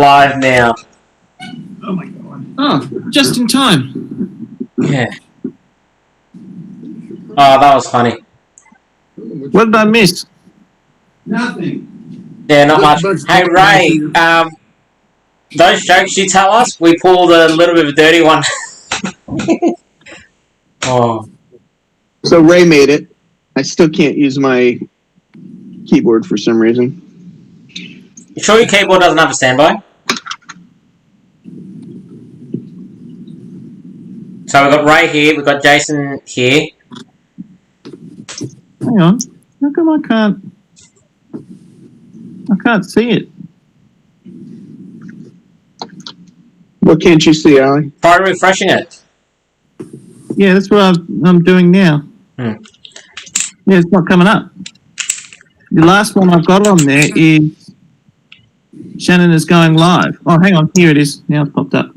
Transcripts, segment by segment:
Live now. Oh my god. Oh, just in time. Yeah. Oh, that was funny. What did I miss? Nothing. Yeah, not much. Hey, Ray, those jokes you tell us, we pulled a little bit of a dirty one. Oh. So Ray made it. I still can't use my keyboard for some reason. You sure your keyboard doesn't have a standby? So we've got Ray here, we've got Jason here. Hang on. How come I can't see it? What can't you see, Ally? Try refreshing it. Yeah, that's what I'm doing now. Yeah, it's not coming up. The last one I've got on there is Shannon is going live. Oh, hang on. Here it is. Now it's popped up.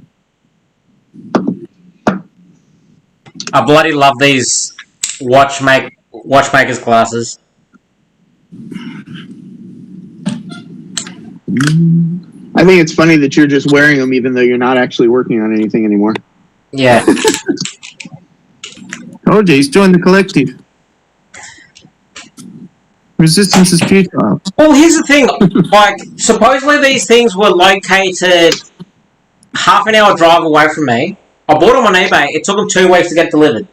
I bloody love these watchmaker's glasses. I think it's funny that you're just wearing them even though you're not actually working on anything anymore. Yeah. Oh, geez. Join the collective. Resistance is futile. Well, here's the thing. Like, supposedly these things were located half an hour drive away from me. I bought them on eBay. It took them 2 weeks to get delivered.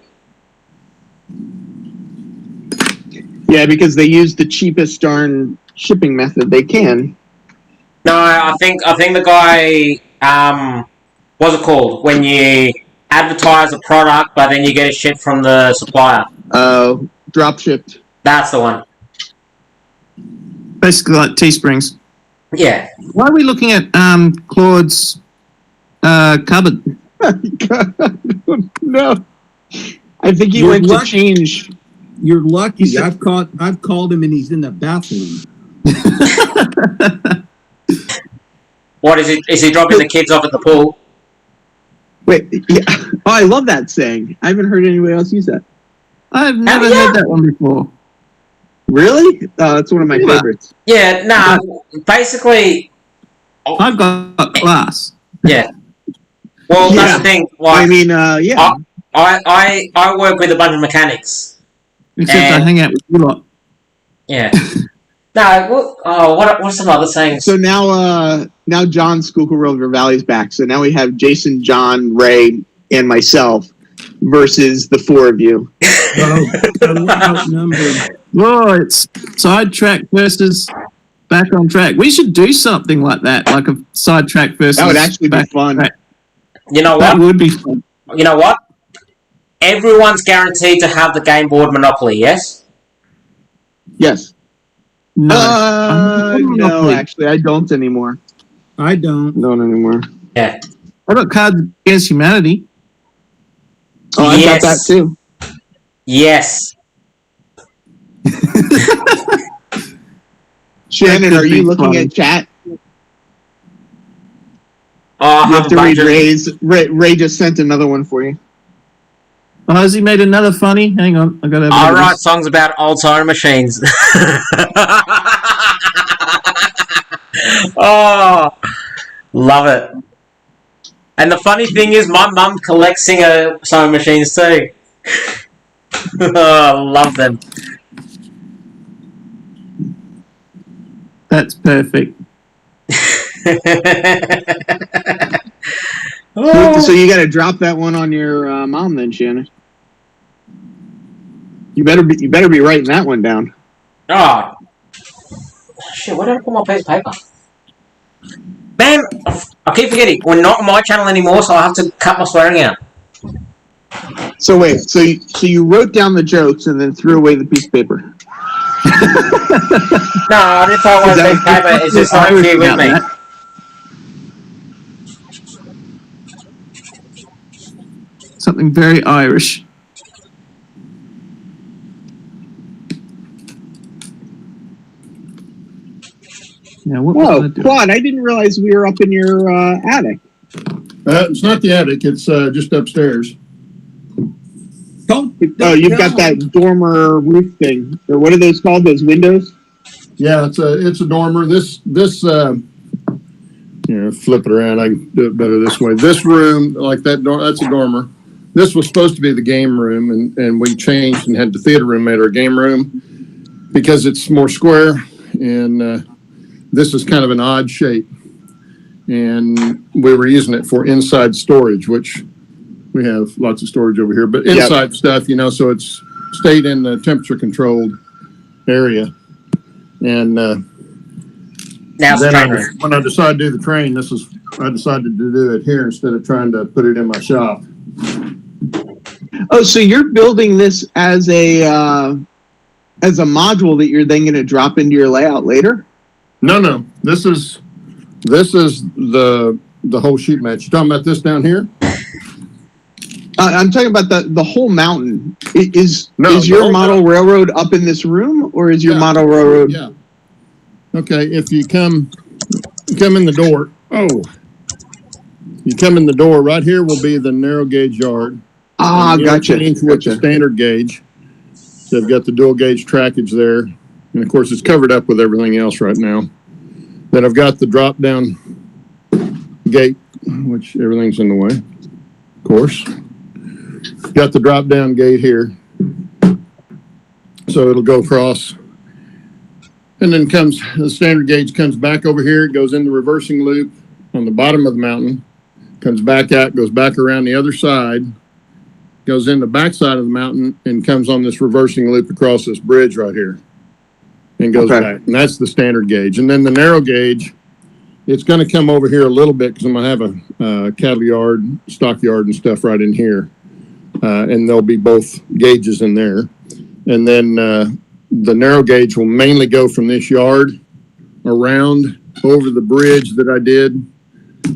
Yeah, because they use the cheapest darn shipping method they can. No, I think the guy, what's it called? When you advertise a product, but then you get a ship from the supplier. Drop shipped. That's the one. Basically like Teesprings. Yeah. Why are we looking at Claude's cupboard? No. I think he went to change. You're lucky. I've called him and he's in the bathroom. What is he? Is he dropping the kids off at the pool? Wait, yeah. Oh, I love that saying. I haven't heard anybody else use that. I've never heard that one before. Really? That's one of my favorites. Yeah, no. Basically, I've got class. Yeah. Well, that's the thing. Like, I mean, yeah. I work with a bunch of mechanics. Except I hang out with you lot. Yeah. No. What's some other sayings? So now John Schuylkill River Valley's back. So now we have Jason, John, Ray, and myself versus the four of you. Whoa, it's sidetrack versus back on track. We should do something like that, like a sidetrack versus. That would actually be fun. Track. You know what? That would be fun. You know what? Everyone's guaranteed to have the game board Monopoly, yes? Yes. No. No, actually, I don't anymore. I don't. Don't anymore. Yeah. I got Cards Against Humanity. Oh, I got that too. Yes. Shannon, are you looking at chat? Oh, you have to read Ray's. Ray just sent another one for you. Oh, has he made another funny? Hang on, I got to. I write songs about old sewing machines. Oh, love it. And the funny thing is, my mum collects Singer sewing machines too. Oh, love them. That's perfect. Oh. So you got to drop that one on your mom then, Shannon. You better be writing that one down. Oh. Shit, where did I put my piece of paper? Man, I keep forgetting. We're not on my channel anymore, so I have to cut my swearing out. So wait, so you wrote down the jokes and then threw away the piece of paper? No, I didn't throw away the piece of paper. It's just not here with me. Something very Irish. Now, what Claude, I didn't realize we were up in your attic. It's not the attic. It's just upstairs. Oh, you've got that dormer roof thing. Or what are those called? Those windows? Yeah, it's a dormer. This flip it around. I can do it better this way. This room, like that door, that's a dormer. This was supposed to be the game room, and we changed and had the theater room made our game room because it's more square, and this is kind of an odd shape. And we were using it for inside storage, which we have lots of storage over here, but inside stuff, so it's stayed in the temperature controlled area. And then when I decided to do the train, I decided to do it here instead of trying to put it in my shop. Oh, so you're building this as a module that you're then going to drop into your layout later? No. This is the whole sheet match. You talking about this down here? I'm talking about the whole mountain. Is your model railroad up in this room, or is your model railroad? Yeah. Okay. If you come in the door. Oh, you come in the door. Right here will be the narrow gauge yard. Gotcha. With the standard gauge. So I've got the dual gauge trackage there, and of course it's covered up with everything else right now. Then I've got the drop down gate, which everything's in the way, of course. Got the drop down gate here, so it'll go across, and then the standard gauge comes back over here. It goes in the reversing loop on the bottom of the mountain, comes back out, goes back around the other side, goes in the back side of the mountain, and comes on this reversing loop across this bridge right here, and goes back. And that's the standard gauge. And then the narrow gauge, it's going to come over here a little bit because I'm going to have a cattle yard, stock yard, and stuff right in here. And there'll be both gauges in there. And then the narrow gauge will mainly go from this yard around over the bridge that I did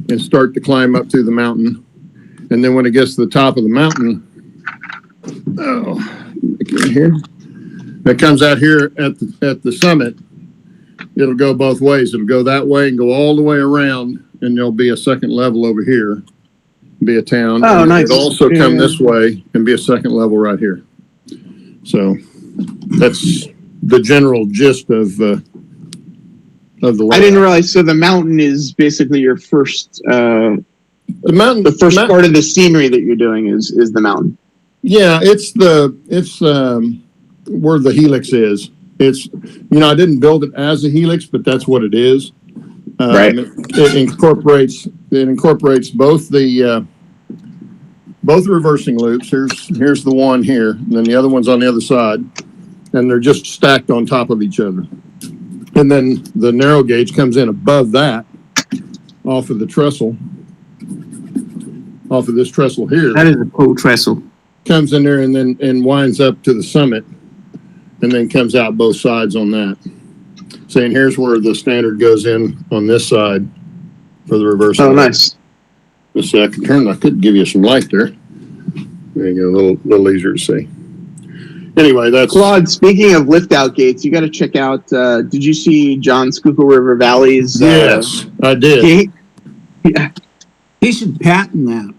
and start to climb up through the mountain. And then when it gets to the top of the mountain, it comes out here at the summit. It'll go both ways. It'll go that way and go all the way around, and there'll be a second level over here. Be a town. Oh, nice. It'll also come this way and be a second level right here. So that's the general gist of the layout. I didn't realize. So the mountain is basically your first. The first part of the scenery that you're doing is the mountain. Yeah, it's where the helix is. It's I didn't build it as a helix, but that's what it is. Right. It incorporates both the reversing loops. Here's the one here, and then the other one's on the other side, and they're just stacked on top of each other. And then the narrow gauge comes in above that, off of the trestle, off of this trestle here. That is a cool trestle. Comes in there and winds up to the summit, and then comes out both sides on that. Saying here's where the standard goes in on this side for the reverse. Oh, nice. Let's see, I could give you some light there. There you go, a little easier to see. Anyway, that's Claude. Speaking of lift out gates, you got to check out. Did you see John Schuylkill River Valley's? Yes, I did. Gate? Yeah, He should patent that.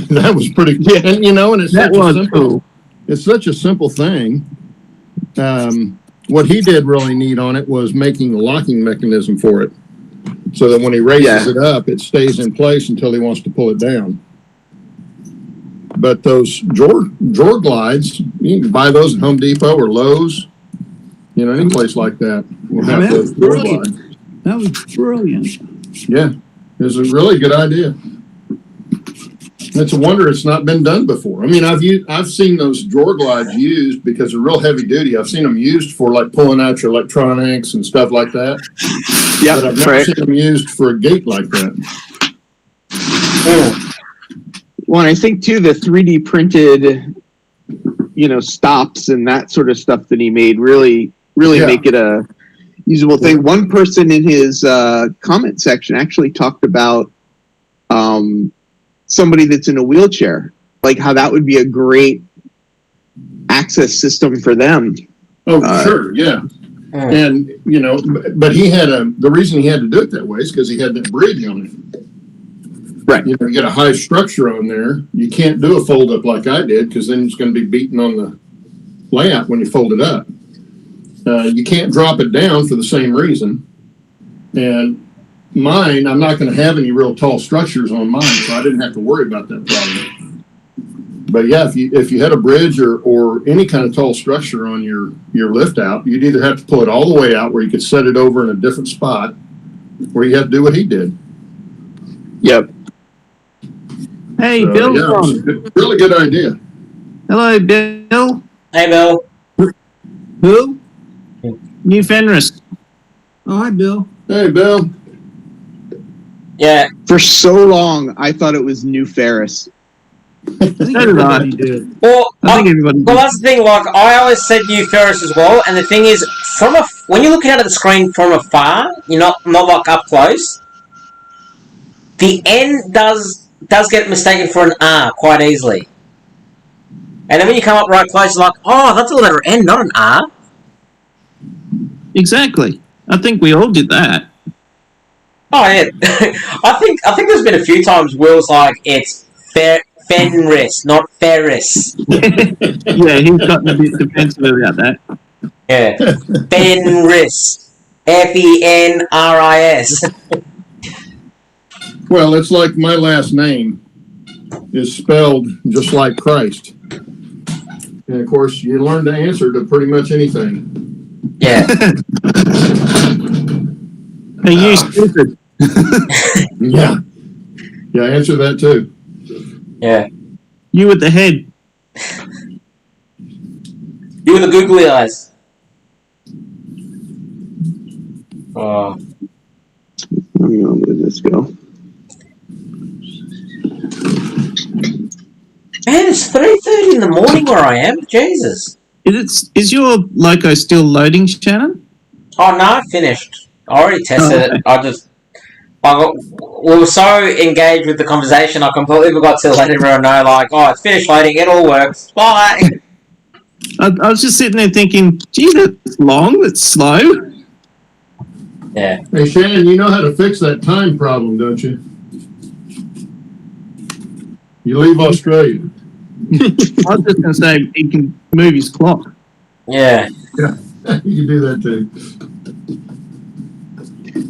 That was pretty. Yeah. And and it's it's such a simple thing. What he did really neat on it was making a locking mechanism for it, so that when he raises it up, it stays in place until he wants to pull it down. But those drawer glides, you can buy those at Home Depot or Lowe's. Any place like that will have those drawer glides. That was brilliant. Yeah, it's a really good idea. It's a wonder it's not been done before. I mean, I've seen those drawer glides used because they're real heavy duty. I've seen them used for like pulling out your electronics and stuff like that. Yeah, but I've never seen them used for a gate like that. Well, and I think too the 3D printed, stops and that sort of stuff that he made really make it a usable thing. One person in his comment section actually talked about somebody that's in a wheelchair, like how that would be a great access system for them. Oh, sure, yeah. And but he had the reason he had to do it that way is because he had that bridge on it. Right. You get a high structure on there. You can't do a fold up like I did because then it's going to be beaten on the layout when you fold it up. You can't drop it down for the same reason. And mine, I'm not going to have any real tall structures on mine, so I didn't have to worry about that problem. But yeah, if you had a bridge or any kind of tall structure on your lift out, you'd either have to pull it all the way out where you could set it over in a different spot, or you have to do what he did. Yep. Hey, So, Bill's yeah, on. really good idea. Hello, Bill. Hey, Bill. Who? New Fenris. Oh, hi, Bill. Hey, Bill. Yeah. For so long, I thought it was New Ferris. I think So did I. everybody did. Well, I think everybody. well, that's the thing. Like, I always said New Ferris as well, and the thing is, when you're looking at the screen from afar, you're not like up close. The N does get mistaken for an R quite easily, and then when you come up right close, you're like, oh, that's a letter N, not an R. Exactly. I think we all did that. Oh yeah, I think there's been a few times Will's like it's Fenris, not Ferris. Yeah, he's gotten a bit defensive about that. Yeah, Fenris, Fenris. Well, it's like my last name is spelled just like Christ. And of course, you learn to answer to pretty much anything. Yeah. Hey, you stupid. Yeah. Yeah, answer that too. Yeah. You with the head. You with the googly eyes. Oh. Hang on, where did this go? Man, it's 3:30 in the morning where I am. Jesus. Is your loco still loading, Shannon? Oh no, I finished. I already tested it. We were so engaged with the conversation, I completely forgot to let everyone know, like, oh, it's finished loading, it all works. Bye. I was just sitting there thinking, gee, that's long, that's slow. Yeah. Hey, Shannon, you know how to fix that time problem, don't you? You leave Australia. I was just going to say he can move his clock. Yeah. Yeah, you can do that too.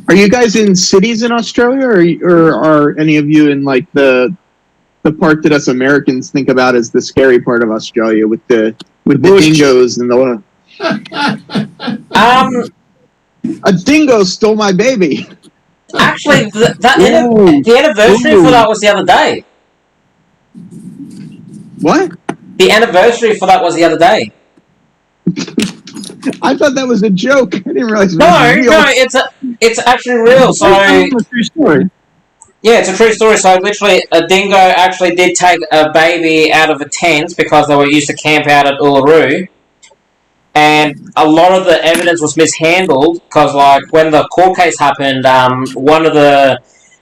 Are you guys in cities in Australia, or are any of you in like the part that us Americans think about as the scary part of Australia with the dingoes and the a dingo stole my baby. Actually, the anniversary for that was the other day. What? The anniversary for that was the other day. I thought that was a joke. I didn't realize it No, was real. it's actually real. So It's a true story. yeah, it's a true story. So literally, a dingo actually did take a baby out of a tent because they were used to camp out at Uluru, and a lot of the evidence was mishandled because, like, when the court case happened, one of the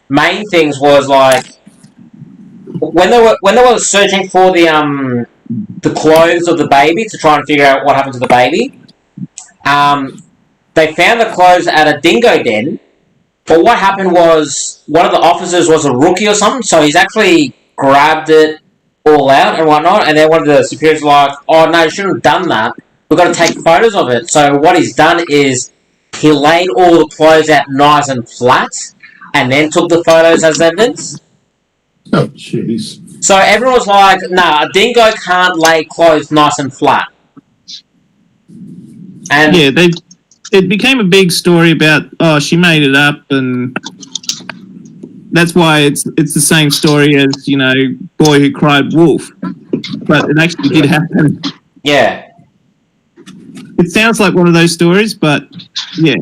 main things was like when they were searching for the clothes of the baby to try and figure out what happened to the baby. They found the clothes at a dingo den, but what happened was one of the officers was a rookie or something, so he's actually grabbed it all out and whatnot, and then one of the superiors were like, oh no, you shouldn't have done that, we've got to take photos of it. So what he's done is he laid all the clothes out nice and flat, and then took the photos as evidence. Oh, jeez. So everyone was like, nah, a dingo can't lay clothes nice and flat. And Yeah, it became a big story about, oh, she made it up, and that's why it's the same story as, you know, Boy Who Cried Wolf. But it actually did happen. yeah. It sounds like one of those stories, but yeah,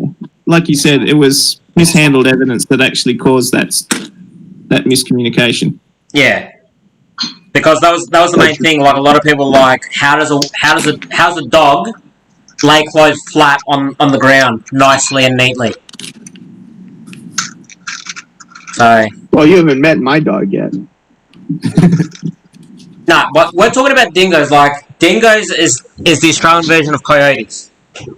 like you said, it was mishandled evidence that actually caused that miscommunication. Yeah, because that was the main thing. Like, a lot of people were like, how's a dog lay clothes flat on the ground nicely and neatly? So Well, you haven't met my dog yet. nah, but we're talking about dingoes. Like, dingoes is the Australian version of coyotes.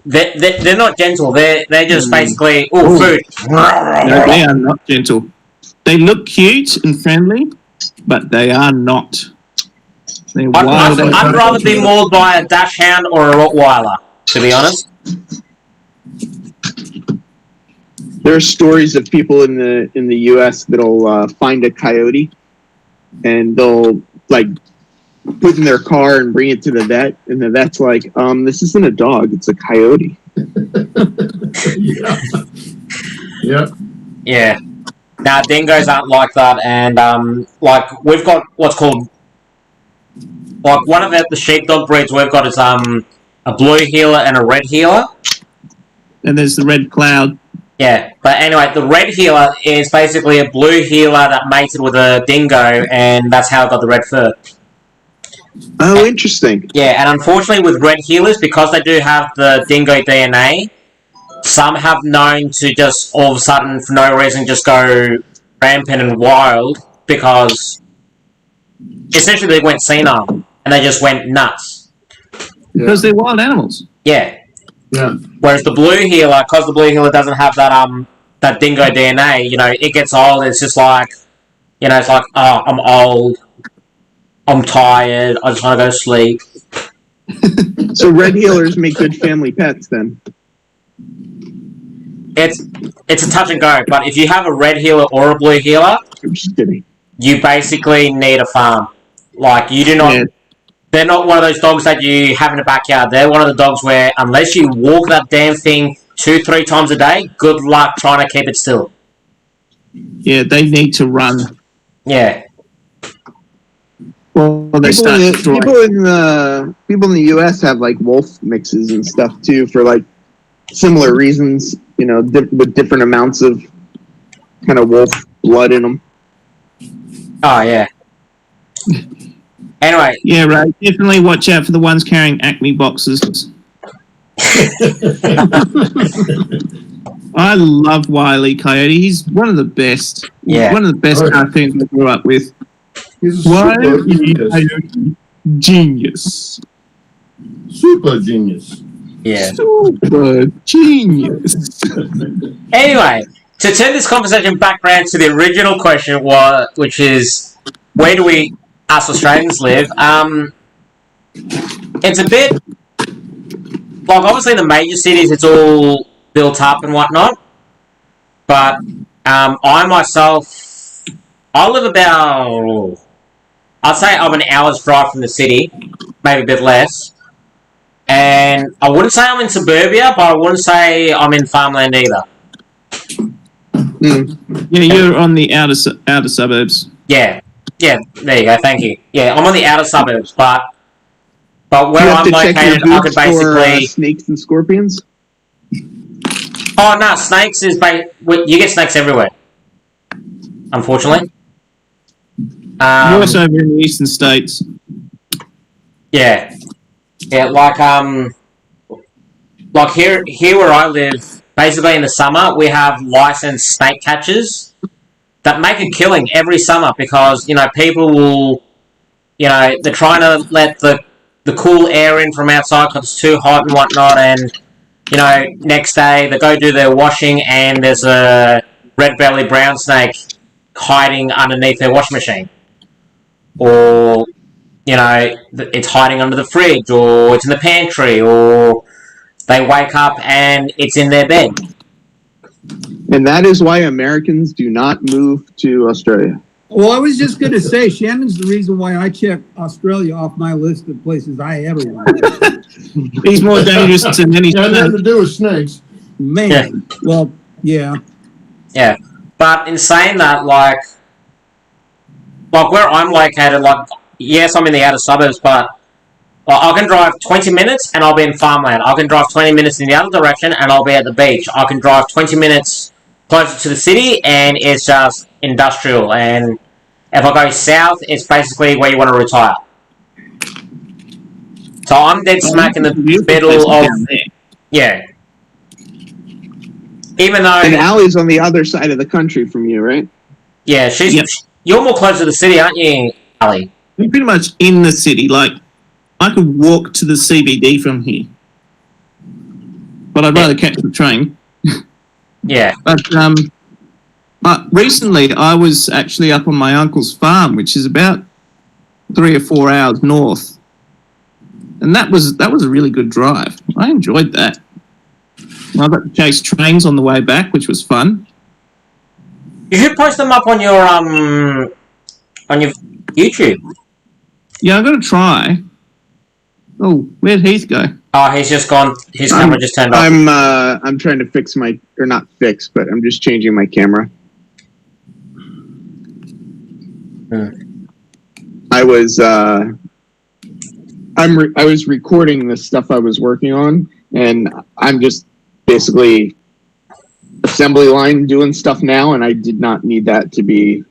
They're not gentle. They're just basically food. No, they are not gentle. They look cute and friendly, but they are not. They're wild. I'd rather be mauled by a dachshund or a Rottweiler, to be honest. There are stories of people in the U.S. that'll find a coyote, and they'll like put in their car and bring it to the vet, and the vet's like, "This isn't a dog; it's a coyote." Yeah. Yeah. Now dingoes aren't like that, and like we've got what's called like one of the sheepdog breeds we've got is a blue heeler and a red heeler. And there's the red cloud. Yeah, but anyway, the red heeler is basically a blue heeler that mated with a dingo, and that's how it got the red fur. Oh, interesting. Yeah, and unfortunately with red heelers, because they do have the dingo DNA, some have known to just all of a sudden, for no reason, just go rampant and wild, because essentially they went senile, and they just went nuts. Because they're wild animals. Yeah. Yeah. Whereas the blue heeler, because the blue heeler doesn't have that dingo DNA, it gets old, it's just like, it's like, oh, I'm old, I'm tired, I just want to go to sleep. So red heelers make good family pets then. It's a touch and go, but if you have a red heeler or a blue heeler, I'm just kidding. you basically need a farm. Like, you do not... Yeah. They're not one of those dogs that you have in a backyard. They're one of the dogs where, unless you walk that damn thing 2-3 times a day, good luck trying to keep it still. Yeah, they need to run. Yeah. Well, they start People in the U.S. have like wolf mixes and stuff too for like similar reasons. With different amounts of kind of wolf blood in them. Oh, yeah. Anyway. Yeah, right. Definitely watch out for the ones carrying Acme boxes. I love Wile E. Coyote. He's one of the best. Yeah. One of the best cartoons I grew up with. He's a Wile super E. genius. Coyote. Genius. Super genius. Yeah. Super genius. Anyway, to turn this conversation back around to the original question, which is, where do us Australians live? It's a bit like, obviously the major cities, it's all built up and whatnot, but I myself, I live about, I'd say I'm an hour's drive from the city, maybe a bit less, and I wouldn't say I'm in suburbia, but I wouldn't say I'm in farmland either. Yeah, you're on the outer suburbs. Yeah, there you go, thank you. Yeah, I'm on the outer suburbs, but where You have I'm to check your located, I could boots for basically... snakes and scorpions. Oh, no, snakes is... You get snakes everywhere, unfortunately. You're also over in the eastern states. Yeah. Yeah, like here where I live, basically in the summer, we have licensed snake catchers that make a killing every summer because, people will... they're trying to let the cool air in from outside because it's too hot and whatnot, and, next day they go do their washing and there's a red-bellied brown snake hiding underneath their washing machine. Or, it's hiding under the fridge, or it's in the pantry, or they wake up and it's in their bed. And that is why Americans do not move to Australia. Well, I was just going to say, Shannon's the reason why I checked Australia off my list of places I ever want to go. He's more dangerous than any Got nothing snake. to do with snakes. Man, Yeah. well, yeah. Yeah. But in saying that, like where I'm located, yes, I'm in the outer suburbs, but I can drive 20 minutes and I'll be in farmland. I can drive 20 minutes in the other direction and I'll be at the beach. I can drive 20 minutes closer to the city and it's just industrial. And if I go south, it's basically where you want to retire. So I'm dead smack in the middle of... Yeah. Even though... And Ally's on the other side of the country from you, right? Yeah, you're more close to the city, aren't you, Ally? We're pretty much in the city. Like, I could walk to the CBD from here. But I'd rather catch the train. Yeah. But recently, I was actually up on my uncle's farm, which is about 3 or 4 hours north. And that was a really good drive. I enjoyed that. I got to chase trains on the way back, which was fun. You should post them up on your YouTube. Yeah, I'm going to try. Oh, where'd Heath go? Oh, he's just gone. His camera just turned off. I'm trying to fix my, or not fix, but I'm just changing my camera. I was I was recording the stuff I was working on, and I'm just basically assembly line doing stuff now, and I did not need that to be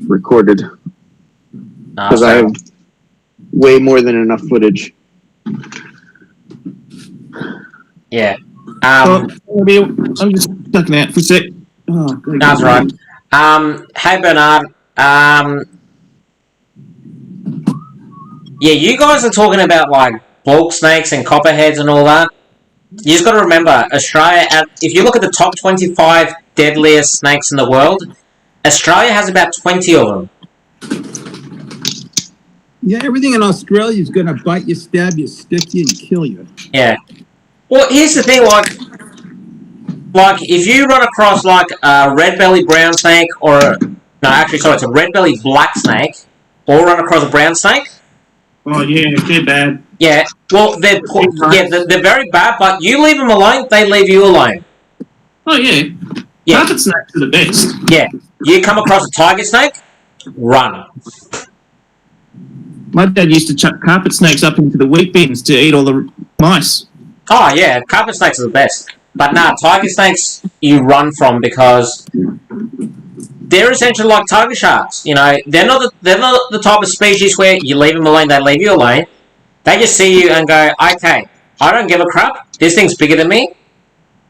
recorded because I have way more than enough footage. Yeah. I'm just ducking out for a sec. Oh, That's right. Hey Bernard. Yeah, you guys are talking about like bulk snakes and copperheads and all that. You just got to remember, Australia. If you look at the top 25 deadliest snakes in the world, Australia has about 20 of them. Yeah, everything in Australia is going to bite you, stab you, stick you, and kill you. Yeah. Well, here's the thing, like if you run across like a red-bellied brown snake it's a red-bellied black snake, or run across a brown snake. Oh yeah, they're bad. Yeah. Well, they're very bad, but you leave them alone, they leave you alone. Oh yeah. Yeah. Carpet snakes are the best. Yeah. You come across a tiger snake, run. My dad used to chuck carpet snakes up into the wheat bins to eat all the mice. Oh yeah, carpet snakes are the best. But nah, tiger snakes you run from because they're essentially like tiger sharks. You know, they're not the type of species where you leave them alone, they leave you alone. They just see you and go, okay, I don't give a crap. This thing's bigger than me,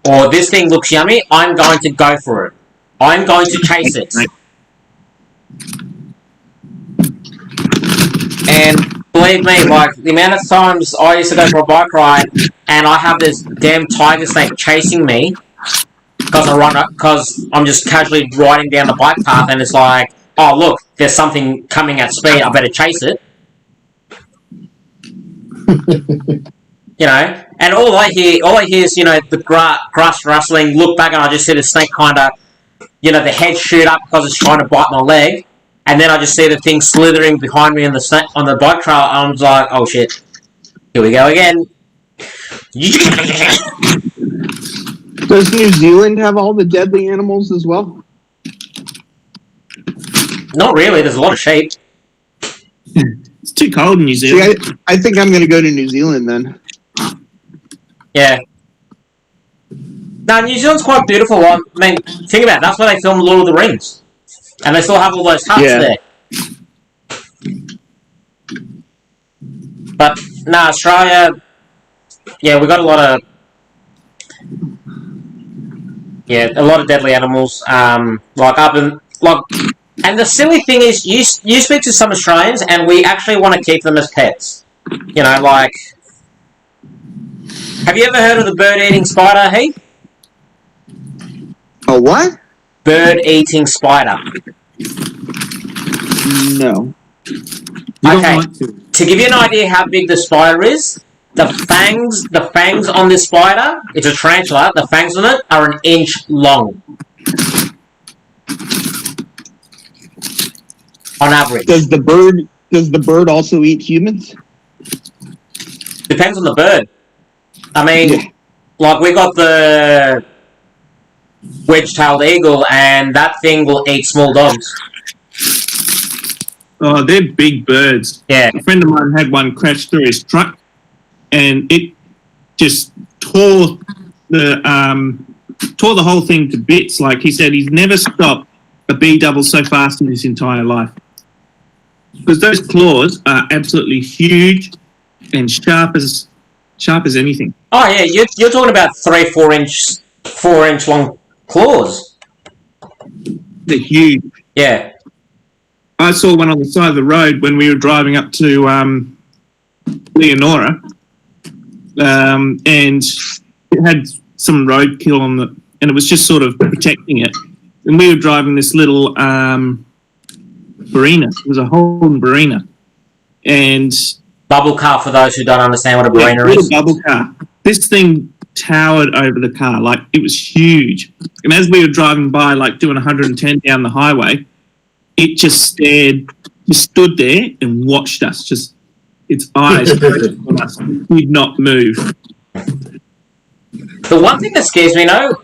or this thing looks yummy. I'm going to go for it. I'm going to chase it. And believe me, like the amount of times I used to go for a bike ride and I have this damn tiger snake chasing me because I'm just casually riding down the bike path and it's like, oh look, there's something coming at speed, I better chase it. You know, and all I hear is, you know, the grass rustling, look back and I just see the snake kind of, you know, the head shoot up because it's trying to bite my leg. And then I just see the thing slithering behind me on the bike trail. I'm just like, oh shit, here we go again. Does New Zealand have all the deadly animals as well? Not really. There's a lot of sheep. It's too cold in New Zealand. See, I think I'm going to go to New Zealand then. Yeah. Now, New Zealand's quite beautiful. I mean, think about it. That's where they filmed Lord of the Rings. And they still have all those huts there. But, no, Australia, yeah, we got a lot of deadly animals. And the silly thing is, you speak to some Australians, and we actually want to keep them as pets. You know, like, have you ever heard of the bird-eating spider, Heath? A what? Bird-eating spider. No. Okay, to give you an idea how big the spider is, the fangs on this spider, it's a tarantula, the fangs on it are an inch long. On average. Does the bird also eat humans? Depends on the bird. I mean, like we got the wedge-tailed eagle, and that thing will eat small dogs. Oh, they're big birds. Yeah. A friend of mine had one crash through his truck, and it just tore the whole thing to bits. Like he said, he's never stopped a bee double so fast in his entire life. Because those claws are absolutely huge and sharp as anything. Oh yeah, you're talking about 4 inch long claws. They're huge. Yeah. I saw one on the side of the road when we were driving up to Leonora, and it had some roadkill on and it was just sort of protecting it. And we were driving this little Barina. It was a Holden Barina, and bubble car for those who don't understand what a Barina is. Bubble car. This thing towered over the car. Like, it was huge. And as we were driving by, like doing 110 down the highway, it just stood there and watched us. Just its eyes on us, did not move. The one thing that scares me, though,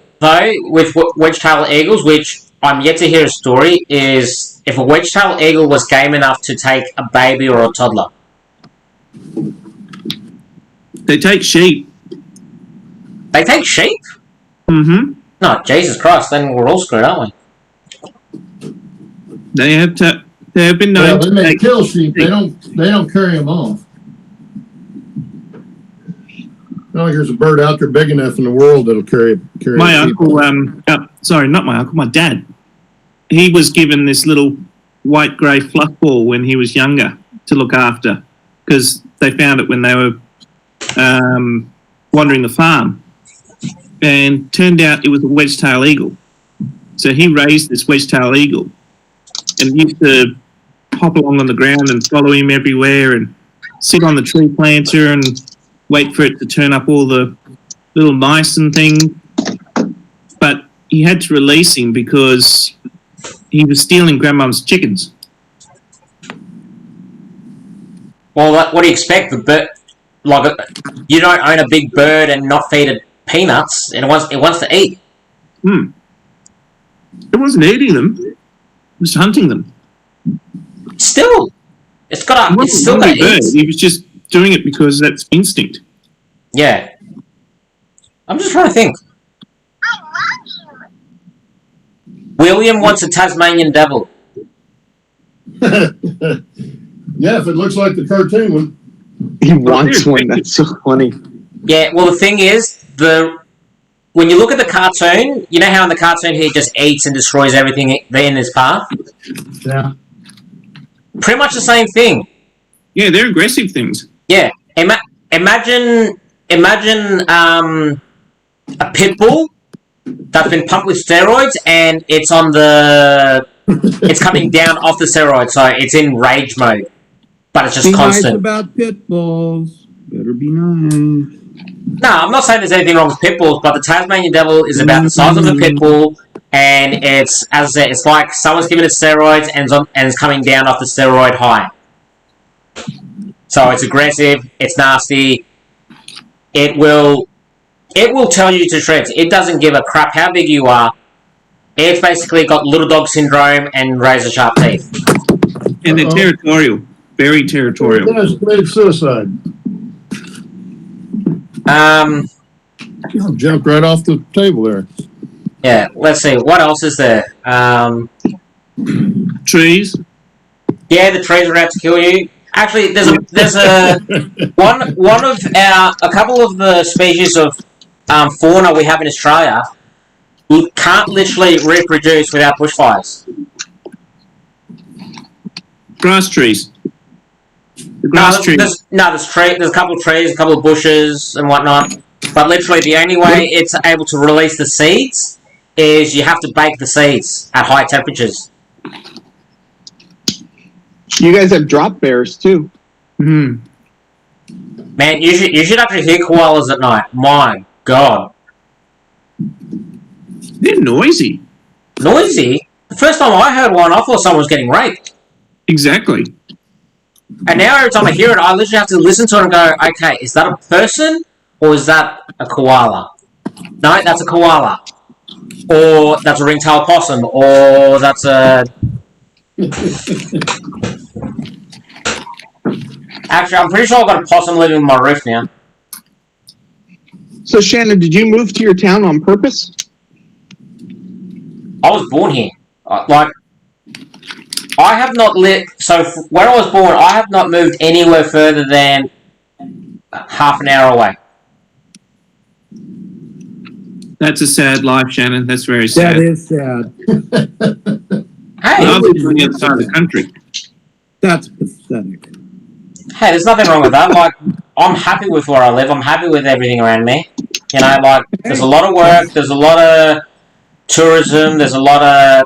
with wedge-tailed eagles, which I'm yet to hear a story, is if a wedge-tailed eagle was game enough to take a baby or a toddler. They take sheep. They take sheep? Mm-hmm. No, Jesus Christ, then we're all screwed, aren't we? They have been known They to may take kill sheep. They don't carry them off. Not like there's a bird out there big enough in the world that'll carry my a sheep. uncle, sorry, not my uncle, my dad. He was given this little white grey fluff ball when he was younger to look after, because they found it when they were wandering the farm, and turned out it was a wedge-tailed eagle. So he raised this wedge-tailed eagle and used to hop along on the ground and follow him everywhere and sit on the tree planter and wait for it to turn up all the little mice and things. But he had to release him because he was stealing grandmum's chickens. Well, what do you expect? The bird, like, you don't own a big bird and not feed it peanuts. It wants to eat. It wasn't eating them; it was hunting them. Still, it's still got to eat. He was just doing it because that's instinct. Yeah. I'm just trying to think. William wants a Tasmanian devil. Yeah, if it looks like the cartoon one. He wants one. That's so funny. Yeah, well, the thing is, when you look at the cartoon, you know how in the cartoon he just eats and destroys everything in his path? Yeah. Pretty much the same thing. Yeah, they're aggressive things. Yeah. Imagine a pit bull that's been pumped with steroids and it's coming down off the steroids, so it's in rage mode. But it's just Be constant. nice about pit bulls. Better be nice. No, I'm not saying there's anything wrong with pit bulls, but the Tasmanian devil is about the size of the pit bull, and it's, as I said, it's like someone's giving it steroids and it's coming down off the steroid high. So it's aggressive, it's nasty. It will tell you to shreds. It doesn't give a crap how big you are. It's basically got little dog syndrome and razor sharp teeth. And they're territorial. Very territorial. That's committed suicide. Jumped right off the table there. Yeah, let's see. What else is there? Trees. Yeah, the trees are out to kill you. Actually, there's a couple of the species of fauna we have in Australia can't literally reproduce without bushfires. Grass trees. The grass trees. There's a couple of trees, a couple of bushes and whatnot. But literally the only way it's able to release the seeds is you have to bake the seeds at high temperatures. You guys have drop bears too. Hmm. Man, you should actually hear koalas at night. My God. They're noisy. Noisy? The first time I heard one, I thought someone was getting raped. Exactly. And now every time I hear it, I literally have to listen to it and go, okay, is that a person or is that a koala? No, that's a koala. Or that's a ring-tailed possum. Or that's a... Actually, I'm pretty sure I've got a possum living on my roof now. So, Shannon, did you move to your town on purpose? I was born here. I have not so where I was born, I have not moved anywhere further than half an hour away. That's a sad life, Shannon. That's very sad. That is sad. Hey, I live on the other side of the country. That's pathetic. hey, there's nothing wrong with that. Like, I'm happy with where I live. I'm happy with everything around me. You know, like, there's a lot of work. There's a lot of tourism. There's a lot of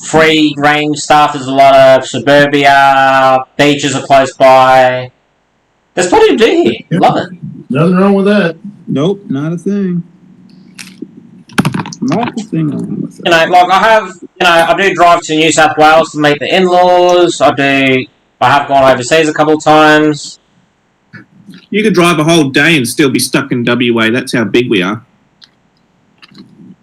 free range stuff. There's a lot of suburbia. Beaches are close by. There's plenty to do here. Yep. Love it. Nothing wrong with that. Nope, not a thing. Not a thing. You know, like I do drive to New South Wales to meet the in-laws. I have gone overseas a couple of times. You could drive a whole day and still be stuck in WA. That's how big we are.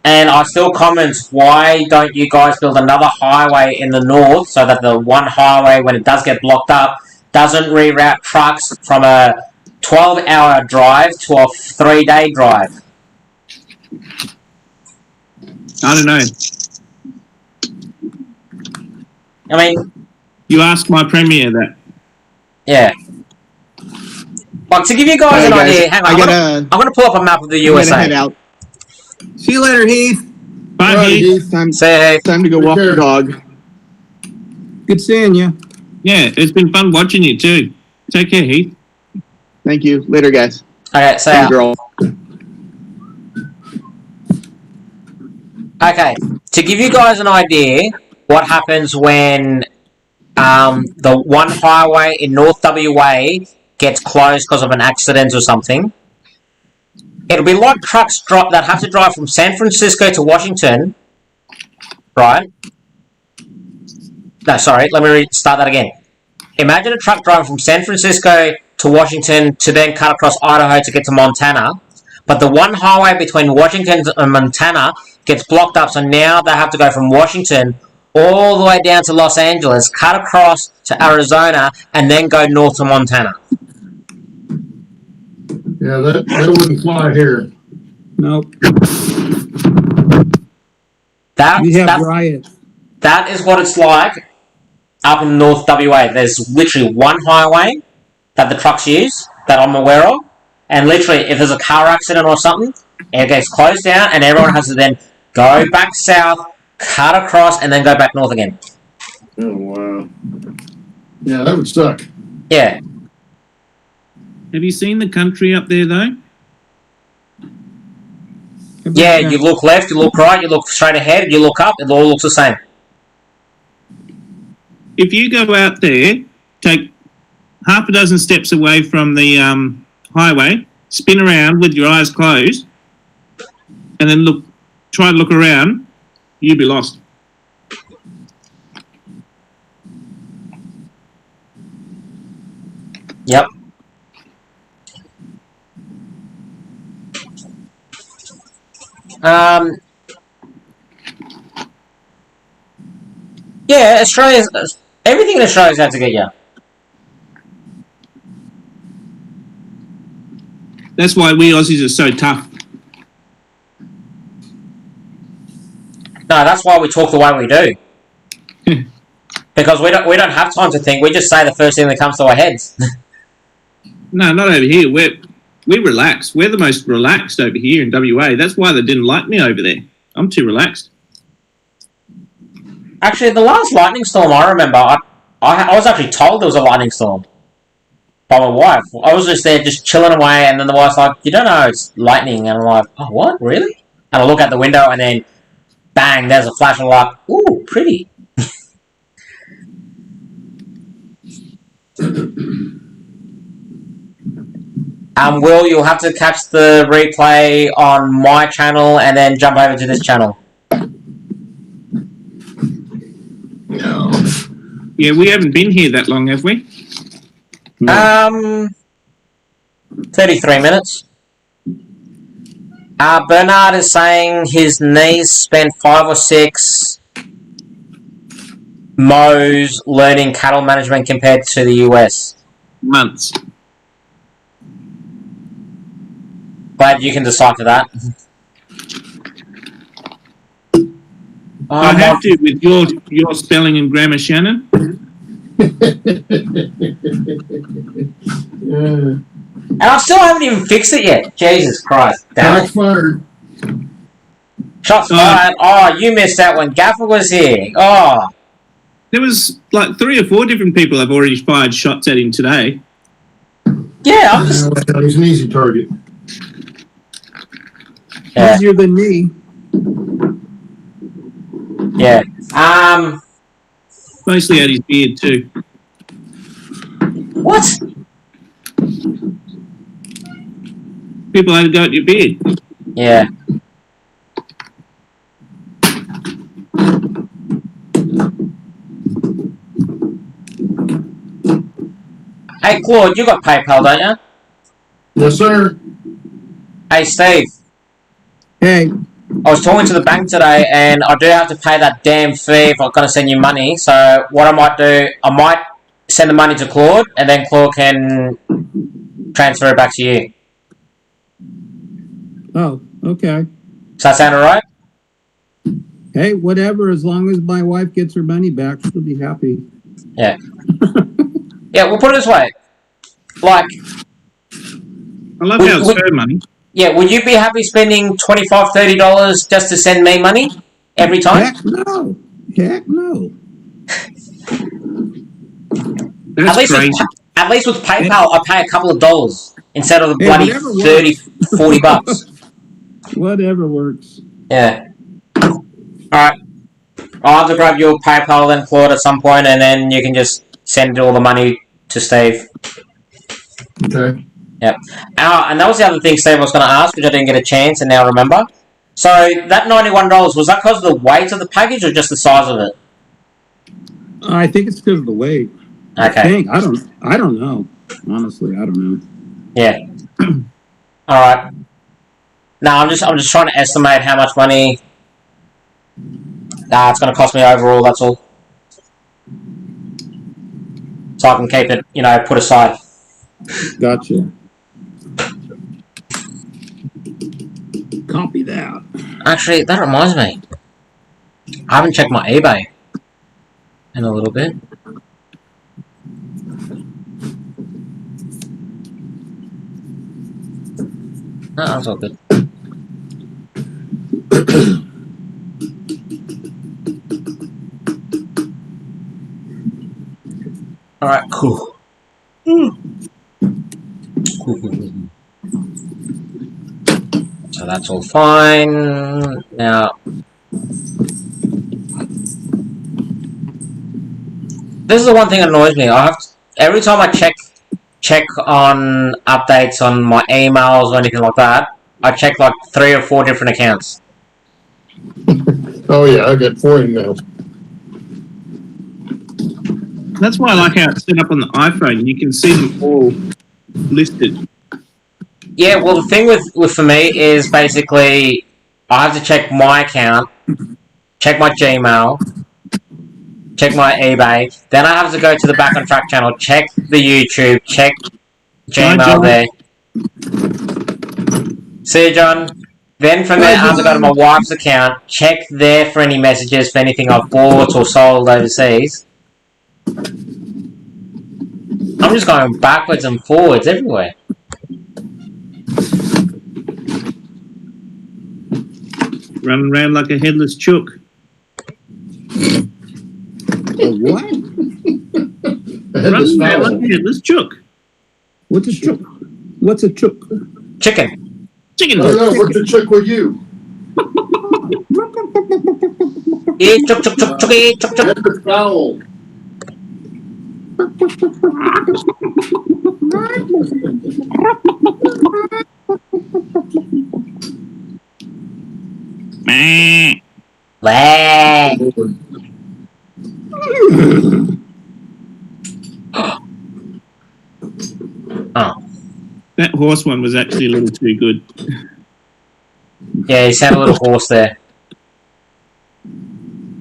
And I still comment, why don't you guys build another highway in the north so that the one highway, when it does get blocked up, doesn't reroute trucks from a 12-hour drive to a 3-day drive? I don't know. I mean, You ask my premier that. yeah. Like, to give you guys an idea, hang on, I'm going to pull up a map of the USA. Head out. See you later, Heath. Bye, Right, Heath. Time to go walk the dog. Good seeing you. Yeah, it's been fun watching you too. Take care, Heath. Thank you. Later, guys. Okay, so Bye, girl. okay, to give you guys an idea what happens when the one highway in North WA gets closed because of an accident or something, it'll be like trucks that have to drive from San Francisco to Washington, right? No, sorry, let me start that again. Imagine a truck driving from San Francisco to Washington to then cut across Idaho to get to Montana, but the one highway between Washington and Montana gets blocked up, so now they have to go from Washington all the way down to Los Angeles, cut across to Arizona, and then go north to Montana. Yeah, that wouldn't fly here. Nope. That is what it's like up in North WA. There's literally one highway that the trucks use that I'm aware of, and literally if there's a car accident or something, it gets closed down and everyone has to then go back south, cut across, and then go back north again. Oh, wow. Yeah, that would suck. Yeah. Have you seen the country up there, though? Yeah, you look left, you look right, you look straight ahead, you look up, it all looks the same. If you go out there, take half a dozen steps away from the highway, spin around with your eyes closed, and then try to look around, you'll be lost. Yep. Yeah, everything in Australia's out to get you. That's why we Aussies are so tough. No, that's why we talk the way we do. Because we don't have time to think. We just say the first thing that comes to our heads. No, not over here. We're relaxed. We're the most relaxed over here in WA. That's why they didn't like me over there. I'm too relaxed. Actually, the last lightning storm I remember, I was actually told there was a lightning storm by my wife. I was just there, just chilling away, and then the wife's like, "You don't know it's lightning," and I'm like, "Oh, what? Really?" And I look out the window, and then, bang! There's a flash, and I'm like, "Ooh, pretty." Will, you'll have to catch the replay on my channel and then jump over to this channel. No. Yeah, we haven't been here that long, have we? 33 minutes. Bernard is saying his niece spent 5 or 6 mows learning cattle management compared to the US. Months. Glad you can decipher that. I have to with your spelling and grammar, Shannon. And I still haven't even fixed it yet. Jesus Christ. Damn it. Fired. Shots fired. Oh, you missed that when Gaffer was here. Oh. There was like 3 or 4 different people have already fired shots at him today. Yeah, I'm just... He's an easy target. Yeah. Easier than me. Yeah. Mostly at his beard too. What? People had to go at your bid. Yeah. Hey, Claude, you got PayPal, don't you? Yes, sir. Hey, Steve. Hey, I was talking to the bank today, and I do have to pay that damn fee if I'm going to send you money. So what I might do, I might send the money to Claude, and then Claude can transfer it back to you. oh, okay. Does that sound alright? Hey, whatever. As long as my wife gets her money back, she'll be happy. Yeah. Yeah, we'll put it this way. Like, I love how it's her money. yeah, would you be happy spending $25, $30 just to send me money every time? Heck no. Heck no. That's crazy. At least with PayPal, I pay a couple of dollars instead of the Hey, bloody whatever 30, 40 bucks. Whatever works. Yeah. Alright. I'll have to grab your PayPal then, Claude, at some point, and then you can just send all the money to Steve. Okay. Yep. And that was the other thing Steve was going to ask, which I didn't get a chance, and now remember. So, that $91, was that because of the weight of the package, or just the size of it? I think it's because of the weight. Okay. I don't know. Honestly, I don't know. Yeah. Alright. Now, I'm just trying to estimate how much money it's going to cost me overall, that's all. So I can keep it, put aside. Gotcha. Copy that. Actually, that reminds me. I haven't checked my eBay in a little bit. No, that's all good. Alright, cool. Cool. So that's all fine. Now, this is the one thing that annoys me. Every time I check on updates on my emails or anything like that, I check like 3 or 4 different accounts. Oh yeah, I got 4 emails. That's why I like how it's set up on the iPhone. You can see them all listed. Yeah, well, the thing for me is basically I have to check my account, check my Gmail, check my eBay, then I have to go to the Back on Track channel, check the YouTube, check Gmail there. See you, John. Then from there, I have to go to my wife's account, check there for any messages for anything I've bought or sold overseas. I'm just going backwards and forwards everywhere. Running around like a headless chook. A what? Running around like a headless chook. What's a chook? What's a chook? Chicken. Chicken. I don't know, what's the trick with you? Yeah, chook, chook, chook, chook, chook, chook. That's a foul. Wah. Oh. That horse one was actually a little too good. Yeah, you sound a little hoarse there.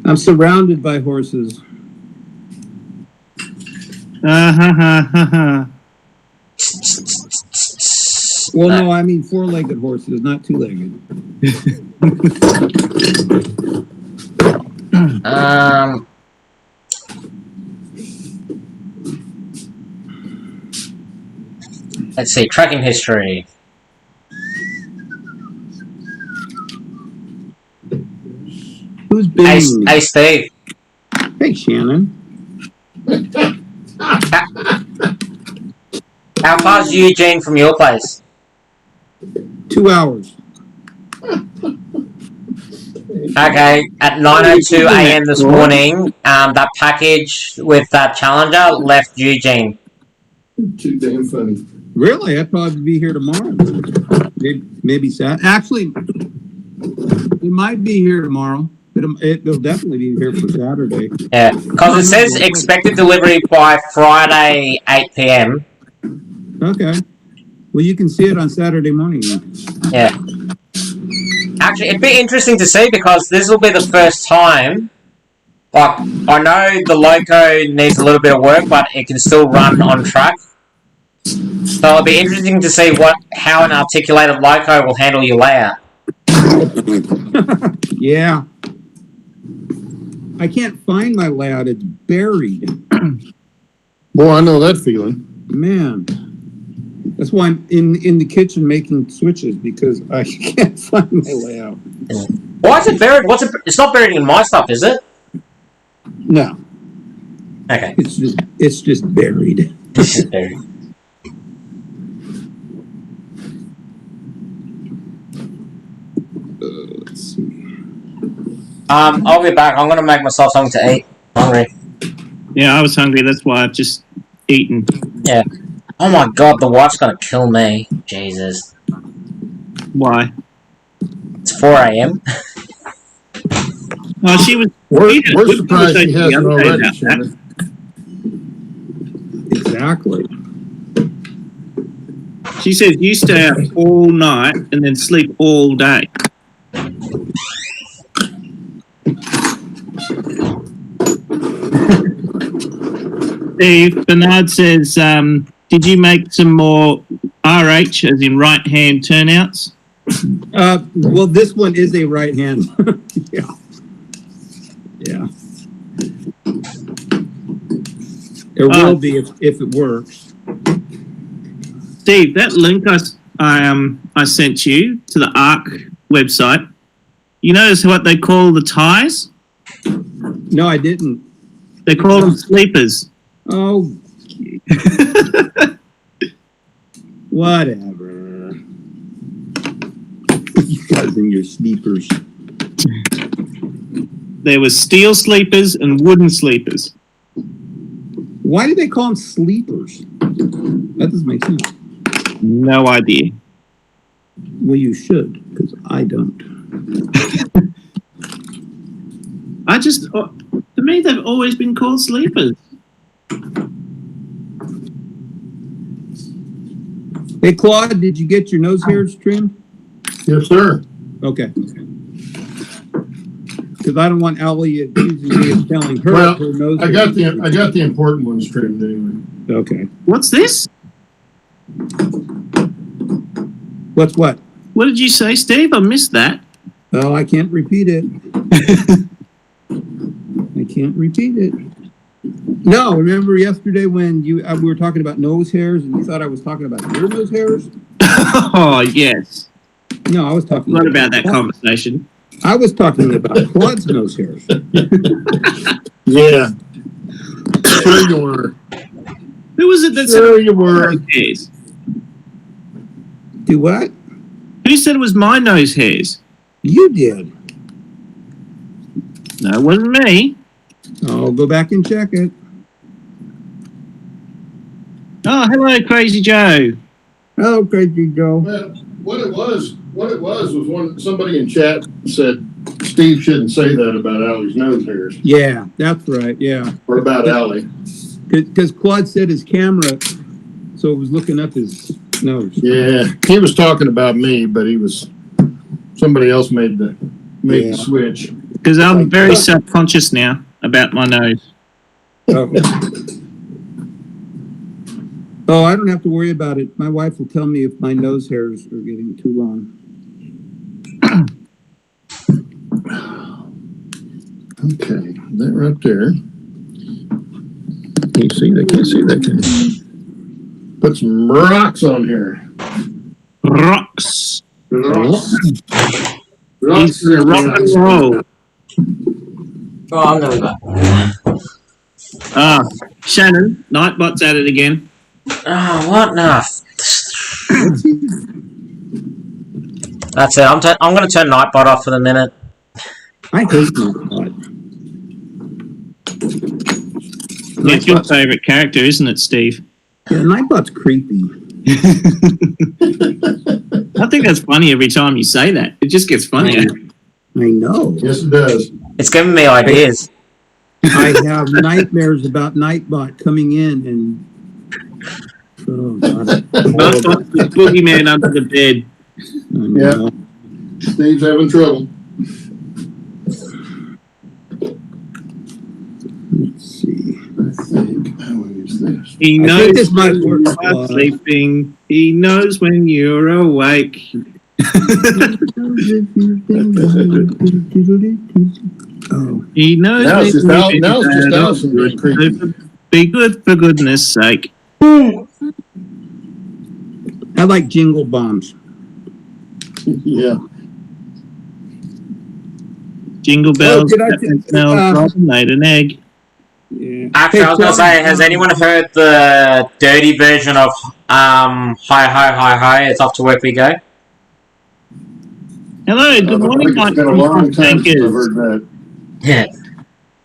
I'm surrounded by horses. Well, no, I mean 4-legged horses, not 2-legged. Let's see, tracking history. Who's been? Hey, Steve. Hey, Shannon. How far is Eugene from your place? 2 hours. Okay, at 9:02 a.m. this morning, that package with that Challenger left Eugene. Too damn funny. Really? I'd probably be here tomorrow. Maybe Saturday. Actually, it might be here tomorrow. It'll definitely be here for Saturday. Yeah, because it says expected delivery by Friday 8 p.m. Okay. Well, you can see it on Saturday morning. Yeah. Actually, it'd be interesting to see because this will be the first time. Like, I know the loco needs a little bit of work, but it can still run on track. So it'll be interesting to see how an articulated loco will handle your layout. Yeah. I can't find my layout. It's buried. Boy, I know that feeling. Man. That's why I'm in the kitchen making switches, because I can't find my layout. Why is it buried? It's not buried in my stuff, is it? No. Okay. It's just buried. It's just buried. Let's see. I'll be back. I'm gonna make myself something to eat. I'm hungry. Yeah, I was hungry. That's why I've just eaten. Yeah. Oh my god, the wife's gonna kill me. Jesus. Why? It's 4 a.m. Oh, she was. We're surprised she hasn't already. Exactly. She says you stay up all night and then sleep all day. Steve, Bernard says, did you make some more RH, as in right-hand turnouts? Well, this one is a right hand. Yeah. Yeah. It will be if it works. Steve, that link I sent you to the ARC website, you notice what they call the ties? No, I didn't. They call them sleepers. Oh. Whatever. You guys and your sleepers. There was steel sleepers and wooden sleepers. Why do they call them sleepers? That doesn't make sense. No idea. Well, you should, because I don't. To me, they've always been called sleepers. Hey, Claude, did you get your nose hairs trimmed? Yes, sir. Okay. Because I don't want Allie accusing me of telling her Well, her nose I got the important ones trimmed anyway. Okay. What's this? What's what? What did you say, Steve? I missed that. Oh, I can't repeat it. I can't repeat it. No, remember yesterday when we were talking about nose hairs and you thought I was talking about your nose hairs? Oh, yes. No, I was talking about that conversation. I was talking about Claude's nose hairs. Yeah. Sure you were. Who was it that Sure said you were. nose hairs? Do what? Who said it was my nose hairs? You did. No, it wasn't me. I'll go back and check it. Oh, hello, Crazy Joe. Oh, Crazy Joe. Well, what it was when somebody in chat said Steve shouldn't say that about Allie's nose hairs. Yeah, that's right. Yeah. Or about Allie. Because Claude said his camera, so it was looking up his nose. Yeah, he was talking about me, but somebody else made the switch. Because I'm very self-conscious now about my nose. Oh. Oh, I don't have to worry about it. My wife will tell me if my nose hairs are getting too long. Okay, that right there. Can you see that? Can't see that, can you? Put some rocks on here. Rocks. Rocks. It's rock and roll. Oh, I'm gonna go. Shannon, Nightbot's at it again. Oh, what? No. That's it. I'm going to turn Nightbot off for the minute. I hate Nightbot. It's your favourite character, isn't it, Steve? Yeah, Nightbot's creepy. I think that's funny every time you say that. It just gets funnier. I know. Yes, it does. It's giving me ideas. I have nightmares about Nightbot coming in and. Oh, God. Nightbot's the boogeyman under the bed. Yeah. Steve's having trouble. Let's see. I think I will use this. He I knows think this might when work, you are Claude. sleeping. He knows when you're awake. Oh, He knows Now it's when just you're Allison bad. being creepy. Be good for goodness sake. I like jingle bombs. Yeah. Jingle bells, did I that t- smells Robin laid an egg. Yeah. Actually, I was going to say, has anyone heard the dirty version of Hi Hi Hi Hi? It's off to work we go. Hello, good morning, It's Mike been a from long time since I've Tankers. heard that. Yeah.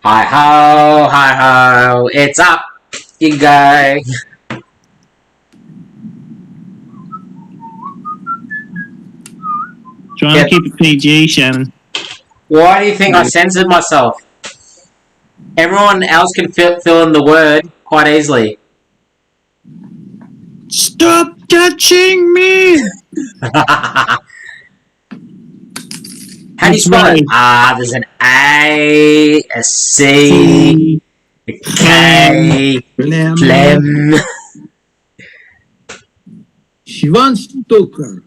Hi ho, hi ho, it's up you go. Trying Yep. to keep it PG, Shannon. Why do you think I censored myself? Everyone else can fill in the word quite easily. Stop touching me! How do you spell it? There's an A, a C, a K, phlegm. Sivan Stoker.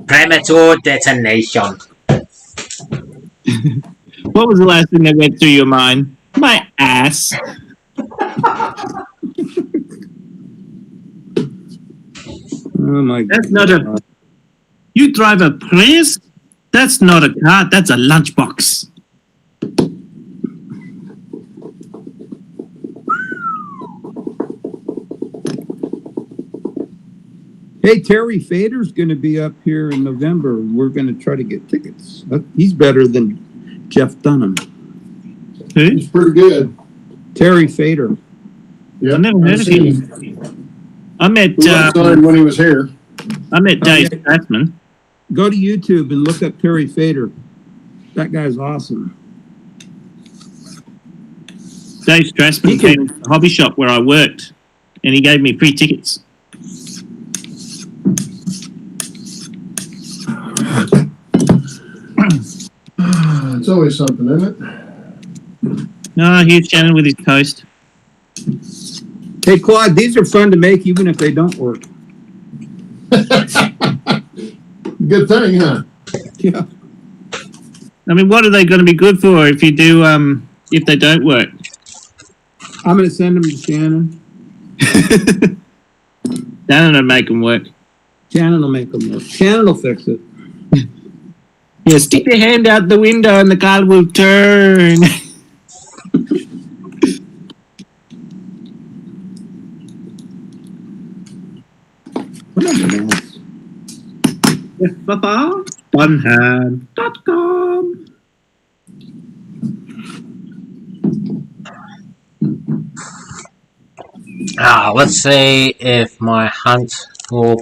Premature detonation. What was the last thing that went through your mind? My ass. Oh my God. That's not a... You drive a Prius? That's not a car, that's a lunchbox. Hey, Terry Fader's going to be up here in November. We're going to try to get tickets. He's better than Jeff Dunham. Who? It's pretty good. Terry Fader. Yeah. I never heard of him. I met We saw him when he was here. Dave yeah. Strassman. Go to YouTube and look up Terry Fader. That guy's awesome. Dave Strassman came to the hobby shop where I worked, and he gave me free tickets. It's always something, isn't it? No, here's Shannon with his toast. Hey, Claude, these are fun to make even if they don't work. Good thing, huh? Yeah. I mean, what are they going to be good for if you do, if they don't work? I'm going to send them to Shannon. Shannon will make them work. Shannon will make them work. Shannon will fix it. Yeah, stick your hand out the window and the car will turn. Funhand.com. Let's see if my hunt will...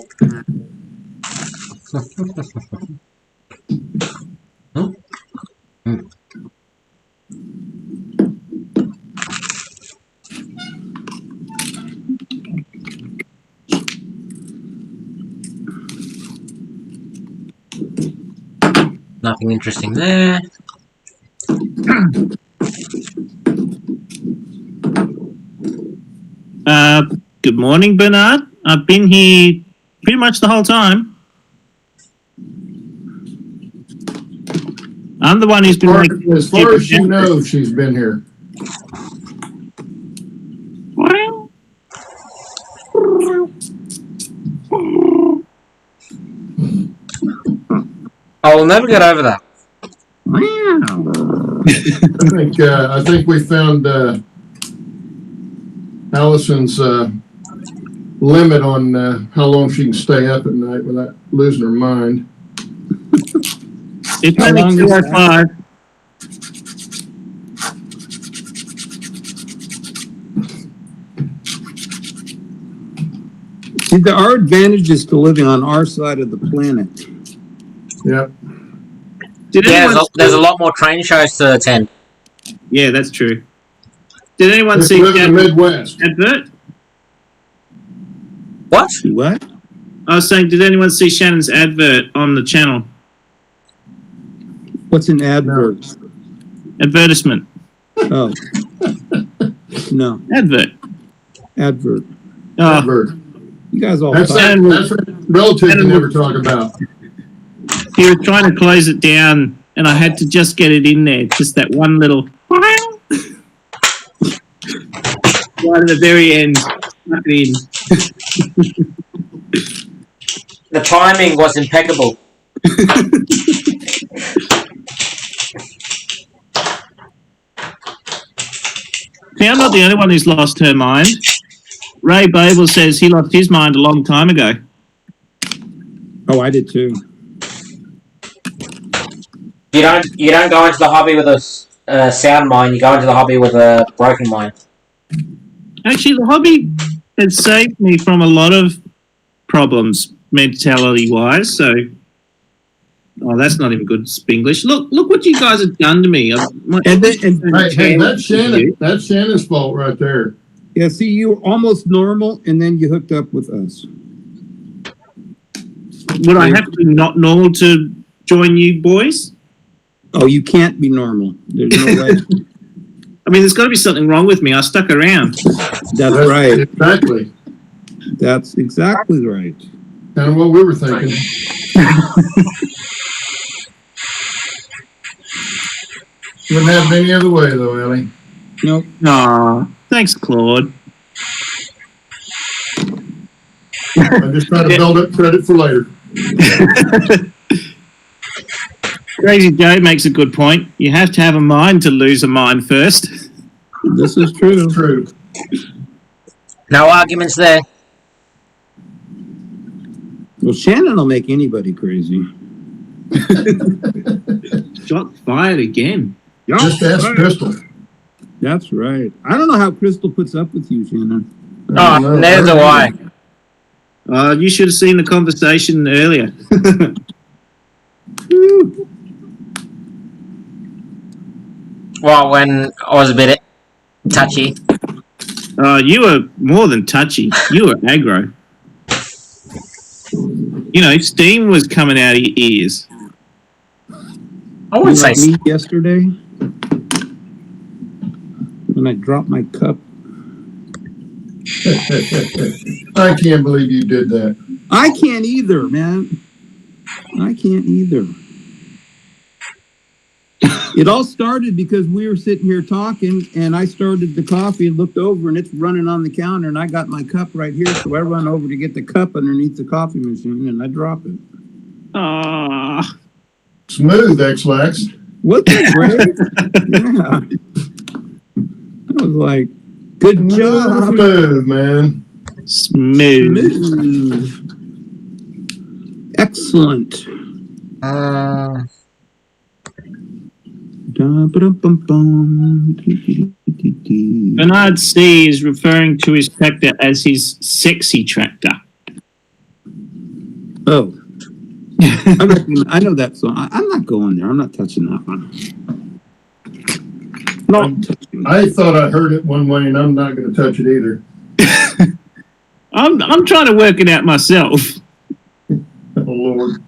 Nothing interesting there. Good morning, Bernard. I've been here pretty much the whole time. I'm the one who's been making... As far as you know, she's been here. Well... I will never get over that. I think we found Allison's limit on how long she can stay up at night without losing her mind. It's How only long is 2:05. See, our advantage is to living on our side of the planet. Yep. There's a lot more train shows to attend. Yeah, that's true. Did anyone Let's see live in the Midwest. advert? What? What? I was saying, did anyone see Shannon's advert on the channel? What's an advert? Advertisement. Oh. No. Advert. Advert. Oh, Advert. You guys all That's talk. a relative you never talk about. he was trying to close it down, and I had to just get it in there. Just that one little... right at the very end. Stuck it in. The timing was impeccable. See, I'm not the only one who's lost her mind. Ray Babel says he lost his mind a long time ago. Oh, I did too. You don't go into the hobby with a sound mind. You go into the hobby with a broken mind. Actually, the hobby has saved me from a lot of problems mentality-wise. So, oh, that's not even good Spanglish. Look what you guys have done to me. Hey, that's Shannon's fault right there. Yeah, see, you were almost normal, and then you hooked up with us. Would I have to be not normal to join you boys? Oh, you can't be normal. There's no way. I mean, there's got to be something wrong with me. I stuck around. That's right. Exactly. That's exactly right. Kind of what we were thinking. Wouldn't have it any other way, though, Ellie. Nope. Aw, thanks, Claude. I'm just trying to build up credit for later. Crazy Joe makes a good point. You have to have a mind to lose a mind first. This is true. True. No arguments there. Well, Shannon will make anybody crazy. Shot fired again. Just ask Crystal. That's right. I don't know how Crystal puts up with you, Shannon. Oh, neither do I. You should have seen the conversation earlier. Well, when I was a bit touchy. You were more than touchy. You were aggro. You know, steam was coming out of your ears. I wouldn't say me yesterday when I dropped my cup. I can't believe you did that. I can't either, man. I can't either. It all started because we were sitting here talking, and I started the coffee and looked over, and it's running on the counter, and I got my cup right here, so I run over to get the cup underneath the coffee machine, and I drop it. Ah, Smooth, X-Lax. Wasn't that great? Yeah. I was like, good job. Smooth, man. smooth. Excellent. Bernard C is referring to his tractor as his sexy tractor. Oh. I know that song. I'm not going there. I'm not touching that one. I thought I heard it one way, and I'm not going to touch it either. I'm trying to work it out myself. Oh, Lord.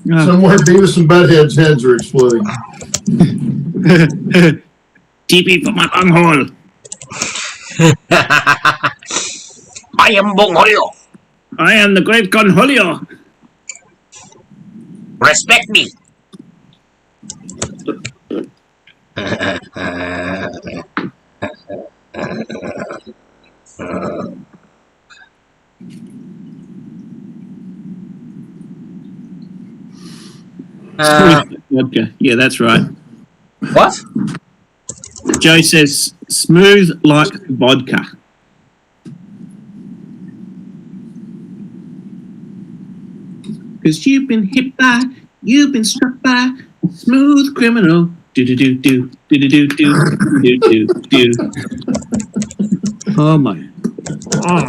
Somewhere Beavis and Butthead's heads are exploding. TP for my bunghole. I am Bongolio. I am the great Conholio. Respect me. Vodka. Yeah, that's right. What? Joe says smooth like vodka. Because you've been hit by, you've been struck by a smooth criminal. Do do do do do do do do do do. Oh my. Oh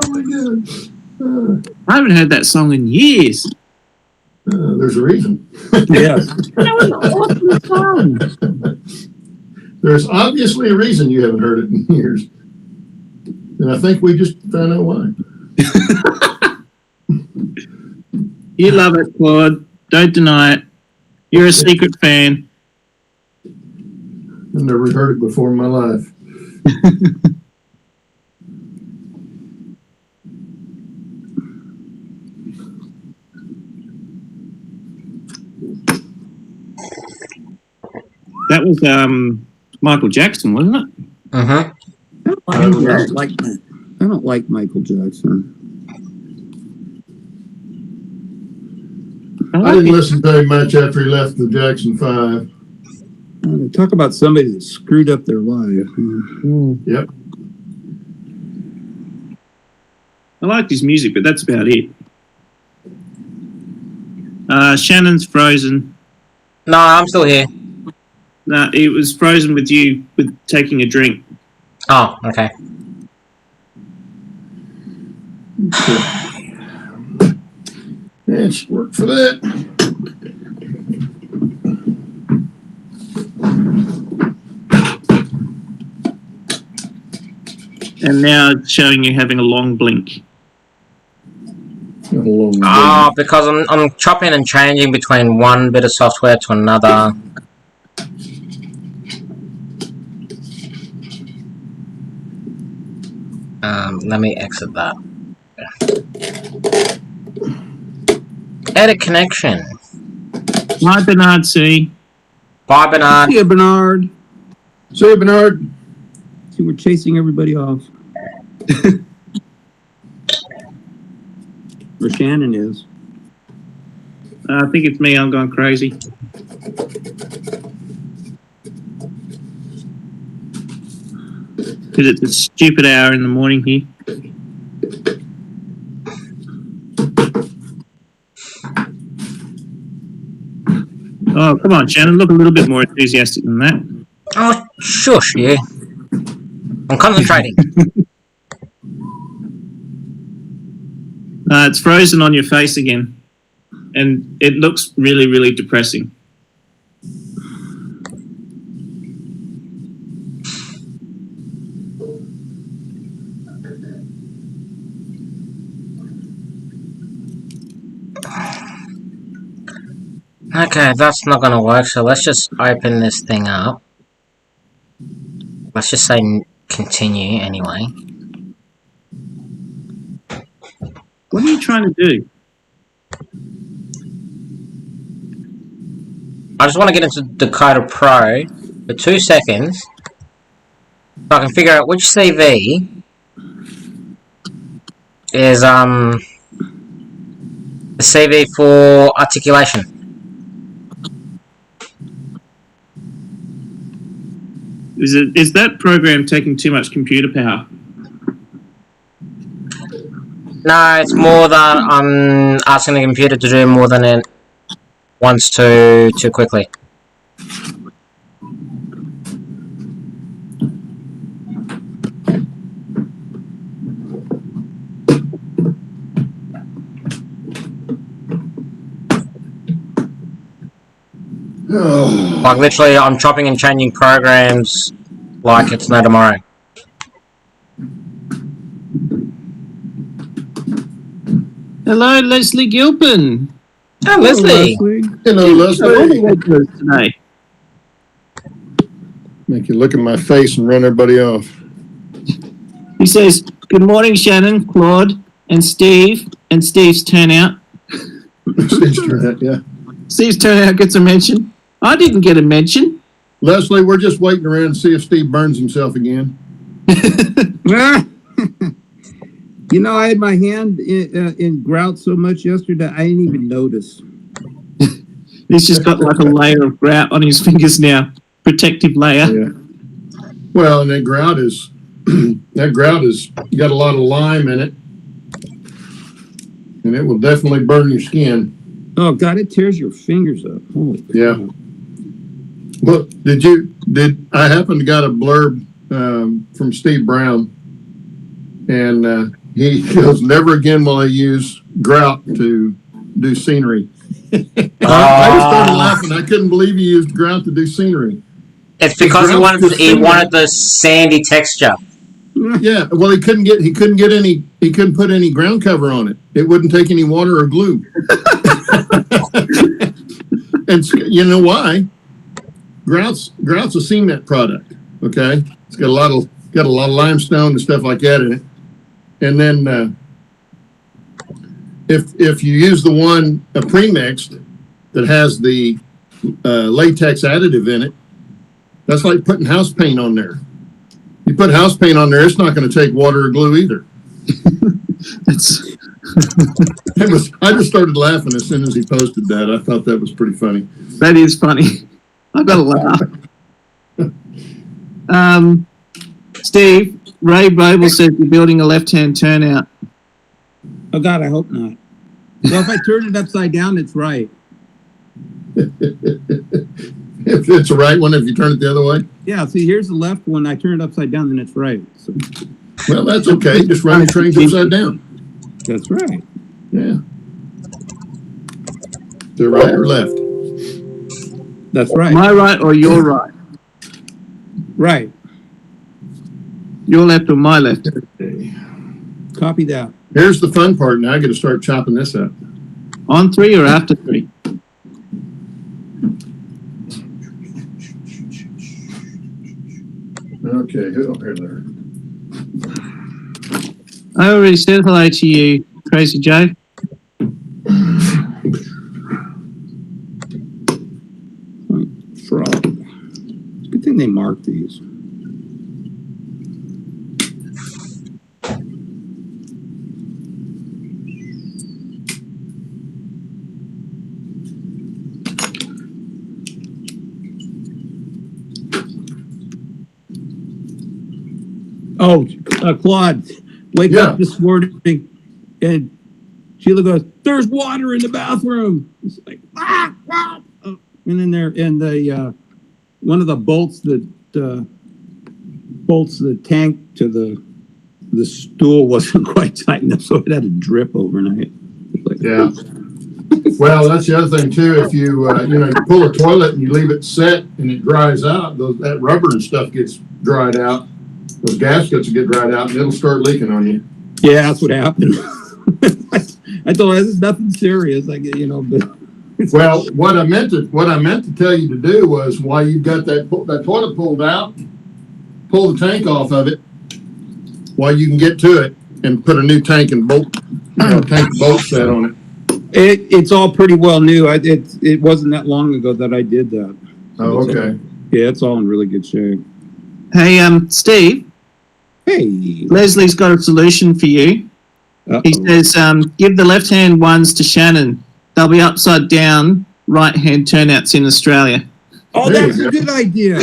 my God. I haven't heard that song in years. There's a reason. Yeah. That was an awesome song. There's obviously a reason you haven't heard it in years. And I think we just found out why. You love it, Claude. Don't deny it. You're a secret fan. I've never heard it before in my life. That was Michael Jackson, wasn't it? Mm-hmm. I don't like Michael Jackson. I didn't listen very much after he left the Jackson 5. Talk about somebody that screwed up their life. Yep. I liked his music, but that's about it. Shannon's frozen. No, I'm still here. No, it was frozen with you with taking a drink. Oh, okay. Yeah, it should work for that. And now it's showing you having a long blink. Oh, because I'm chopping and changing between one bit of software to another. Let me exit that. Edit connection. Hi, Bernard C. Bye, Bernard. See you, Bernard. See you, Bernard. See, we're chasing everybody off. Or Shannon is. I think it's me. I'm going crazy. Because it's a stupid hour in the morning here. Oh, come on, Shannon. Look a little bit more enthusiastic than that. Oh, shush, you. I'm concentrating. It's frozen on your face again. And it looks really, really depressing. Okay, that's not gonna work, so let's just open this thing up. Let's just say continue anyway. What are you trying to do? I just want to get into Dakota Pro for 2 seconds so I can figure out which CV is the CV for articulation. Is that program taking too much computer power? No, it's more that I'm asking the computer to do more than it wants to too quickly. Like literally, I'm chopping and changing programs like it's no tomorrow. Hello, Leslie Gilpin. Oh, Leslie. Hello, Leslie. Today. Make you look at my face and run everybody off. He says, "Good morning, Shannon, Claude, and Steve." And Steve's turnout. Steve's turnout, yeah. Steve's turnout gets a mention. I didn't get a mention. Leslie, we're just waiting around to see if Steve burns himself again. You know, I had my hand in grout so much yesterday, I didn't even notice. He's just got like a layer of grout on his fingers now. Protective layer. Yeah. Well, and that grout is got a lot of lime in it. And it will definitely burn your skin. Oh God, it tears your fingers up. Holy yeah. God. Well, did I happen to got a blurb from Steve Brown, and he goes, "Never again will I use grout to do scenery." I just started laughing. I couldn't believe he used grout to do scenery. It's because he wanted the sandy texture. Yeah, well, he couldn't put any ground cover on it. It wouldn't take any water or glue. And you know why? Grout's a cement product. Okay, it's got a lot of limestone and stuff like that in it. And then if you use the one pre-mixed that has the latex additive in it, that's like putting house paint on there. You put house paint on there, it's not going to take water or glue either. I just started laughing as soon as he posted that. I thought that was pretty funny. That is funny. I got to laugh. Steve, Ray Babel says you're building a left-hand turnout. Oh God, I hope not. Well, if I turn it upside down, it's right. If it's the right one, if you turn it the other way? Yeah, see, here's the left one. I turn it upside down, then it's right. So. Well, that's okay. Just run the trains upside down. That's right. Yeah. To right or left? That's right. My right or your right? Right. Your left or my left? Copy that. Here's the fun part. Now I got to start chopping this up. On 3 or after 3? Okay, here there. I already said hello to you, Crazy Joe. Frog. It's a good thing they marked these. Oh, Claude, wake up this morning, and Sheila goes, "There's water in the bathroom." It's like, and then there, and the one of the bolts that bolts the tank to the stool wasn't quite tight enough, so it had to drip overnight. Like, yeah. Well, that's the other thing too. If you you pull a toilet and you leave it set and it dries out, that rubber and stuff gets dried out. Those gaskets will get dried out and it'll start leaking on you. Yeah, that's what happened. I told her this is nothing serious. But well, what I meant to tell you to do was while you've got that toilet pulled out, pull the tank off of it while you can get to it and put a new tank and bolt set on it. It's all pretty well new. It wasn't that long ago that I did that. Oh, okay. Yeah, it's all in really good shape. Hey, Steve. Hey. Leslie's got a solution for you. Uh-oh. He says, give the left-hand ones to Shannon. They'll be upside down right-hand turnouts in Australia. Oh, that's a good idea.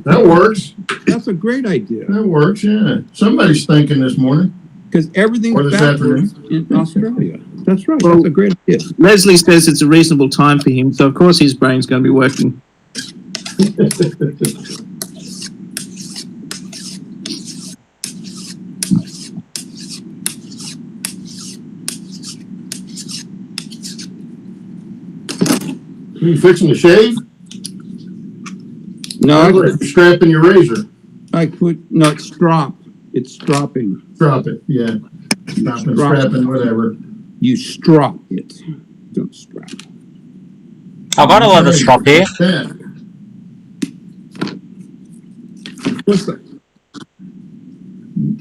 That works. That's a great idea. That works, yeah. Somebody's thinking this morning. Because everything's backwards in Australia. That's right. Well, that's a great idea. Leslie says it's a reasonable time for him, so of course his brain's going to be working. You fixing to shave? No, strapping your razor. It's strop. It's stropping. Strop it, yeah. Strapping, whatever. You strop it. Don't strap. I've got a lot of strop here. What's that?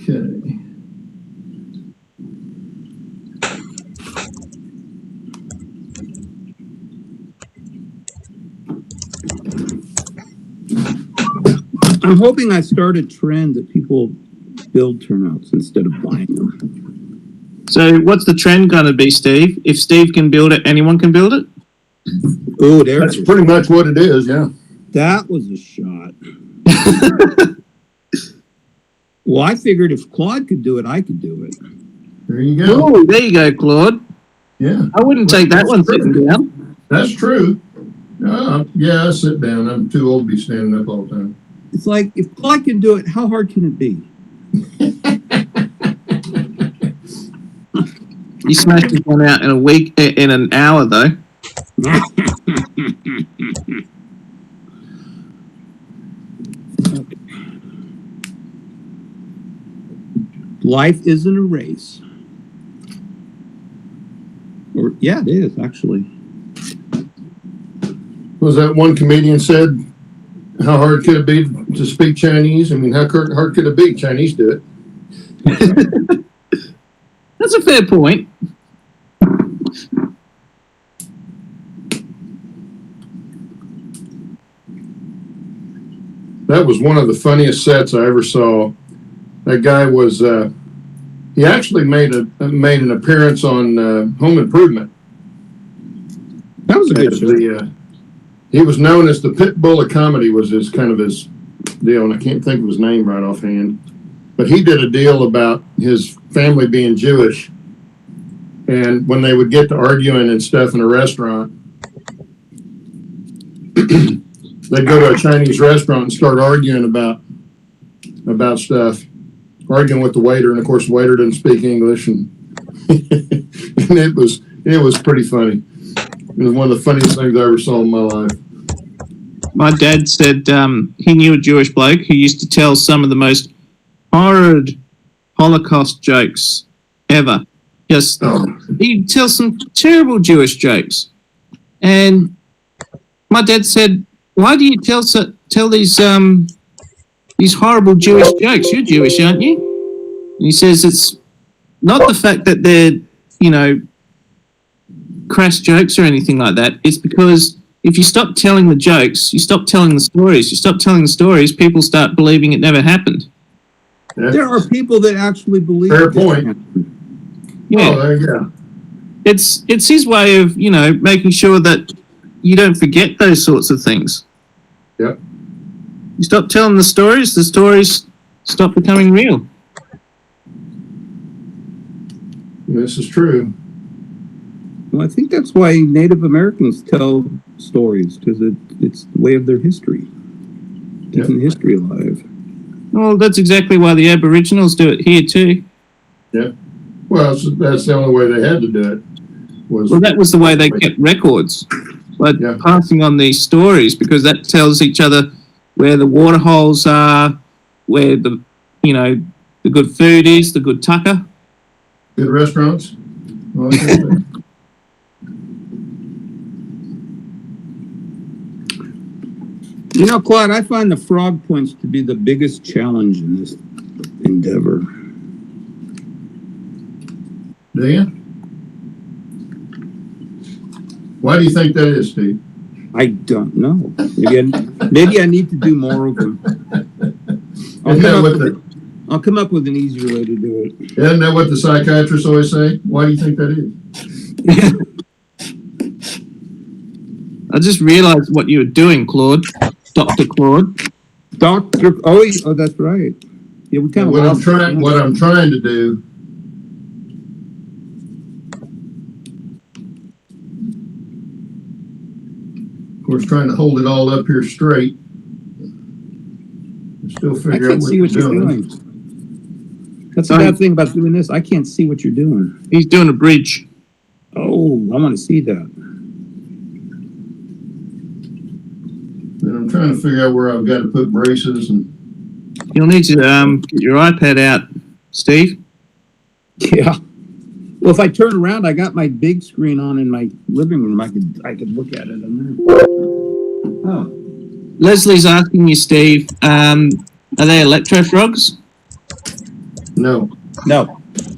Okay. I'm hoping I start a trend that people build turnouts instead of buying them. So what's the trend going to be, Steve? If Steve can build it, anyone can build it? Oh, that's pretty much what it is, yeah. That was a shot. Well, I figured if Claude could do it, I could do it. There you go. Oh, there you go, Claude. Yeah. I wouldn't take that one sitting down. That's true. Yeah, I sit down. I'm too old to be standing up all the time. It's like, if Claude can do it, how hard can it be? You smashed this one out in in an hour, though. Life isn't a race. Or, yeah, it is, actually. Was that one comedian said, how hard could it be to speak Chinese? I mean, how hard could it be? Chinese do it. That's a fair point. That was one of the funniest sets I ever saw. That guy was, he actually made an appearance on Home Improvement. That was a good show. He was known as the pit bull of comedy, was his deal, and I can't think of his name right offhand. But he did a deal about his family being Jewish, and when they would get to arguing and stuff in a restaurant, they'd go to a Chinese restaurant and start arguing about stuff, arguing with the waiter, and of course the waiter didn't speak English, and and it was pretty funny. It was one of the funniest things I ever saw in my life. My dad said he knew a Jewish bloke who used to tell some of the most horrid Holocaust jokes ever. Just he'd tell some terrible Jewish jokes, and my dad said, "Why do you tell these horrible Jewish jokes? You're Jewish, aren't you?" And he says it's not the fact that they're crass jokes or anything like that. It's because if you stop telling the jokes, you stop telling the stories. You stop telling the stories, people start believing it never happened. Yeah. There are people that actually believe. Fair point. Yeah. Oh, there you go. It's his way of, making sure that you don't forget those sorts of things. Yep. You stop telling the stories stop becoming real. This is true. Well, I think that's why Native Americans tell stories, because it's the way of their history. Keeping history alive. Well, that's exactly why the Aboriginals do it here too. Yeah. Well, that's the only way they had to do it. Well, that was the way they kept records, by passing on these stories, because that tells each other where the water holes are, where the good food is, the good tucker. Good restaurants. Well, Claude, I find the frog points to be the biggest challenge in this endeavor. Do you? Why do you think that is, Steve? I don't know. Maybe I need to do more of them. I'll come up with an easier way to do it. Isn't that what the psychiatrists always say? Why do you think that is? I just realized what you were doing, Claude. Dr. Claude. Oh, that's right. Yeah, we kind of. What I'm trying to do. Of course, trying to hold it all up here straight. Still figure out what you're doing. That's the bad thing about doing this. I can't see what you're doing. He's doing a bridge. Oh, I want to see that. And I'm trying to figure out where I've got to put braces and. You'll need to get your iPad out, Steve. Yeah. Well, if I turn around, I got my big screen on in my living room. I could look at it on there. Oh. Leslie's asking you, Steve, are they electro frogs? No.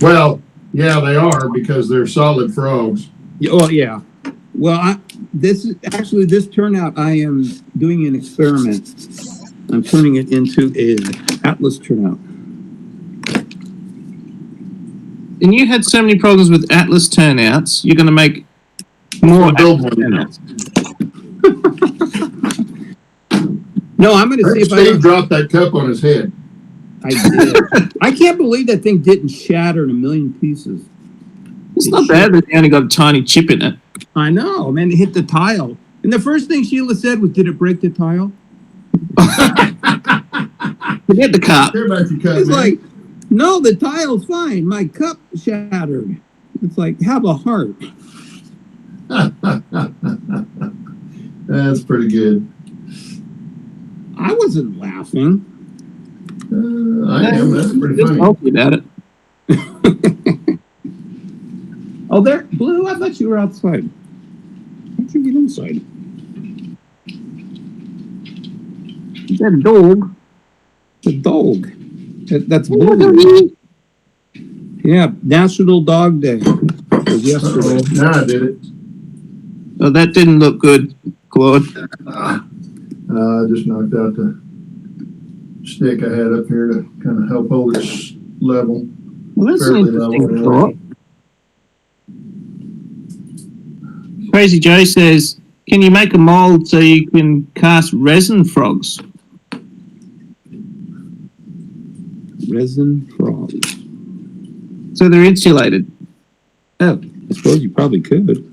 Well, yeah, they are, because they're solid frogs. Oh, yeah. Well, this turnout, I am doing an experiment. I'm turning it into an Atlas turnout. And you had so many problems with Atlas turnouts, you're going to make more Atlas turnouts. No, I'm going to see if Steve dropped that cup on his head. I did. I can't believe that thing didn't shatter in a million pieces. It's not bad that you only got a tiny chip in it. I know, man. It hit the tile. And the first thing Sheila said was, "Did it break the tile?" Forget the cup. Care about your cup, It's man. like, no, the tile's fine. My cup shattered. It's like, have a heart. That's pretty good. I wasn't laughing. I am. That's pretty Just funny. talking about it. Oh, there, Blue. I thought you were outside. How'd you get inside? Is that a dog? The dog. That's Blue. Yeah, National Dog Day. It was yesterday. Now I did it. Oh, that didn't look good, Claude. I just knocked out the stick I had up here to kind of help hold it level. Well, that's an Fairly interesting level, thought. Crazy Joe says, can you make a mold so you can cast resin frogs? Resin frogs. So they're insulated. Oh, I suppose you probably could.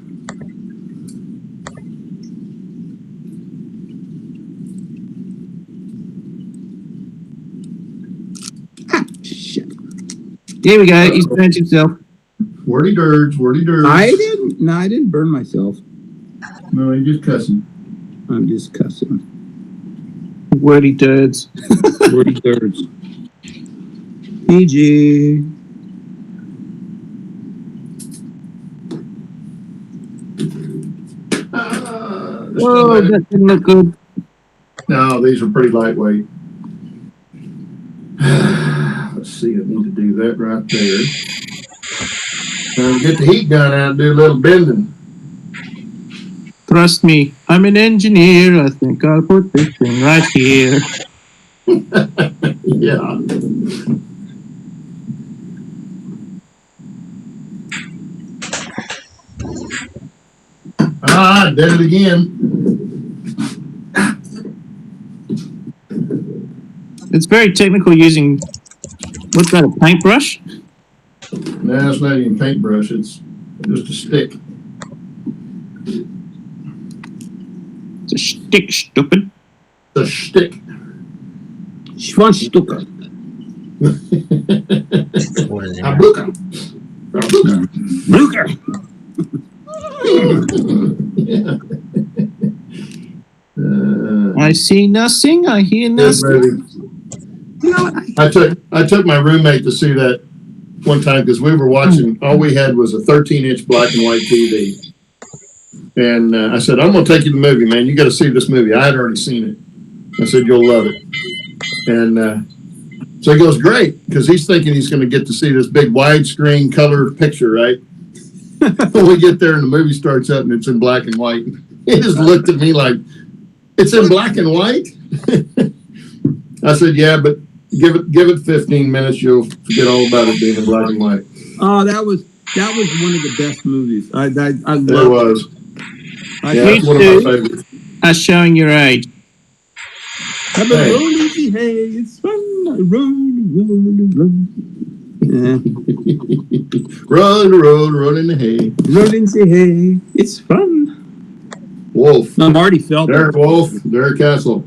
Ah, shit. Here we go. He's burnt himself. Wordy dirge. I didn't burn myself. No, he just cussing. I'm just cussing. Wordy dirds. Wordy thirds. PG. Oh, that didn't look good. No, these are pretty lightweight. Let's see, I need to do that right there. Get the heat gun out and do a little bending. Trust me, I'm an engineer. I think I'll put this thing right here. Yeah. Ah, did it again. It's very technical using, what's that, a paintbrush? No, it's not even paintbrush, it's just a stick. It's a stick, stupid. It's a stick. Schwanzstucker. A booker. Luger. I see nothing, I hear Good nothing. movie. You know what? I took my roommate to see that one time because we were watching. All we had was a 13-inch black and white TV, and I said, "I'm going to take you to the movie, man. You got to see this movie." I had already seen it. I said, "You'll love it." And so he goes, "Great," because he's thinking he's going to get to see this big widescreen color picture, right? When we get there and the movie starts up and it's in black and white, he just looked at me like, "It's in black and white?" I said, "Yeah, but give it 15 minutes, you'll forget all about it being in black and white." Oh, that was one of the best movies. I It love was. I Yeah, it's one of my favorites. Are showing your age. Have a roll in the hay. It's fun. Roll. Yeah. Roll in the hay. Roll in the hay. It's fun. Wolf. No, Marty felt There, it. Wolf. There, Castle.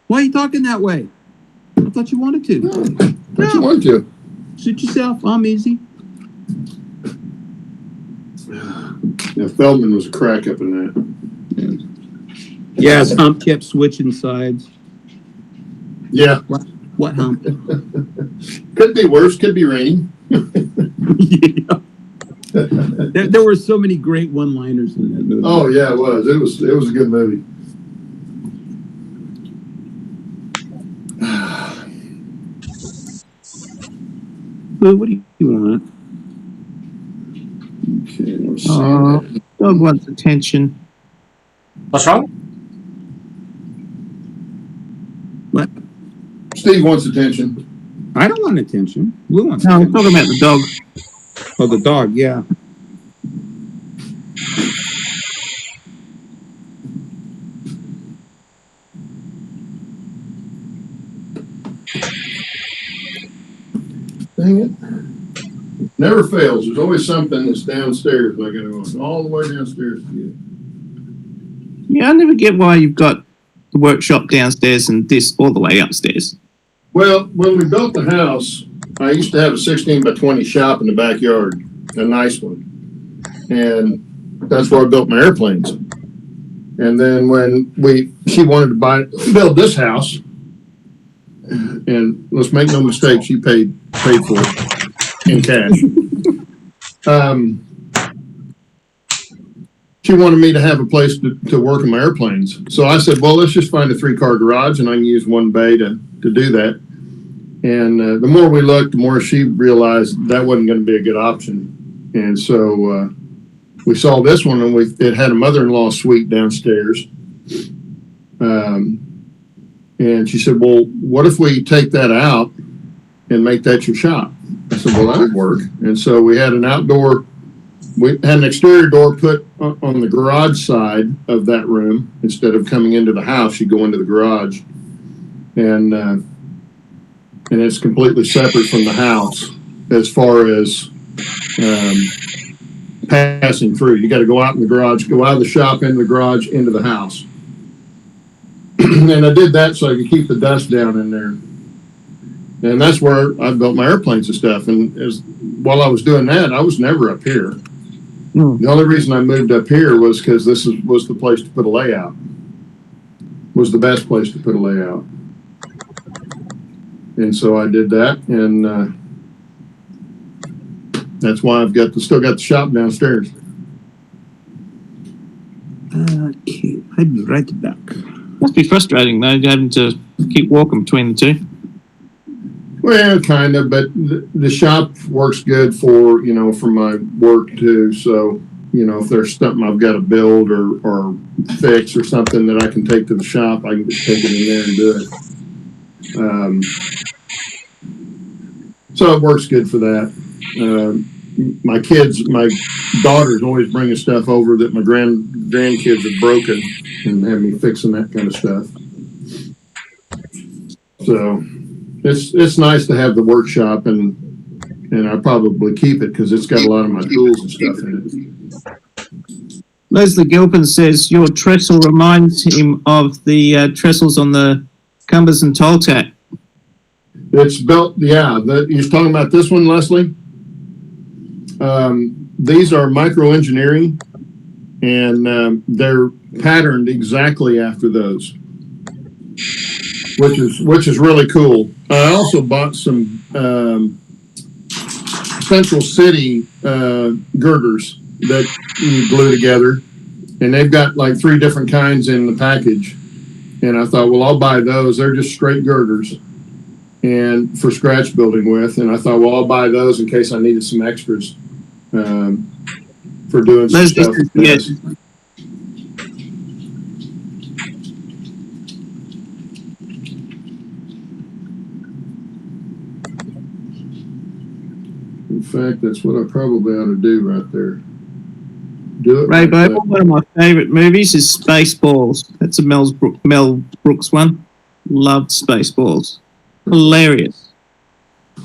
Why are you talking that way? I thought you wanted to. What you want to? Suit yourself. I'm easy. Yeah, Feldman was a crack up in that. Yeah, his hump kept switching sides. Yeah. What hump? Could be worse. Could be raining. Yeah. There were so many great one-liners in that movie. Oh yeah, it was. It was a good movie. Boo, what do you want? Okay, let's see. Oh, dog wants attention. What's wrong? What? Steve wants attention. I don't want attention. Blue wants No, I'm attention. talking about the dog. Oh, the dog, yeah. Dang it. Never fails. There's always something that's downstairs. I got to go all the way downstairs to get it. Yeah, I never get why you've got the workshop downstairs and this all the way upstairs? Well, when we built the house, I used to have a 16 by 20 shop in the backyard, a nice one. And that's where I built my airplanes. And then when she wanted to build this house, and let's make no mistake, she paid for it in cash. She wanted me to have a place to work on my airplanes. So I said, well, let's just find a 3-car garage and I can use one bay to do that. And the more we looked, the more she realized that wasn't going to be a good option. And so we saw this one, and it had a mother-in-law suite downstairs. And she said, well, what if we take that out and make that your shop? I said, well, that would work. And so we had an exterior door put on the garage side of that room. Instead of coming into the house, you go into the garage. And it's completely separate from the house as far as passing through. You got to go out in the garage, go out of the shop into the garage, into the house. And I did that so I could keep the dust down in there. And that's where I built my airplanes and stuff. And while I was doing that, I was never up here. The only reason I moved up here was because this was the place to put a layout. Was the best place to put a layout. And so I did that, and that's why I've still got the shop downstairs. Okay, I'd be right back. Must be frustrating though, having to keep walking between the two. Well, kind of, but the shop works good for my work too. So, if there's something I've got to build or fix or something that I can take to the shop, I can just take it in there and do it. So it works good for that. My daughters always bringing stuff over that my grandkids have broken and have me fixing that kind of stuff. So it's nice to have the workshop, and I probably keep it because it's got a lot of my tools and stuff in it. Leslie Gilpin says your trestle reminds him of the trestles on the Cumbers and Toltec. It's built, yeah. You're talking about this one, Leslie? These are micro-engineering, and they're patterned exactly after those, which is really cool. I also bought some Central City girders that you glue together, and they've got like 3 different kinds in the package. And I thought, well, I'll buy those. They're just straight girders and for scratch building with. And I thought, well, I'll buy those in case I needed some extras for doing some stuff. Yes. In fact, that's what I probably ought to do right there. Do it. Ray right Bobo, one of my favourite movies is Spaceballs. That's a Mel Brooks one. Loved Spaceballs. Hilarious. I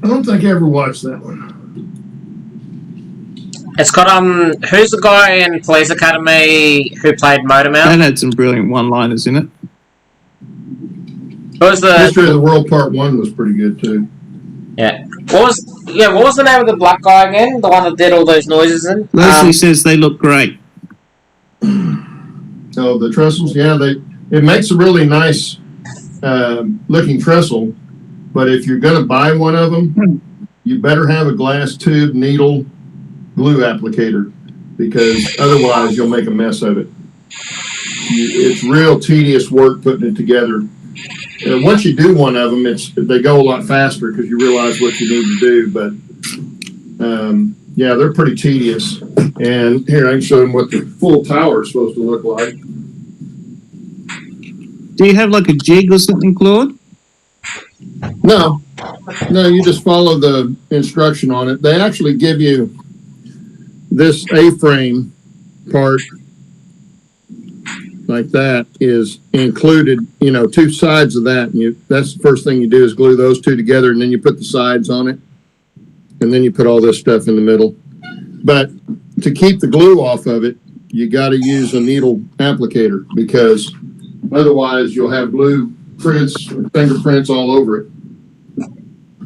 don't think I ever watched that one. It's got who's the guy in Police Academy who played Motormouth? That had some brilliant one-liners in it. Who's the History of the World Part 1 was pretty good too. Yeah. What was the name of the black guy again? The one that did all those noises in? Leslie says they look great. Oh, the trestles, yeah, it makes a really nice looking trestle, but if you're going to buy one of them, you better have a glass tube needle glue applicator, because otherwise you'll make a mess of it. It's real tedious work putting it together. Once you do one of them, they go a lot faster because you realize what you need to do. But yeah, they're pretty tedious. And here I can show them what the full tower is supposed to look like. Do you have like a jig or something, Claude? No, you just follow the instruction on it. They actually give you this A-frame part like that is included, 2 sides of that. And that's the first thing you do is glue those 2 together, and then you put the sides on it. And then you put all this stuff in the middle. But to keep the glue off of it, you got to use a needle applicator, because Otherwise, you'll have blue prints, or fingerprints all over it.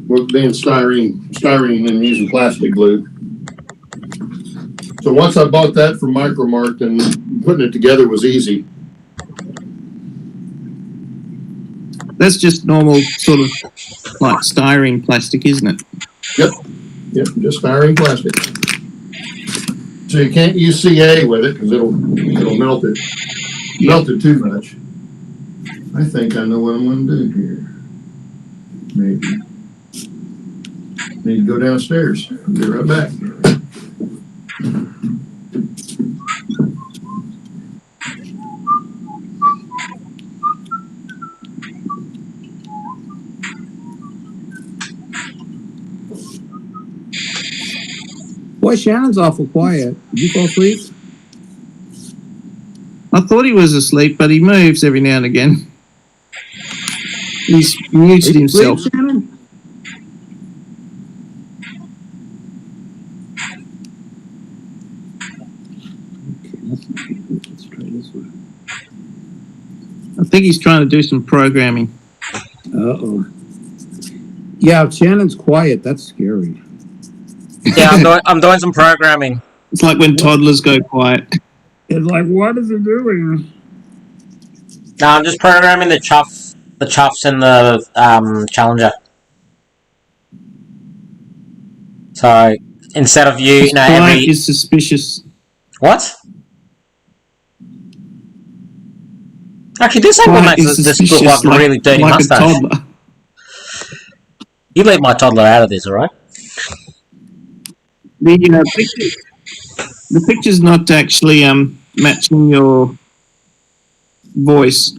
With being styrene and using plastic glue. So once I bought that from Micromark, and putting it together was easy. That's just normal sort of like styrene plastic, isn't it? Yep, just styrene plastic. So you can't use CA with it because it'll melt it. Melt it too much. I think I know what I'm going to do here. Maybe. Need to go downstairs. I'll be right back. Boy, Shannon's awful quiet. Did you fall asleep? I thought he was asleep, but he moves every now and again. He's muted himself. Asleep, Shannon? Let's try this one. I think he's trying to do some programming. Uh-oh. Yeah, if Shannon's quiet, that's scary. Yeah, I'm doing some programming. It's like when toddlers go quiet. It's like, what is it doing? No, I'm just programming the chuffs in the Challenger. So instead of you know, Quiet every is suspicious. what? Actually, this angle Quiet makes is this look suspicious, like a really dirty like mustache. a toddler. You leave my toddler out of this, alright? The picture's not actually matching your voice.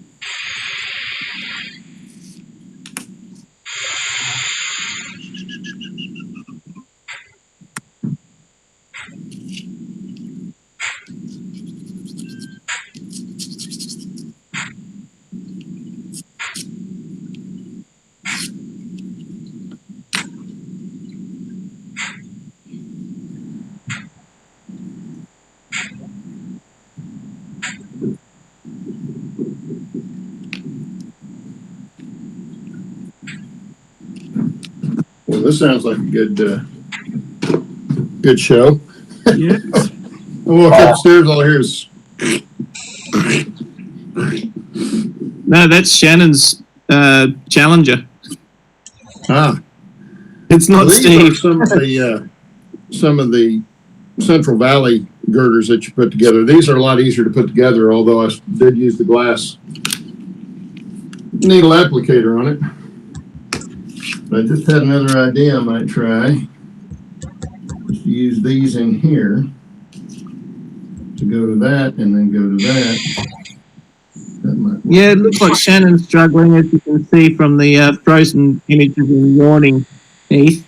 Well, this sounds like a good show. Yeah. I walk upstairs, all I hear is No, that's Shannon's Challenger. It's not these Steve. are some of the Central Valley girders that you put together. These are a lot easier to put together, although I did use the glass needle applicator on it. But I just had another idea I might try. Just use these in here to go to that and then go to that. That might work. Yeah, it looks like Shannon's struggling, as you can see from the frozen image of him yawning, Heath.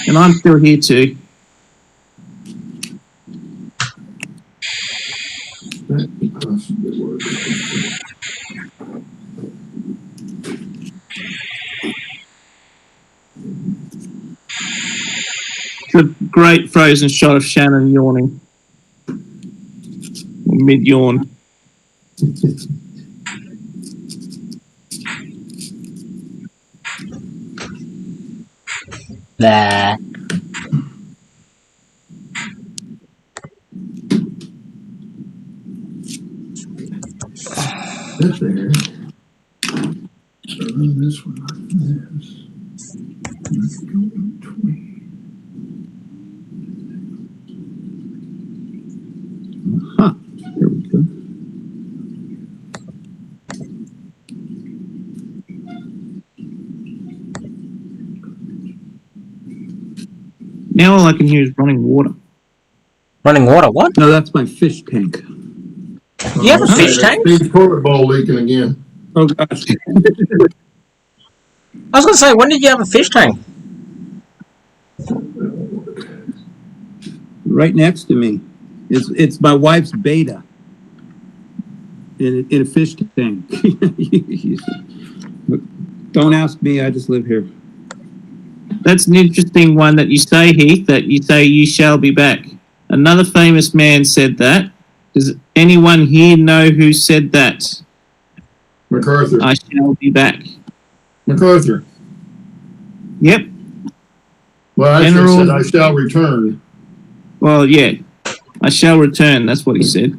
And I'm still here too. That could possibly work. It's a great frozen shot of Shannon yawning. Or mid-yawn. Nah. That there. So run this one like this. Let's go between. Huh. There we go. Now all I can hear is running water. Running water, what? No, that's my fish tank. You have a fish tank? Big toilet bowl leaking again. Oh, gosh. I was going to say, when did you have a fish tank? Right next to me. It's my wife's beta in a fish tank. Don't ask me, I just live here. That's an interesting one that you say, Heath, that you say you shall be back. Another famous man said that. anyone here know who said that? MacArthur. I shall be back. MacArthur. Yep. Well, actually, General- said I shall return. Well, yeah. I shall return. That's what he said.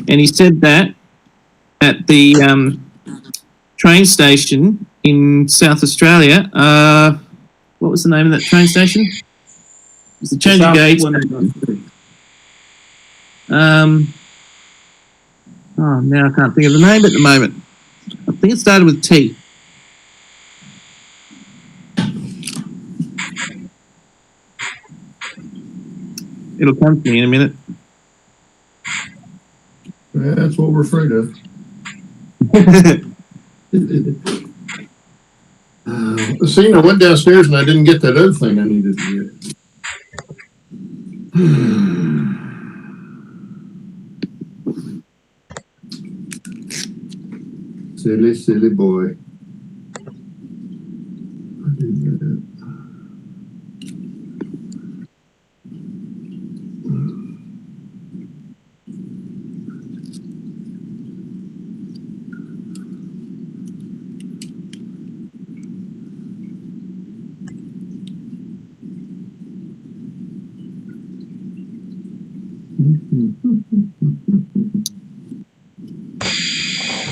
And he said that at the train station in South Australia. What was the name of that train station? It was the change of gauge. Now I can't think of the name at the moment. I think it started with T. It'll come to me in a minute. Yeah, that's what we're afraid of. See, I went downstairs and I didn't get that other thing I needed to get. Silly boy. I did that.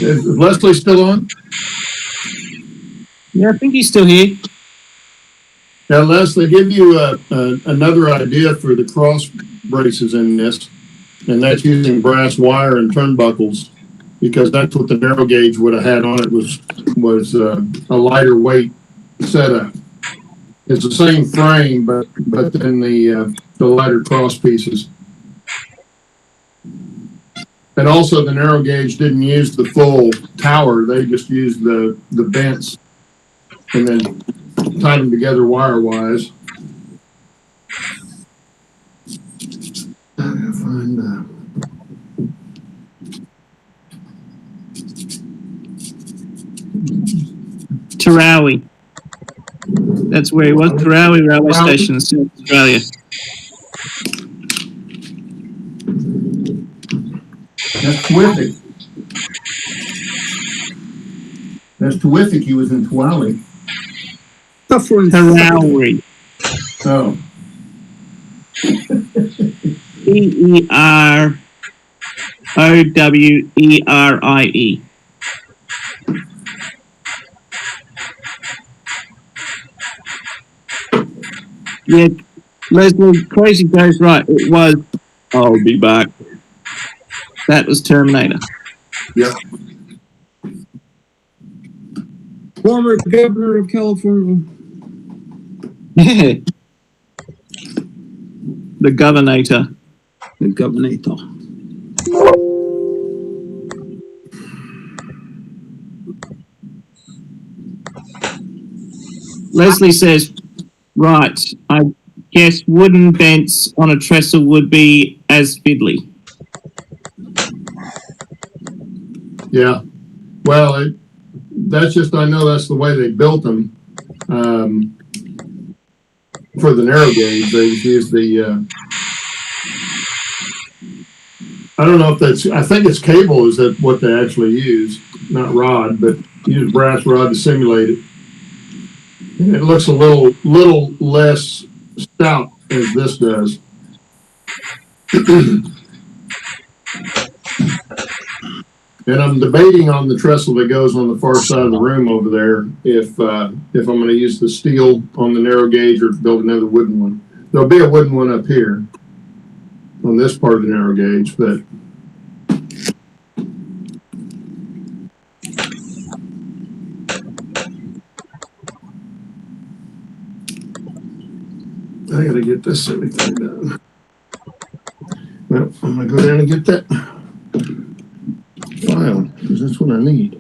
Is Leslie still on? Yeah, I think he's still here. Now, Leslie, give you another idea for the cross braces in this, and that's using brass wire and turnbuckles, because that's what the narrow gauge would have had on it was a lighter weight setup. It's the same frame, but then the lighter cross pieces. And also, the narrow gauge didn't use the full tower; they just used the bents, and then tied them together wire-wise. I gotta find Tarawi. That's where he was. Tarawi Railway Station in South Australia. That's terrific. That's terrific. He was in Tuwali. Tarawi. Oh. T-E-R-O-W-E-R-I-E. Yeah, Leslie, crazy goes right. It was, I'll be back. That was Terminator. Yep. Former governor of California. Yeah. The Governator. The governor. Leslie says, right, I guess wooden bents on a trestle would be as fiddly. Yeah. Well, that's just, I know that's the way they built them. For the narrow gauge, they used the, I don't know if that's, I think it's cable is that what they actually use, not rod, but use brass rod to simulate it. And it looks a little less stout as this does. And I'm debating on the trestle that goes on the far side of the room over there if I'm going to use the steel on the narrow gauge or build another wooden one. There'll be a wooden one up here on this part of the narrow gauge, but I got to get this silly thing done. Well, I'm going to go down and get that file, because that's what I need.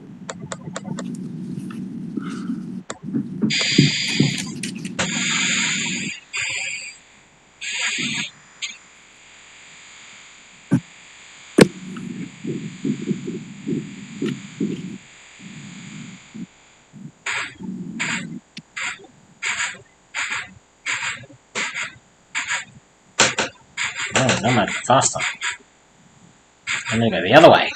Oh, that might be faster. I'm gonna go the other way.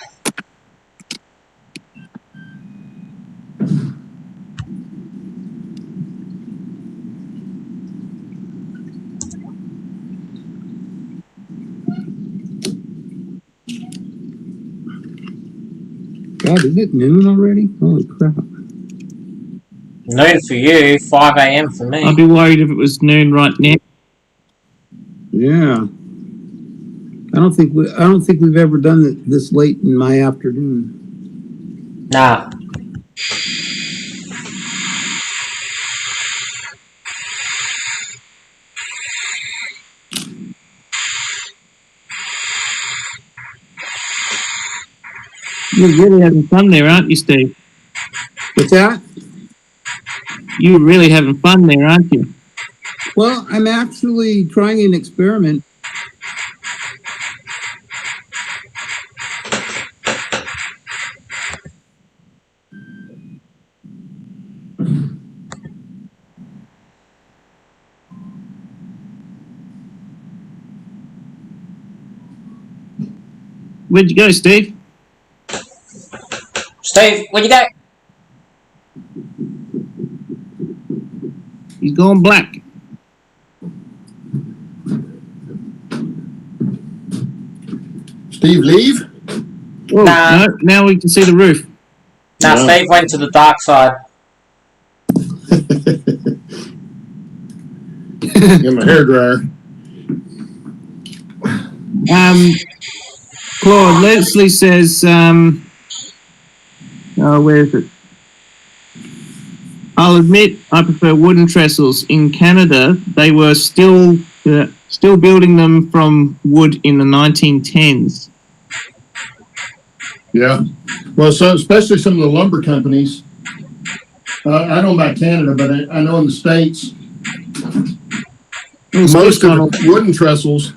God, is it noon already? Holy crap. Noon for you, 5 a.m. for me. I'd be worried if it was noon right now. Yeah. I don't think we've ever done it this late in my afternoon. Nah. You're really having fun there, aren't you, Steve? What's that? You're really having fun there, aren't you? Well, I'm actually trying an experiment. Where'd you go, Steve? Steve, where'd you go? He's gone black. Steve, leave? Oh, Nah. no, now we can see the roof. Nah, No. Steve went to the dark side. Get my hair dryer. Claude, Leslie says, where is it? I'll admit I prefer wooden trestles. In Canada, they were still building them from wood in the 1910s. Yeah. Well, so especially some of the lumber companies. I don't know about Canada, but I know in the States, most of the wooden trestles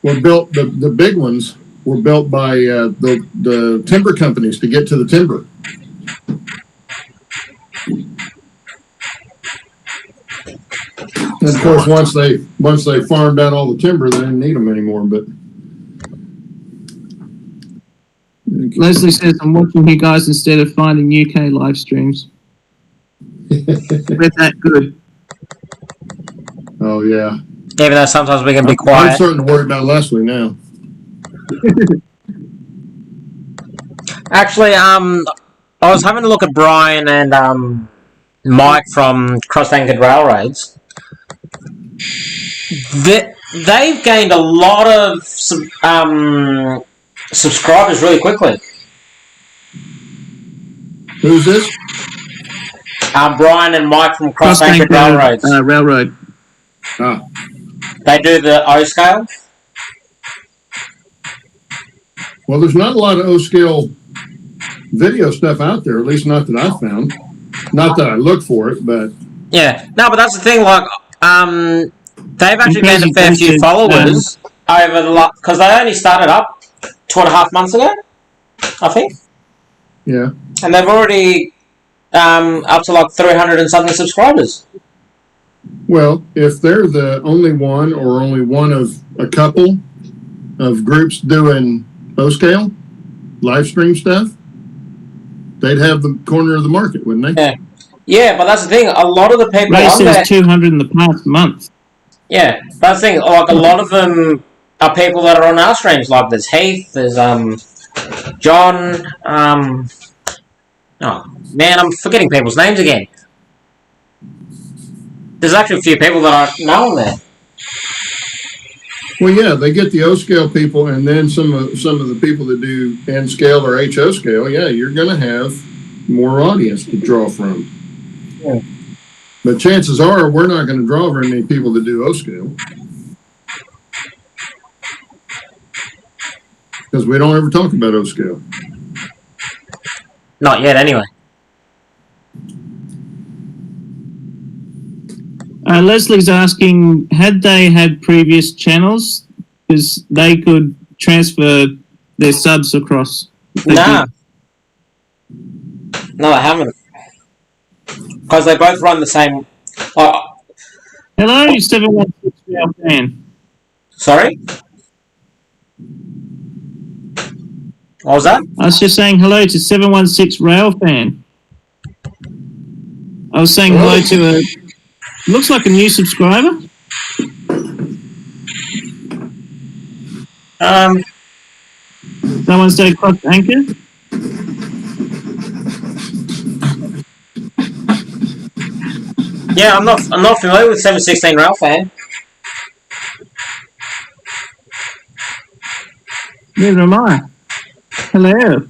were built, the big ones were built by the timber companies to get to the timber. And of course, once they farmed out all the timber, they didn't need them anymore. But Leslie says, I'm watching you guys instead of finding UK live streams. We're that good. Oh, yeah. Even though sometimes we can be I'm quiet. starting to worry about Leslie now. Actually, I was having a look at Brian and Mike from Cross-Anchored Railroads. They've gained a lot of subscribers really quickly. Who's this? Brian and Mike from Cross-Anchored Railroads. Railroad. Ah. They do the O scale. Well, there's not a lot of O-scale video stuff out there, at least not that I've found. Not that I look for it, but... Yeah. No, but that's the thing, like, they've actually gained a fair few followers over the last... Because they only started up 2.5 months ago, I think. Yeah. And they've already up to like 300 and something subscribers. Well, if they're the only one or only one of a couple of groups doing O-scale live stream stuff, they'd have the corner of the market, wouldn't they? Yeah. Yeah, but that's the thing. A lot of the people Ray on says there... 200 in the past month. Yeah, that's the thing. Like, a lot of them are people that are on our streams. Like, there's Heath, there's John, oh, man, I'm forgetting people's names again. There's actually a few people that I know on there. Well, yeah, they get the O-scale people, and then some of the people that do N-scale or HO scale. Yeah, you're going to have more audience to draw from. Yeah. But chances are we're not going to draw very many people that do O-scale because we don't ever talk about O-scale. Not yet, anyway. Leslie's asking, had they had previous channels, because they could transfer their subs across? Nah. No, I haven't. Because they both run the same... Hello, 716 fan. Sorry? What was that? I was just saying hello to 716 Rail Fan. I was saying hello to a... Looks like a new subscriber. Someone say cross anchor. Yeah, I'm not familiar with 716 Rail Fan. Neither am I. Hello.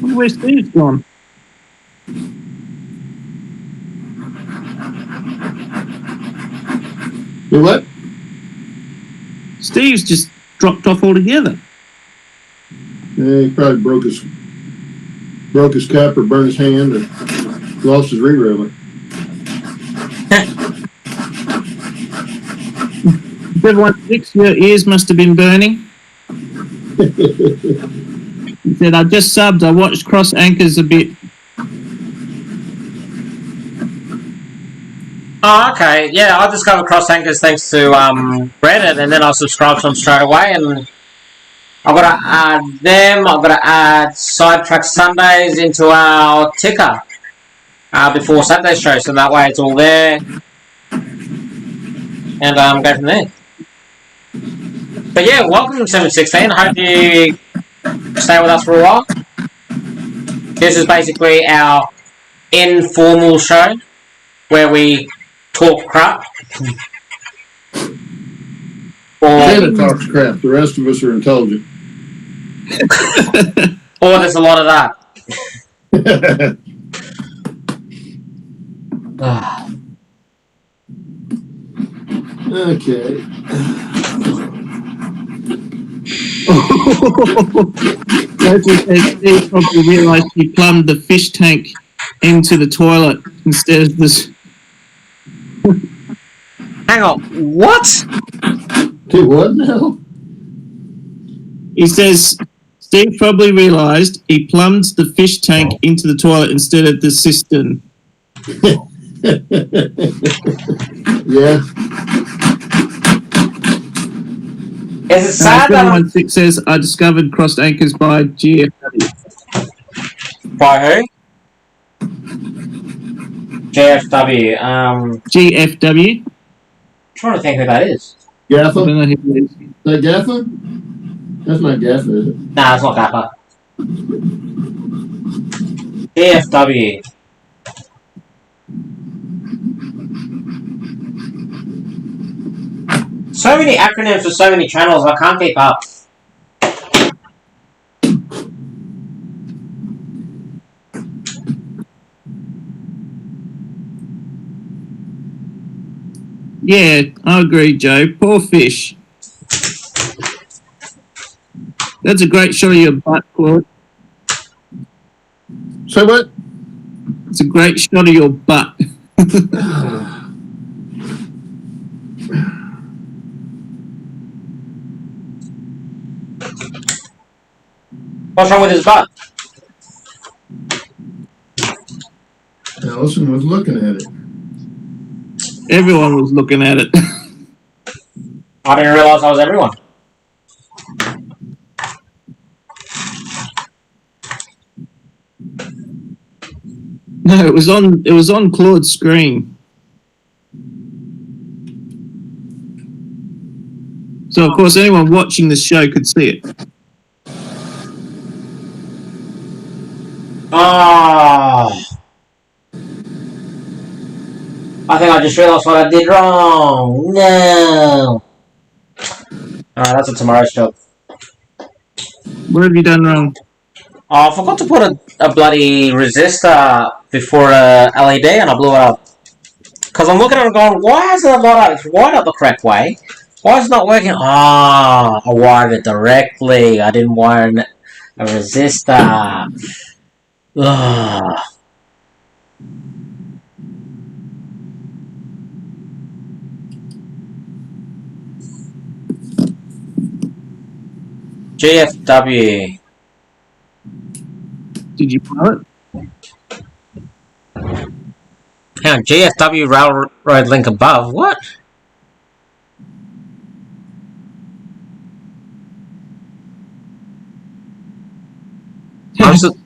Where's Steve's gone? Do what? Steve's just dropped off altogether. Yeah, he probably broke his cup or burned his hand or lost his reroller. 716, your ears must have been burning. He said, I just subbed, I watched cross anchors a bit. Oh, okay. Yeah, I discovered cross anchors thanks to Reddit, and then I subscribed to them straight away, and I've got to add them. I've got to add Sidetrack Sundays into our ticker before Saturday show, so that way it's all there, and go from there. But yeah, welcome to 716. I hope you stay with us for a while. This is basically our informal show where we talk crap. Shannon talks crap. The rest of us are intelligent. Or there's a lot of that. Okay. Steve probably realised he plumbed the fish tank into the toilet instead of this. Hang on, what? Do what now? He says Steve probably realised he plumbed the fish tank into the toilet instead of the cistern. Yeah. Is it sad that 716 says I discovered crossed anchors by GFW. By who? JFW. GFW. I'm trying to think who that is. I Gaffa? don't know who it is. Is that Gaffa? That's not Gaffa, is it? Nah, it's not Gaffer. JFW. So many acronyms for so many channels, I can't keep up. Yeah, I agree, Joe. Poor fish. That's a great shot of your butt, Claude. Say what? It's a great shot of your butt. What's wrong with his butt? Allison was looking at it. Everyone was looking at it. I didn't realise I was everyone. No, it was on Claude's screen. So of course anyone watching the show could see it. Oh. I think I just realised what I did wrong. No. Alright, that's a tomorrow's job. What have you done wrong? Oh, I forgot to put a bloody resistor before a LED and I blew it up. Because I'm looking at it and going, why is it not it's wired up the correct way? Why is it not working? Ah, I wired it directly. I didn't wire a resistor. Ugh. GFW. Did you blow it? Hang on, GFW railroad link above. What?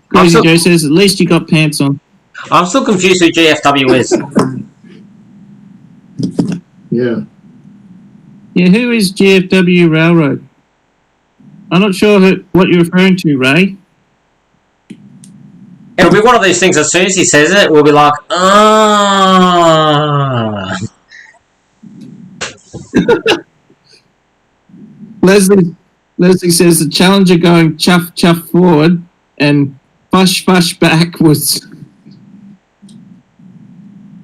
Crazy Joe says, at least you got pants on. I'm still confused who GFW is. Yeah. Yeah, who is GFW Railroad? I'm not sure what you're referring to, Ray. It'll be one of these things, as soon as he says it, we'll be like, ah. Leslie says the Challenger going chuff chuff forward and fush fush backwards.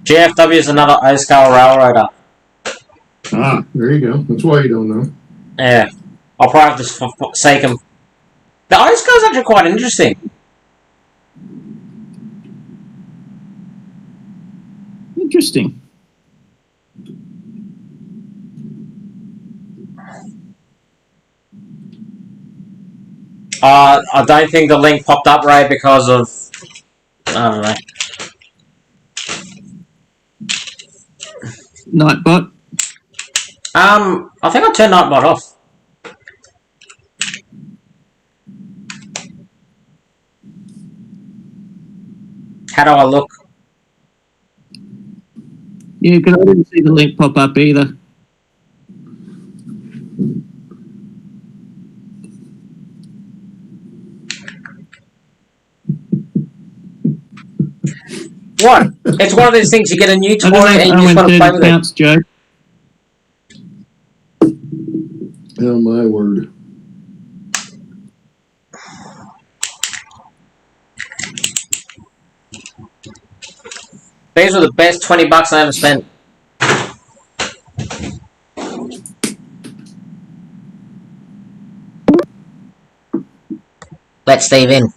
GFW is another O-scale railroader. Ah, there you go. That's why you don't know. Yeah. I'll probably have to forsake him. The O-scale is actually quite interesting. Interesting. I don't think the link popped up, Ray, because of... I don't know. Nightbot. I think I turned Nightbot off. How do I look? Yeah, because I didn't see the link pop up either. What? It's one of those things, you get a new toy and you just want to play with counts, it. Joe. Oh, my word. These were the best $20 I ever spent. Let Steve in.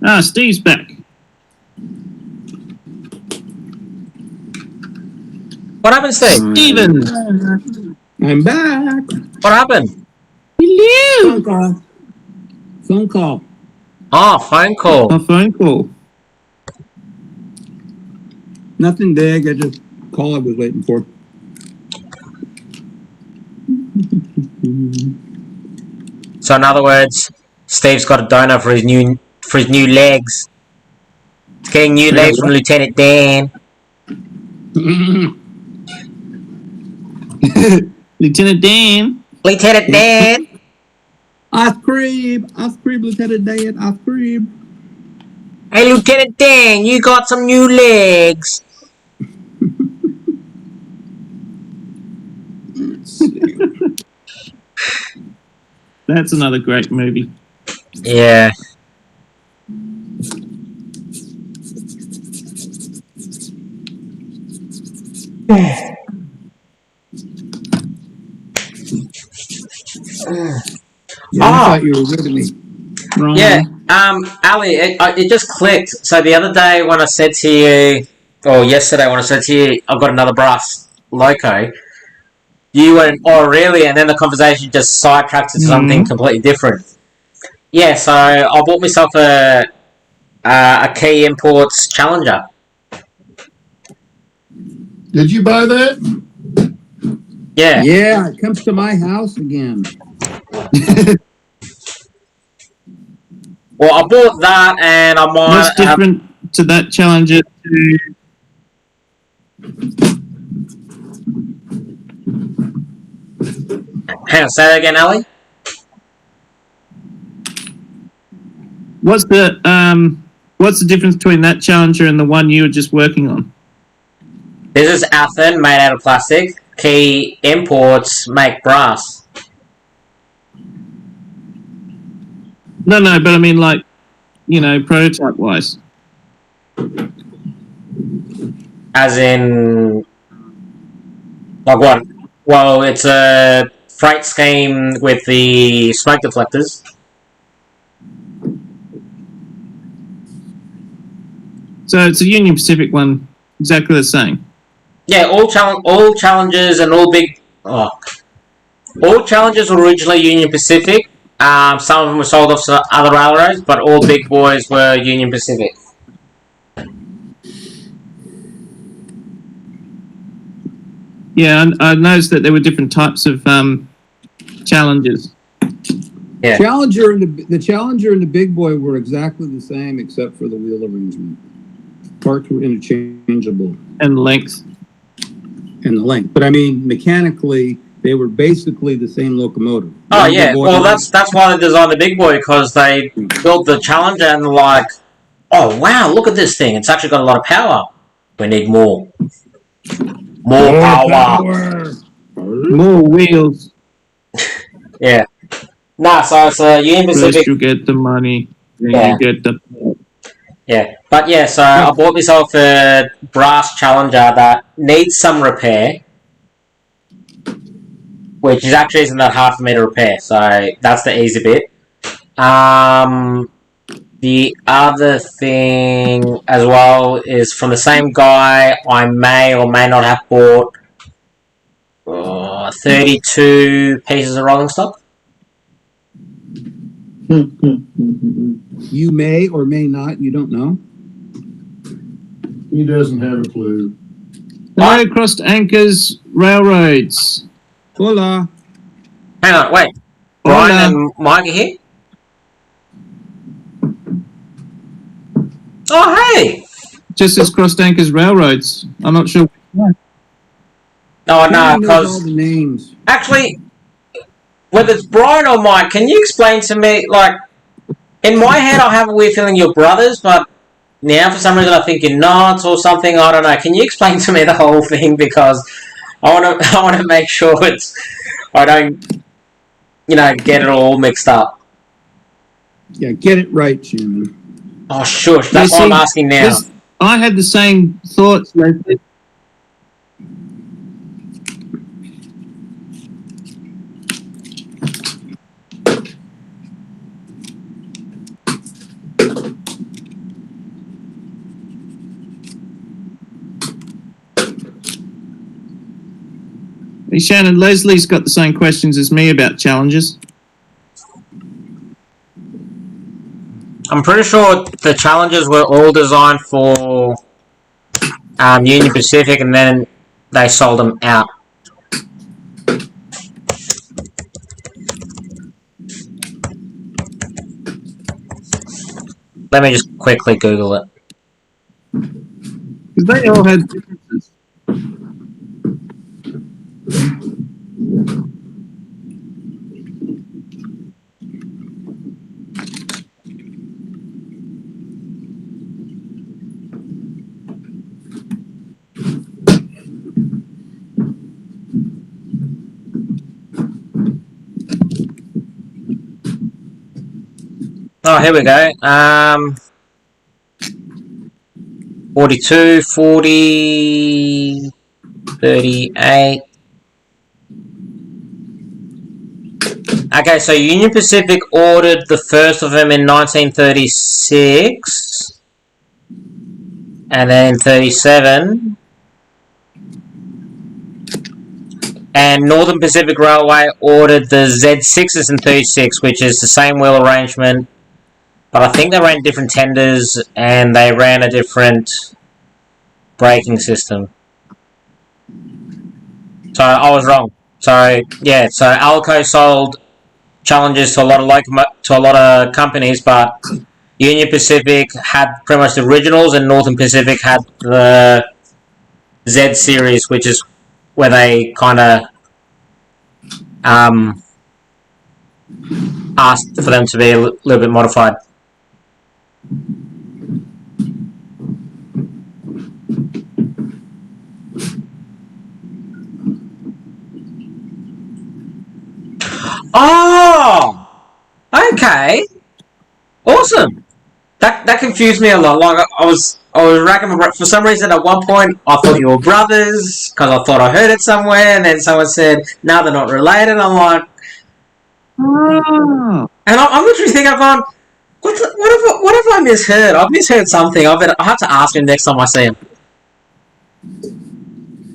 Ah, Steve's back. What happened, Steve? Steven! I'm back. What happened? Hello! Phone call. Phone call. Oh, phone call. A phone call. Nothing big. I just call I was waiting for. So in other words, Steve's got a donor for his new legs. He's getting new legs from Lieutenant Dan. Lieutenant Dan. Lieutenant Dan. Ice cream, Lieutenant Dan, ice cream. Hey, Lieutenant Dan, you got some new legs. That's another great movie. Yeah. Yeah, I thought you were with me. Wrong. Yeah, Ali, it just clicked. So the other day when I said to you, or yesterday when I said to you, I've got another brass loco, you went, oh really? And then the conversation just sidetracked to something completely different. Yeah, so I bought myself a Key Imports Challenger. Did you buy that? Yeah. Yeah, it comes to my house again. Well, I bought that, and I might. What's different to that Challenger to... Hang on, say that again, Ali. What's the difference between that Challenger and the one you were just working on? This is Athen, made out of plastic. Key Imports make brass. No, but I mean, like, you know, prototype-wise. As in, like what? Well, it's a freight scheme with the smoke deflectors. So it's a Union Pacific one, exactly the same. Yeah, all challenges and all big. Oh, All Challengers were originally Union Pacific. Some of them were sold off to other railroads, but all big boys were Union Pacific. Yeah, I noticed that there were different types of Challengers. Yeah. The Challenger and the Big Boy were exactly the same except for the wheel arrangement. Parts were interchangeable. And length. And the length. But I mean, mechanically, they were basically the same locomotive. Oh yeah, well that's why they designed the Big Boy, because they built the Challenger and they're like, oh wow, look at this thing, it's actually got a lot of power. We need more. More power. More wheels. Yeah. Nah, so it's a Union Pacific. First you get the money, then you get the... Yeah, but yeah, so I bought myself a brass Challenger that needs some repair, which is actually isn't that hard for me to repair, so that's the easy bit. The other thing as well is from the same guy, I may or may not have bought 32 pieces of rolling stock. You may or may not, you don't know. He doesn't have a clue. Hello, Crossed Anchors Railroads. Hola. Hang on, wait. Brian and Mike are here? Oh, hey! Just as Crossed Anchors Railroads. I'm not sure. Oh, no, because... all the names. Actually, whether it's Brian or Mike, can you explain to me, like... In my head, I have a weird feeling you're brothers, but now for some reason I think you're not or something. I don't know. Can you explain to me the whole thing? Because I want to make sure I don't, get it all mixed up. Yeah, get it right, Shannon. Oh, shush. That's why I'm asking now. I had the same thoughts, Leslie. Hey, Shannon, Leslie's got the same questions as me about challenges. I'm pretty sure the challenges were all designed for Union Pacific, and then they sold them out. Let me just quickly Google it. Because they all had differences. Oh, here we go. 42, 40, 38. Okay, so Union Pacific ordered the first of them in 1936. And then 37. And Northern Pacific Railway ordered the Z6s in 36, which is the same wheel arrangement. But I think they ran different tenders and they ran a different braking system. So I was wrong. So yeah, so Alco sold challenges to a lot of companies, but Union Pacific had pretty much the originals, and Northern Pacific had the Z series, which is where they kind of asked for them to be a little bit modified. Oh, okay, awesome. That confused me a lot. Like I was racking my brain. For some reason, at one point, I thought you were brothers because I thought I heard it somewhere, and then someone said, "No, they're not related." I'm like, Oh. And I'm literally thinking, I'm going, what have I misheard? I've misheard something. I have to ask him next time I see him.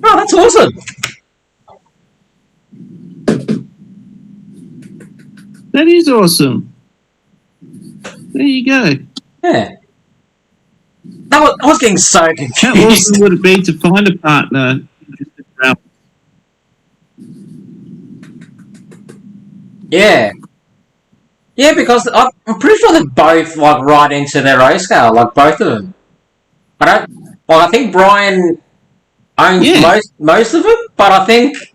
Oh, that's awesome. That is awesome. There you go. Yeah. I was getting so How confused. awesome would it be to find a partner interested in raffles? Yeah. Yeah, because I'm pretty sure they're both like right into their O scale, like both of them. I think Brian owns most of them, but I think,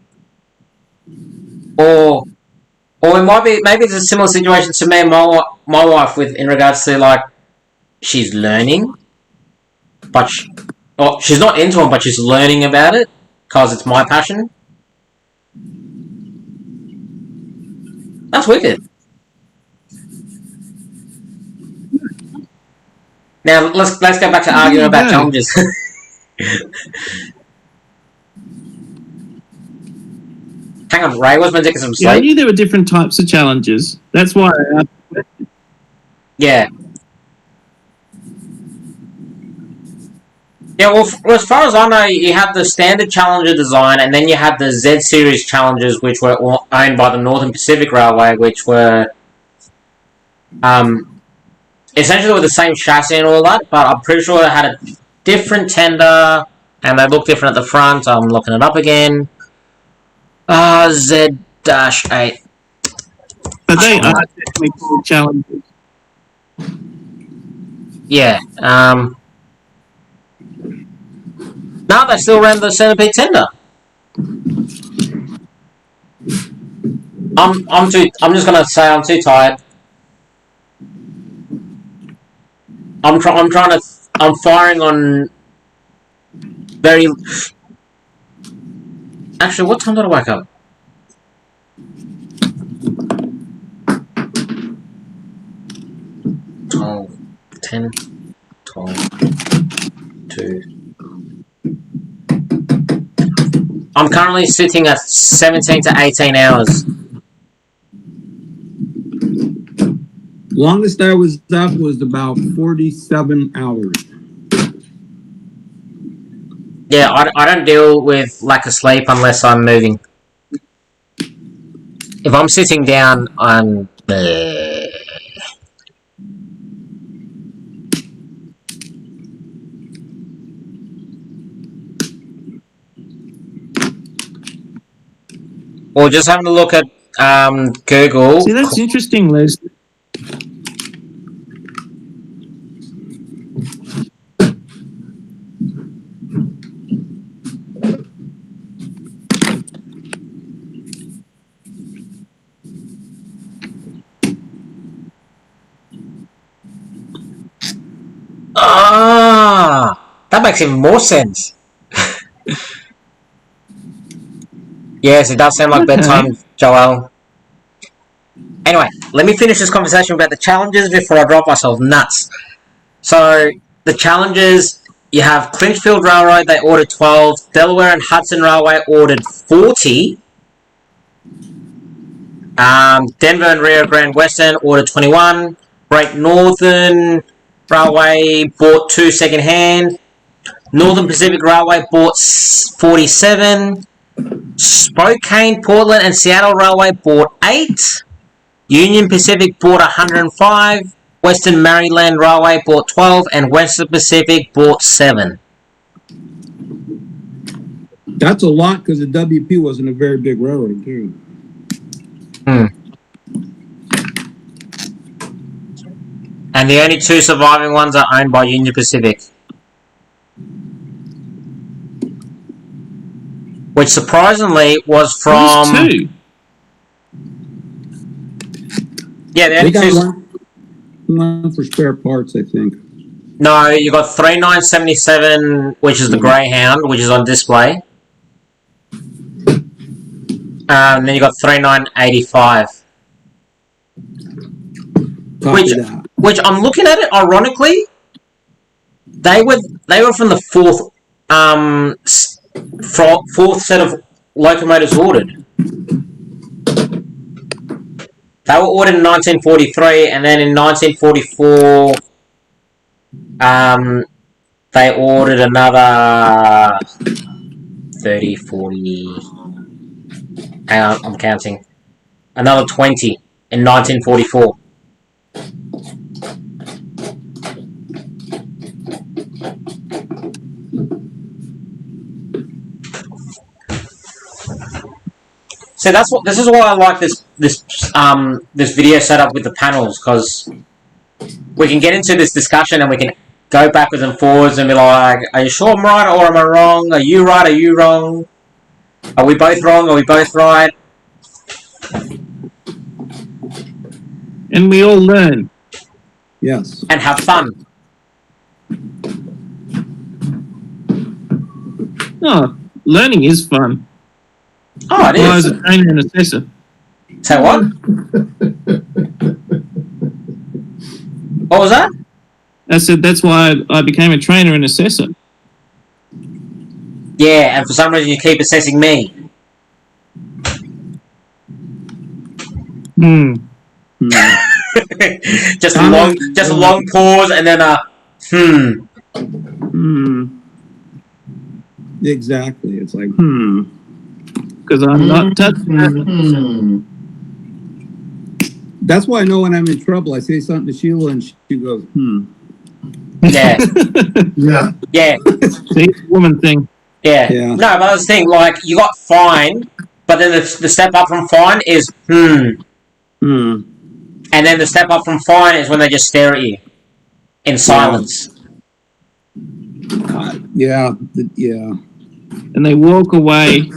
or it might be, maybe it's a similar situation to me and my wife with in regards to like she's learning, but she's not into them, but she's learning about it because it's my passion. That's wicked. Now let's go back to arguing about challenges. Hang on, Ray was meant to get some sleep. Yeah, I knew there were different types of challenges. That's why I asked the question. Yeah. Yeah, well, as far as I know, you have the standard Challenger design, and then you had the Z Series Challengers, which were owned by the Northern Pacific Railway, which were essentially with the same chassis and all that, but I'm pretty sure they had a different tender, and they look different at the front. I'm looking it up again. Z-8. But they are definitely called challenges. Yeah. No, they still ran the centipede tender. I'm just gonna say I'm too tired. I'm firing on very. Actually, what time did I wake up? $12, 10, 12, 2. I'm currently sitting at 17 to 18 hours. Longest I was up was about 47 hours. Yeah, I don't deal with lack of sleep unless I'm moving. If I'm sitting down, I'm... Or just having a look at Google. See, that's interesting, Les. That makes even more sense. Yes, it does sound like bedtime, Joel. Anyway, let me finish this conversation about the challenges before I drive myself nuts. So, the challenges, you have Clinchfield Railroad, they ordered 12. Delaware and Hudson Railway ordered 40. Denver and Rio Grande Western ordered 21. Great Northern Railway bought 2 second-hand. Northern Pacific Railway bought 47. Spokane, Portland, and Seattle Railway bought 8. Union Pacific bought 105. Western Maryland Railway bought 12. And Western Pacific bought 7. That's a lot because the WP wasn't a very big railroad, too. And the only 2 surviving ones are owned by Union Pacific. Which surprisingly was from... There's 2. Yeah, the only They got 2... one for spare parts, I think. No, you got 3977, which is the Greyhound, which is on display. And then you got 3985. Which I'm looking at it, ironically, they were from the fourth set of locomotives ordered. They were ordered in 1943, and then in 1944, they ordered another 30, 40... Hang on, I'm counting. Another 20 in 1944. So this is why I like this video setup with the panels, because we can get into this discussion and we can go backwards and forwards and be like, are you sure I'm right or am I wrong? Are you right? Are you wrong? Are we both wrong? Are we both right? And we all learn. Yes. And have fun. Oh, learning is fun. Oh, it I was is. a trainer and assessor. Say what? What was that? I said that's why I became a trainer and assessor. Yeah, and for some reason you keep assessing me. just a long pause and then Exactly. It's like, Because I'm not touching that. That's why I know when I'm in trouble. I say something to Sheila and she goes, Yeah. Yeah. See, it's a woman thing. Yeah. Yeah. No, but that's the thing, like, you got fine, but then the step up from fine is and then the step up from fine is when they just stare at you in silence. Yeah. And they walk away.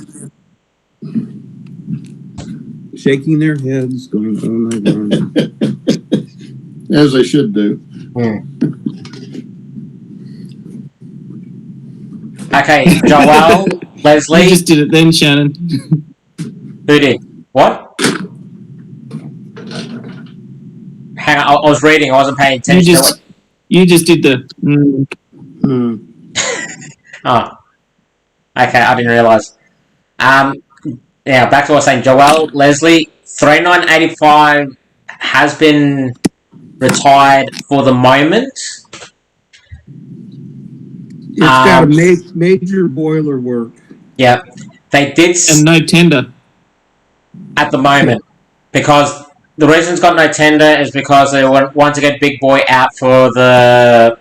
Shaking their heads, going, oh my God. As they should do. Okay, Joel, Leslie. You just did it then, Shannon. Who did? What? Hang on, I was reading, I wasn't paying attention to it. You just did the. Oh. Okay, I didn't realise. Now, back to what I was saying. Joel, Leslie, 3985 has been retired for the moment. It's got a major boiler work. Yeah. They did... And no tender. At the moment. Because the reason it's got no tender is because they want to get Big Boy out for the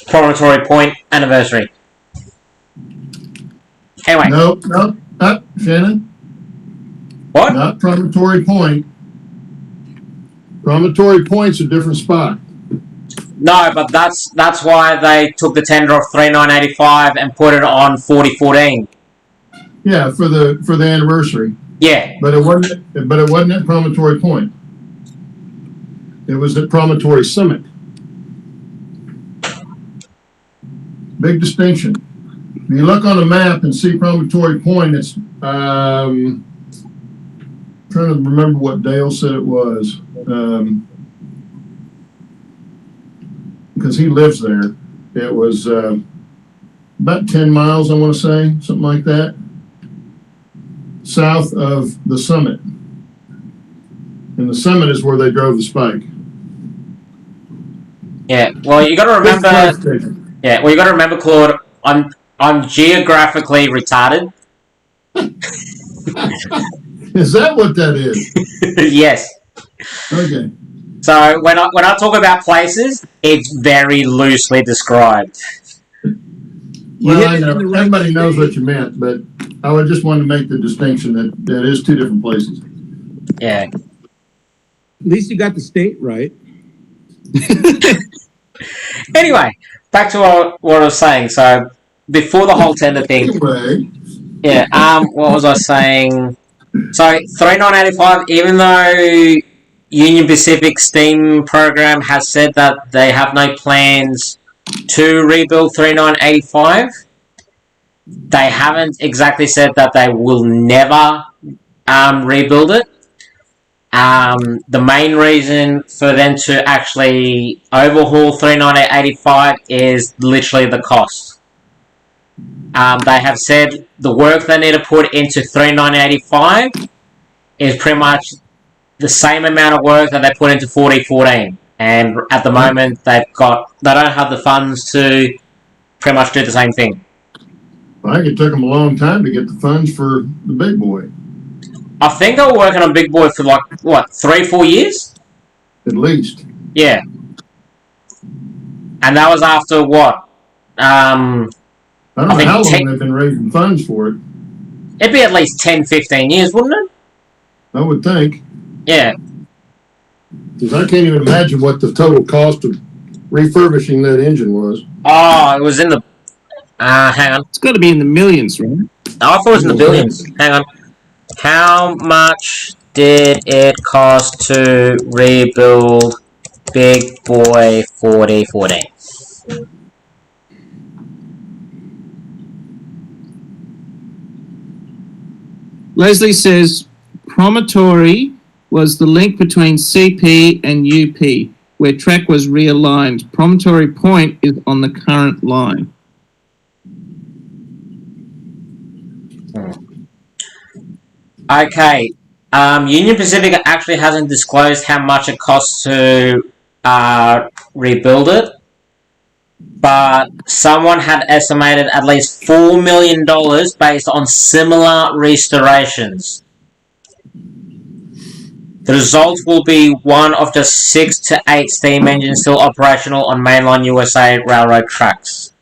Promontory Point anniversary. Anyway. Nope, not Shannon. What? Not Promontory Point. Promontory Point's a different spot. No, but that's why they took the tender off 3985 and put it on 4014. Yeah, for the anniversary. Yeah. But it wasn't at Promontory Point. It was at Promontory Summit. Big distinction. If you look on a map and see Promontory Point, it's trying to remember what Dale said it was. Because he lives there. It was about 10 miles, I want to say, something like that, south of the summit. And the summit is where they drove the spike. Yeah, well, you got to remember... Yeah, well, you got to remember, Claude, I'm geographically retarded. Is that what that is? Yes. Okay. So when I talk about places, it's very loosely described. Well, I know everybody knows what you meant, but I would just want to make the distinction that is two different places. Yeah. At least you got the state right. Anyway, back to what I was saying. So before the whole tender thing. Anyway. Yeah. What was I saying? So 3985, even though Union Pacific Steam Program has said that they have no plans to rebuild 3985, they haven't exactly said that they will never rebuild it. The main reason for them to actually overhaul 3985 is literally the cost. They have said the work they need to put into 3985 is pretty much the same amount of work that they put into 4014, and at the moment they don't have the funds to pretty much do the same thing. I think it took them a long time to get the funds for the big boy. I think they were working on Big Boy for like, what, 3-4 years? At least. Yeah. And that was after what? I don't know how long they've been raising funds for it. It'd be at least 10-15 years, wouldn't it? I would think. Yeah. Because I can't even imagine what the total cost of refurbishing that engine was. Oh, it was in the... hang on. It's got to be in the millions, right? I thought it was in the billions. Hang on. How much did it cost to rebuild Big Boy 4014? Leslie says Promontory was the link between CP and UP, where track was realigned. Promontory Point is on the current line. Okay. Union Pacific actually hasn't disclosed how much it costs to rebuild it, but someone had estimated at least $4 million based on similar restorations. The result will be one of just 6 to 8 steam engines still operational on mainline USA railroad tracks.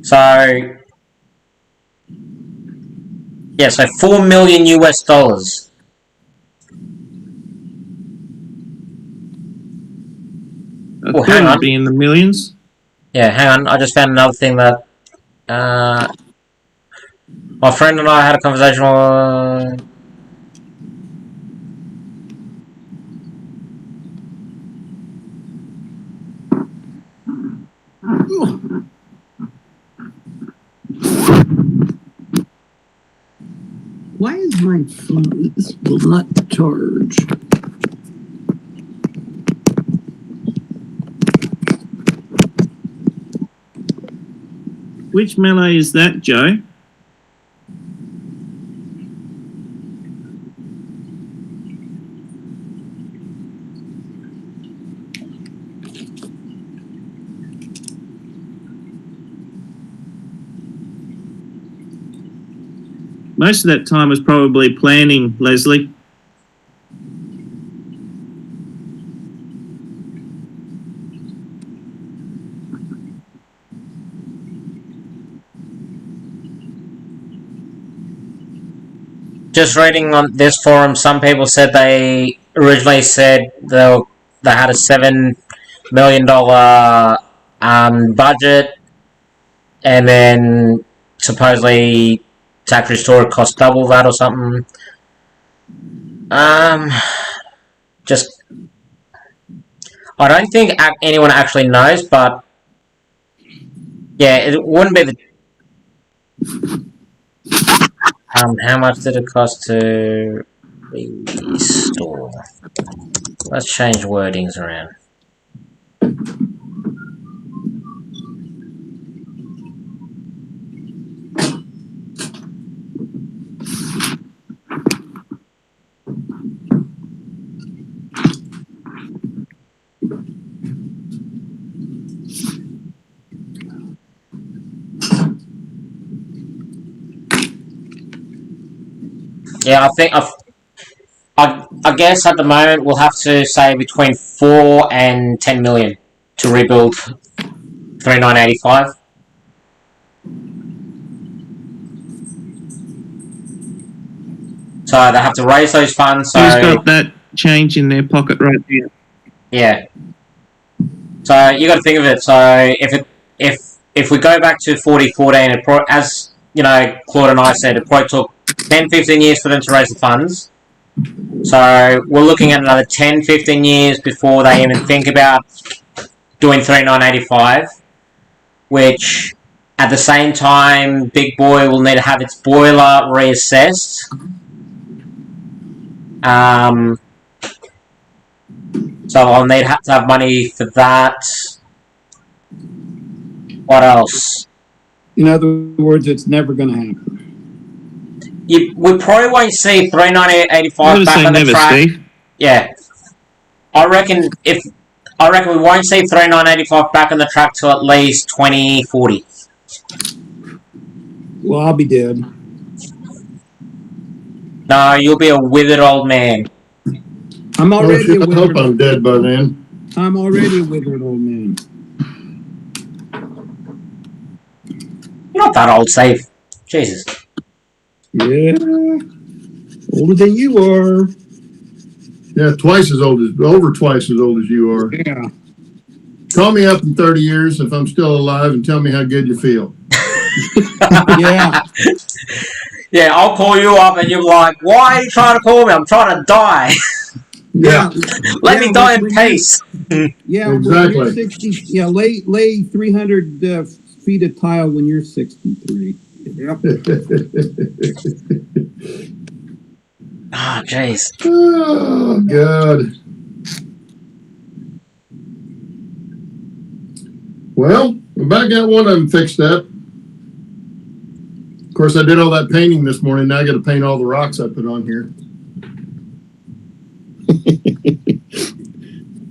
So, yeah, so $4 million US. Oh, hang on. Be in the millions. Yeah, hang on. I just found another thing that my friend and I had a conversation on. Why is my phone? This will not charge. Which melee is that, Joe? Most of that time was probably planning, Leslie. Just reading on this forum, some people said they originally said they had a $7 million budget, and then supposedly tax restore cost double that or something. Just I don't think anyone actually knows, but yeah, it wouldn't be the. How much did it cost to restore? Let's change wordings around. Yeah, I think I guess at the moment we'll have to say between 4 and 10 million to rebuild 3985. So they have to raise those funds. So who's got that change in their pocket right now? Yeah. So you got to think of it. So if we go back to 4014, as you know, Claude and I said, it probably took 10-15 years for them to raise the funds. So we're looking at another 10-15 years before they even think about doing 3985, which at the same time Big Boy will need to have its boiler reassessed. So I'll need to have money for that. What else? In other words, it's never going to happen. We probably won't see 3985 back on the track. Steve. Yeah, I reckon we won't see 3985 back on the track till at least 2040. Well, I'll be dead. No, you'll be a withered old man. I'm Oh, already shit, a I hope withered. I'm dead by then. I'm already a withered old man. You're not that old, Steve. Jesus. Yeah, older than you are. Yeah, over twice as old as you are. Yeah. Call me up in 30 years if I'm still alive and tell me how good you feel. Yeah. Yeah, I'll call you up and you're like, why are you trying to call me? I'm trying to die. Yeah. Let me die in when peace. Yeah, Exactly. when you're 60, yeah, lay 300 feet of tile when you're 63. Yep. Oh, jeez. Oh, God. Well, I about got one of them fixed up. Of course, I did all that painting this morning. Now I got to paint all the rocks I put on here.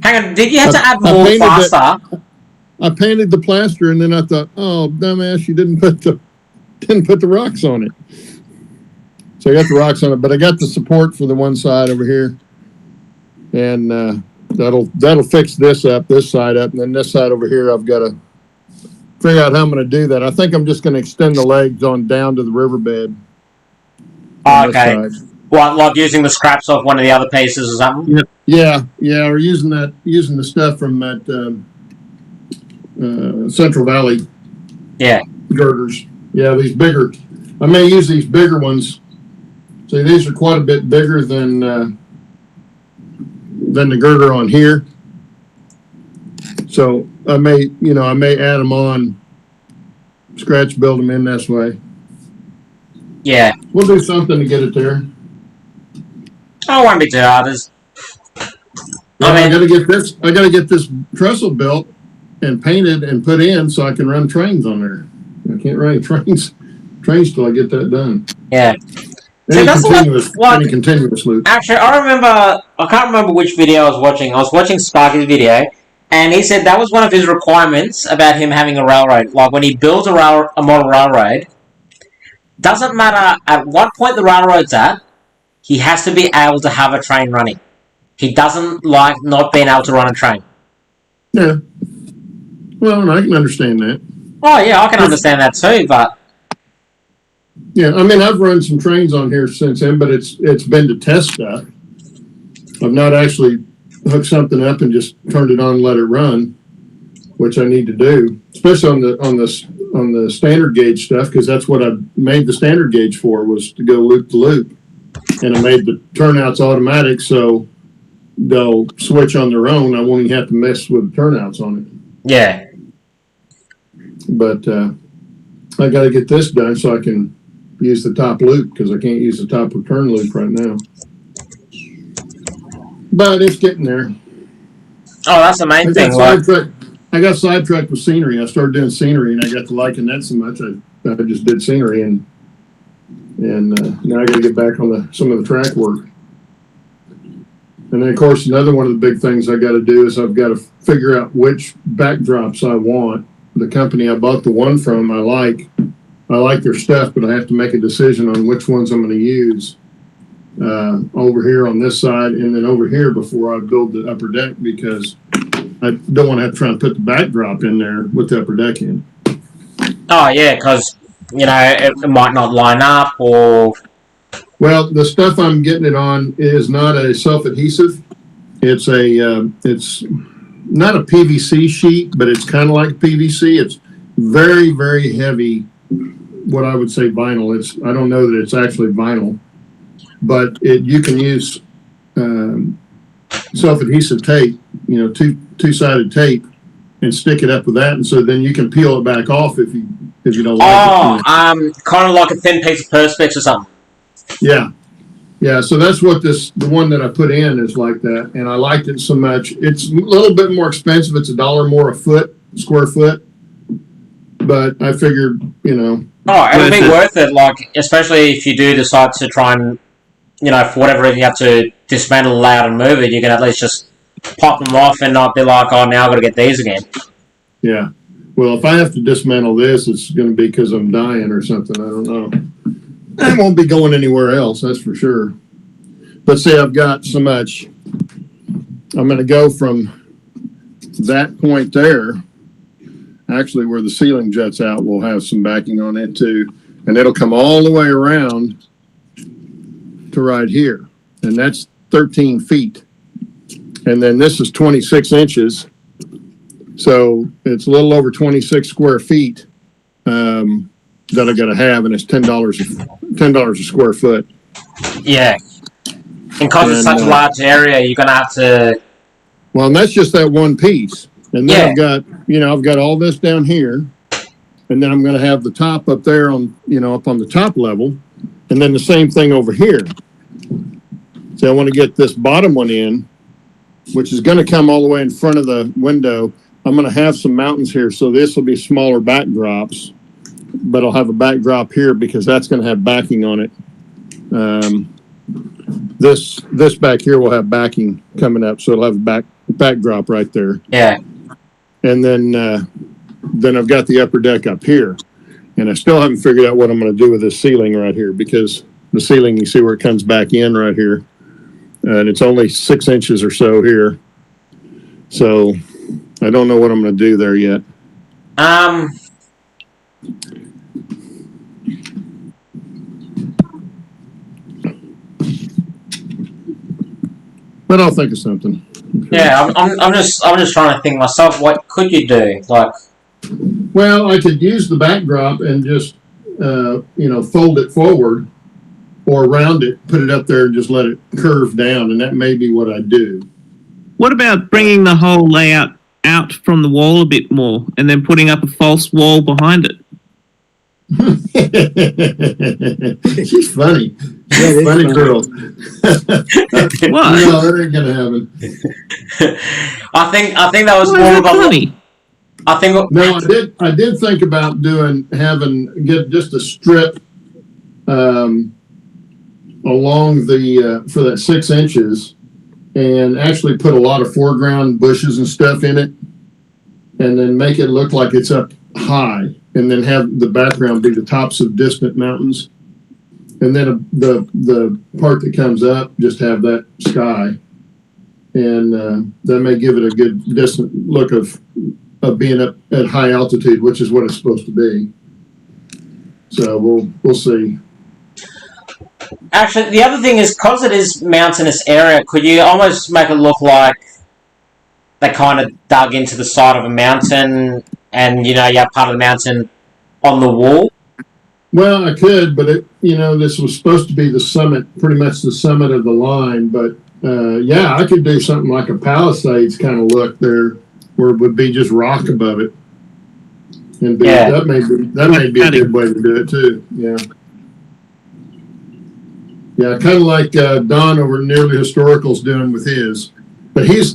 Hang on, did you have to add I more painted plaster? I painted the plaster, and then I thought, oh, dumbass, you didn't put the rocks on it. So I got the rocks on it, but I got the support for the one side over here, and that'll fix this side up, and then this side over here, I've got to figure out how I'm going to do that. I think I'm just going to extend the legs on down to the riverbed. Oh, okay. What, like using the scraps off one of the other pieces or something? Yeah, or using the stuff from that Central Valley. Yeah. Girders. Yeah, these bigger. I may use these bigger ones. See, these are quite a bit bigger than the girder on here. So I may add them on, scratch build them in this way. Yeah. We'll do something to get it there. Oh, it won't be too hard. I got to get this trestle built and painted and put in so I can run trains on there. I can't run trains till I get that done. Yeah. Any continuous loop. Actually, I can't remember which video I was watching. I was watching Sparky's video, and he said that was one of his requirements about him having a railroad. Like, when he builds a model railroad, doesn't matter at what point the railroad's at, he has to be able to have a train running. He doesn't like not being able to run a train. Yeah. Well, I can understand that. Oh, yeah, I can understand that too, but... Yeah, I mean, I've run some trains on here since then, but it's been to test stuff. I've not actually hooked something up and just turned it on and let it run, which I need to do, especially on the standard gauge stuff, because that's what I made the standard gauge for, was to go loop to loop. And I made the turnouts automatic, so they'll switch on their own. I won't even have to mess with the turnouts on it. Yeah. But I got to get this done so I can use the top loop, because I can't use the top return loop right now. But it's getting there. Oh, that's the main thing. I got sidetracked with scenery. I started doing scenery, and I got to liking that so much. I just did scenery, and now I got to get back on some of the track work. And then, of course, another one of the big things I got to do is I've got to figure out which backdrops I want. The company I bought the one from, I like their stuff, but I have to make a decision on which ones I'm going to use over here on this side and then over here before I build the upper deck, because I don't want to have to try and put the backdrop in there with the upper deck in. Oh, yeah, because, it might not line up or... Well, the stuff I'm getting it on is not a self-adhesive. It's not a PVC sheet, but it's kind of like PVC. It's very, very heavy, what I would say vinyl. I don't know that it's actually vinyl, but you can use self-adhesive tape, two-sided tape, and stick it up with that, and so then you can peel it back off if you don't like it. Kind of like a thin piece of Perspex or something. Yeah, so that's what the one that I put in is like that, and I liked it so much. It's a little bit more expensive. It's $1 more a square foot, but I figured, Oh, it'll be worth it, especially if you do decide to try and, for whatever reason you have to dismantle it out and move it, you can at least just pop them off and not be like, oh, now I've got to get these again. Yeah. Well, if I have to dismantle this, it's going to be because I'm dying or something. I don't know. I won't be going anywhere else, that's for sure. But see, I've got so much. I'm going to go from that point there, actually where the ceiling juts out, we'll have some backing on it too. And it'll come all the way around to right here. And that's 13 feet. And then this is 26 inches. So it's a little over 26 square feet that I got to have, and it's $10 a square foot. Yeah. And because it's such a large area, you're going to have to... Well, and that's just that one piece. And then I've got all this down here, and then I'm going to have the top up there on, up on the top level, and then the same thing over here. So I want to get this bottom one in, which is going to come all the way in front of the window. I'm going to have some mountains here, so this will be smaller backdrops, but I'll have a backdrop here because that's going to have backing on it. This back here will have backing coming up, so it'll have a backdrop right there. Yeah. And then I've got the upper deck up here, and I still haven't figured out what I'm going to do with this ceiling right here, because the ceiling, you see where it comes back in right here, and it's only 6 inches or so here. So I don't know what I'm going to do there yet. But I'll think of something. Yeah, I'm just trying to think myself. What could you do? Like, well, I could use the backdrop and just fold it forward or round it, put it up there, and just let it curve down, and that may be what I do. What about bringing the whole layout out from the wall a bit more and then putting up a false wall behind it? She's funny. She's a funny girl. What? No, that ain't gonna happen. I think that was more of a funny. No, I did think about get just a strip along the for that 6 inches, and actually put a lot of foreground bushes and stuff in it, and then make it look like it's up high, and then have the background be the tops of distant mountains, and then the part that comes up just have that sky, and that may give it a good distant look of being up at high altitude, which is what it's supposed to be. So we'll see. Actually, the other thing is, because it is mountainous area, could you almost make it look like they kind of dug into the side of a mountain, and you have part of the mountain on the wall? Well, I could, but this was supposed to be the summit, pretty much the summit of the line. But I could do something like a Palisades kind of look there, where it would be just rock above it, and that may be a good way to do it too. Yeah, kind of like Don over Nearly Historical's doing with his, but he's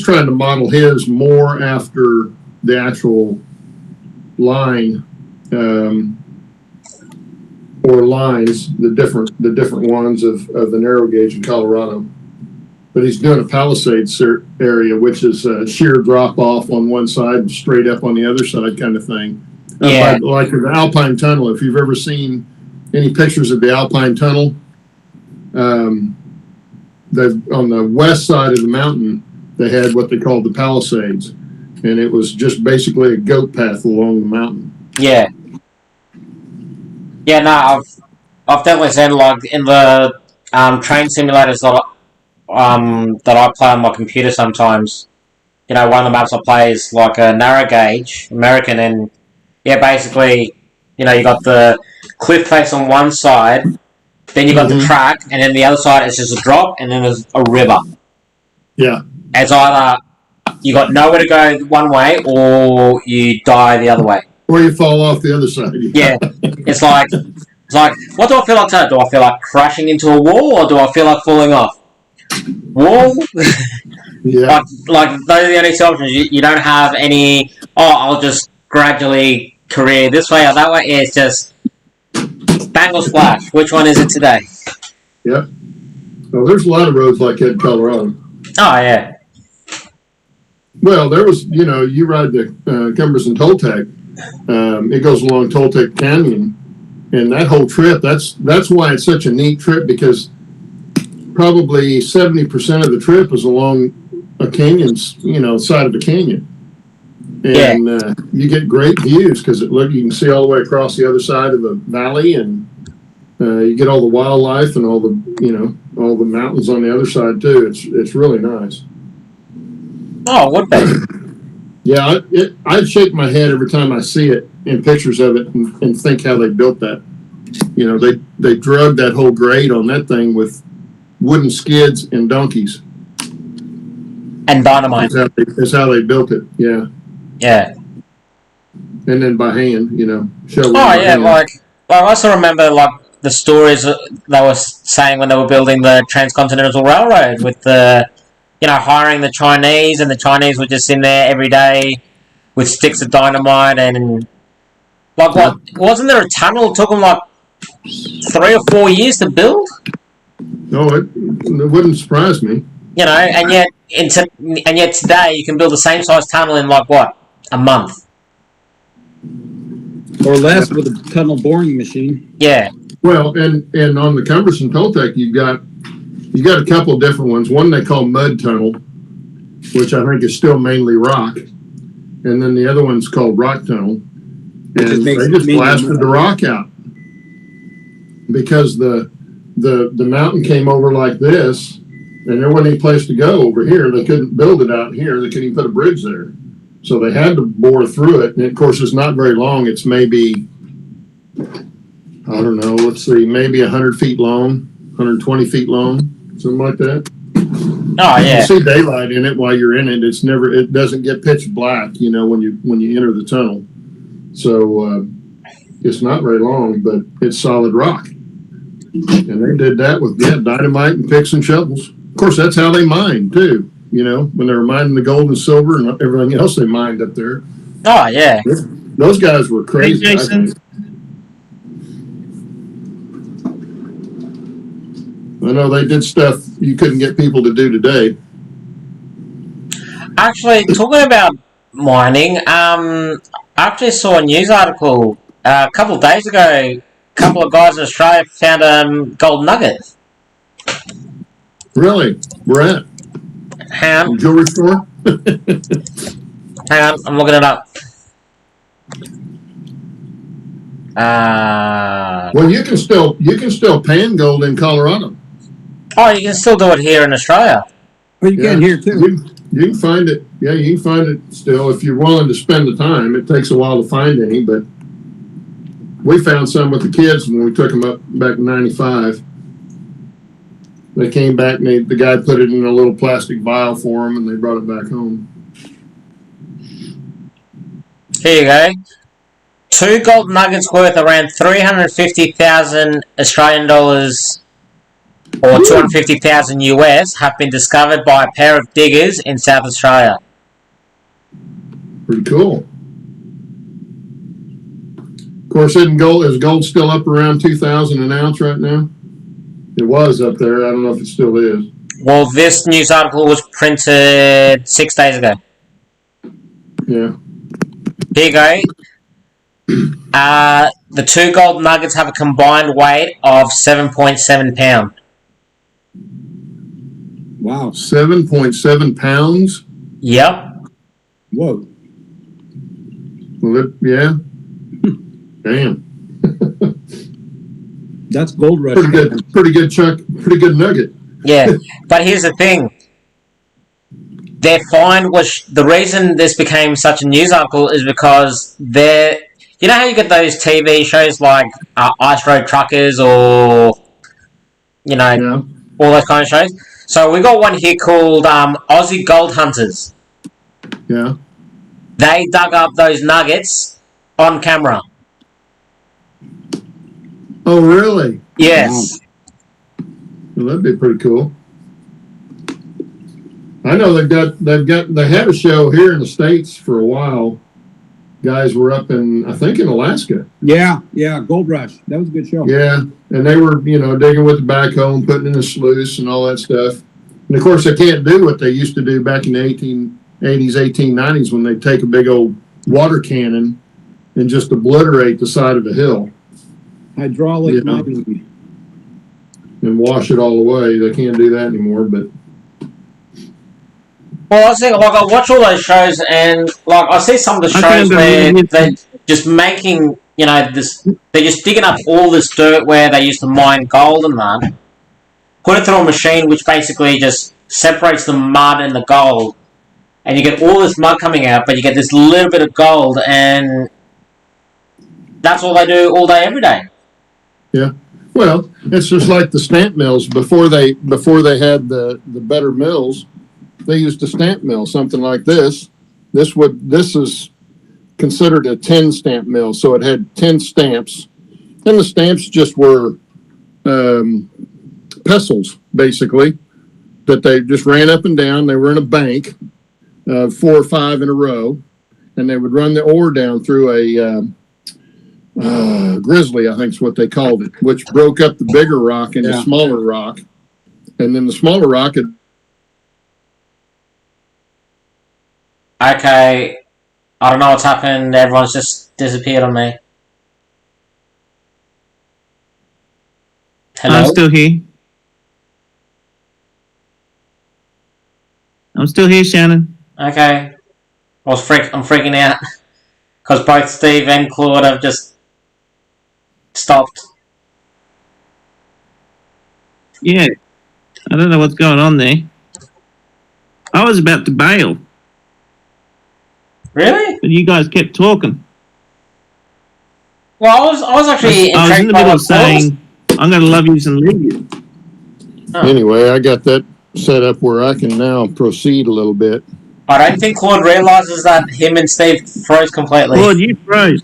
trying to model his more after the actual line or lines, the different ones of the narrow gauge in Colorado. But he's doing a Palisades area, which is a sheer drop off on one side and straight up on the other side, kind of thing. Yeah. Like the Alpine Tunnel. If you've ever seen any pictures of the Alpine Tunnel, on the west side of the mountain, they had what they called the Palisades, and it was just basically a goat path along the mountain. Yeah. Yeah, no, I've definitely seen, like, in the train simulators that I play on my computer sometimes. One of the maps I play is like a narrow gauge American, and basically, you got the cliff face on one side. Then you got the track, and then the other side is just a drop, and then there's a river. Yeah. It's either you got nowhere to go one way, or you die the other way. Or you fall off the other side. Yeah. It's like, what do I feel like today? Do I feel like crashing into a wall, or do I feel like falling off? Wall? Yeah. Like those are the only options. You don't have any, I'll just gradually career this way or that way. It's just bang or splash. Which one is it today? Yep. Well, there's a lot of roads like that in Colorado. Oh, yeah. Well, there was, you ride the Cumberson Toltec. It goes along Toltec Canyon, and that whole trip. That's why it's such a neat trip, because probably 70% of the trip is along a canyon's, side of the canyon, and you get great views because you can see all the way across the other side of the valley, and you get all the wildlife and all the mountains on the other side too. It's really nice. Oh, would be. Yeah, I shake my head every time I see it in pictures of it and think how they built that. They drug that whole grade on that thing with wooden skids and donkeys. And dynamite. That's how they built it, yeah. Yeah. And then by hand, shoveling. Oh, yeah, hand. Like I also remember, the stories they were saying when they were building the Transcontinental Railroad with the... hiring the Chinese, and the Chinese were just in there every day with sticks of dynamite, and what wasn't there a tunnel? It took them 3 or 4 years to build. No, it wouldn't surprise me. And yet today you can build the same size tunnel in a month or less with a tunnel boring machine. Yeah. Well, and on the Cumberson Toltec, you got a couple of different ones. One they call mud tunnel, which I think is still mainly rock, and then the other one's called rock tunnel, and they just blasted the rock out because the mountain came over like this, and there wasn't any place to go over here. They couldn't build it out here. They couldn't even put a bridge there, so they had to bore through it. And of course, it's not very long. It's maybe, I don't know. Let's see, maybe 100 feet long, 120 feet long. Something like that. Oh yeah. You see daylight in it while you're in it. It doesn't get pitch black, when you enter the tunnel. So it's not very long, but it's solid rock. And they did that with dynamite and picks and shovels. Of course, that's how they mined too. When they were mining the gold and silver and everything else they mined up there. Oh yeah. Those guys were crazy. Hey, Jason. I know they did stuff you couldn't get people to do today. Actually, talking about mining, I actually saw a news article a couple of days ago. A couple of guys in Australia found a gold nugget. Really? Where at? Hang on. Jewelry store? Hang on, I'm looking it up. Well, you can still pan gold in Colorado. Oh, you can still do it here in Australia. Well, you can here too. You can find it. Yeah, you can find it still if you're willing to spend the time. It takes a while to find any, but we found some with the kids when we took them up back in '95. They came back and the guy put it in a little plastic vial for them, and they brought it back home. Here you go. 2 gold nuggets worth around 350,000 Australian dollars or 250,000 US have been discovered by a pair of diggers in South Australia. Pretty cool. Of course, is gold still up around 2,000 an ounce right now? It was up there. I don't know if it still is. Well, this news article was printed 6 days ago. Yeah. Here you go. The 2 gold nuggets have a combined weight of 7.7 pounds. Wow. 7.7 pounds? Yep. Whoa. Well, yeah. Damn. That's gold rush. Pretty good chunk, pretty good nugget. Yeah, but here's the thing. Their find was, the reason this became such a news article is because you know how you get those TV shows like Ice Road Truckers or, all those kind of shows? So we got one here called Aussie Gold Hunters. Yeah. They dug up those nuggets on camera. Oh, really? Yes. Wow. Well, that'd be pretty cool. I know they had a show here in the States for a while. Guys were up I think in Alaska. Yeah, Gold Rush. That was a good show. Yeah, and they were, digging with the backhoe and putting in the sluice and all that stuff. And of course, they can't do what they used to do back in the 80s, 1890s, when they'd take a big old water cannon and just obliterate the side of a hill. Hydraulic Yeah. mining. And wash it all away. They can't do that anymore, but Well, I was thinking, like, I watch all those shows, and like I see some of the shows where they're just making, you know, this. They're just digging up all this dirt where they used to mine gold and that, put it through a machine which basically just separates the mud and the gold, and you get all this mud coming out, but you get this little bit of gold, and that's all they do all day, every day. yeah. Well, it's just like the stamp mills before they had the better mills. They used a stamp mill, something like this. This is considered a 10 stamp mill, so it had 10 stamps, and the stamps just were pestles, basically, that they just ran up and down. They were in a bank, 4 or 5 in a row, and they would run the ore down through a grizzly, I think is what they called it, which broke up the bigger rock into smaller rock, and then the smaller rock had. Okay, I don't know what's happened. Everyone's just disappeared on me. Hello? I'm still here. I'm still here, Shannon. Okay. I'm freaking out because both Steve and Claude have just stopped. Yeah. I don't know what's going on there. I was about to bail, Really? but you guys kept talking. Well, I was actually I was in the middle of saying, I'm going to love you and leave you. Oh. Anyway, I got that set up where I can now proceed a little bit. I don't think Claude realizes that him and Steve froze completely. Claude, you froze.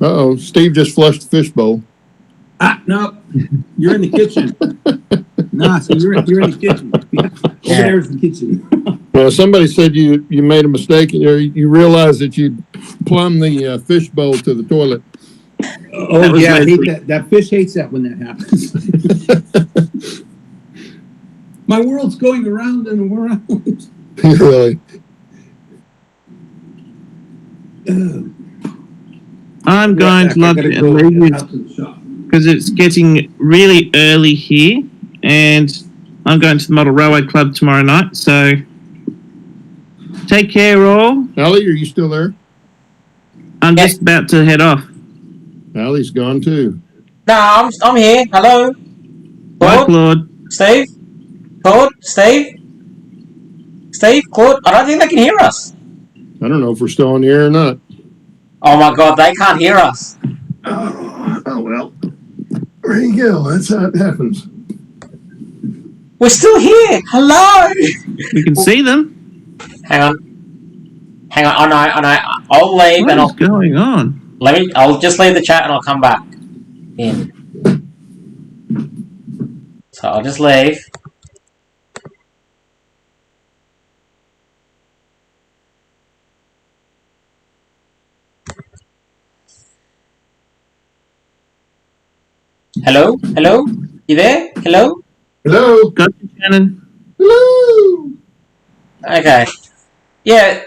Uh-oh, Steve just flushed the fishbowl. No, you're in the kitchen. Nah, so you're in the kitchen. Over there's the kitchen. Well, somebody said you made a mistake, or you realized that you plumbed the fishbowl to the toilet. Oh yeah, I hate that. That fish hates that when that happens. My world's going around and around. Really? I'm going to love you and leave you because it's getting really early here, and I'm going to the Model Railway Club tomorrow night, so take care all. Ally, are you still there? I'm just about to head off. Ally's gone too. No, I'm here. Hello? Bye, Claude? Claude. Steve? Claude? Steve? Steve? Claude? I don't think they can hear us. I don't know if we're still on the air or not. Oh my god, they can't hear us. Oh well. There you go. That's how it happens. We're still here. Hello? We can see them. Hang on. I know. I'll leave What and is going on? I'll just leave the chat and I'll come back in. So I'll just leave. Hello? Hello? You there? Hello? Hello. Got you, Shannon. Hello. Okay. Yeah.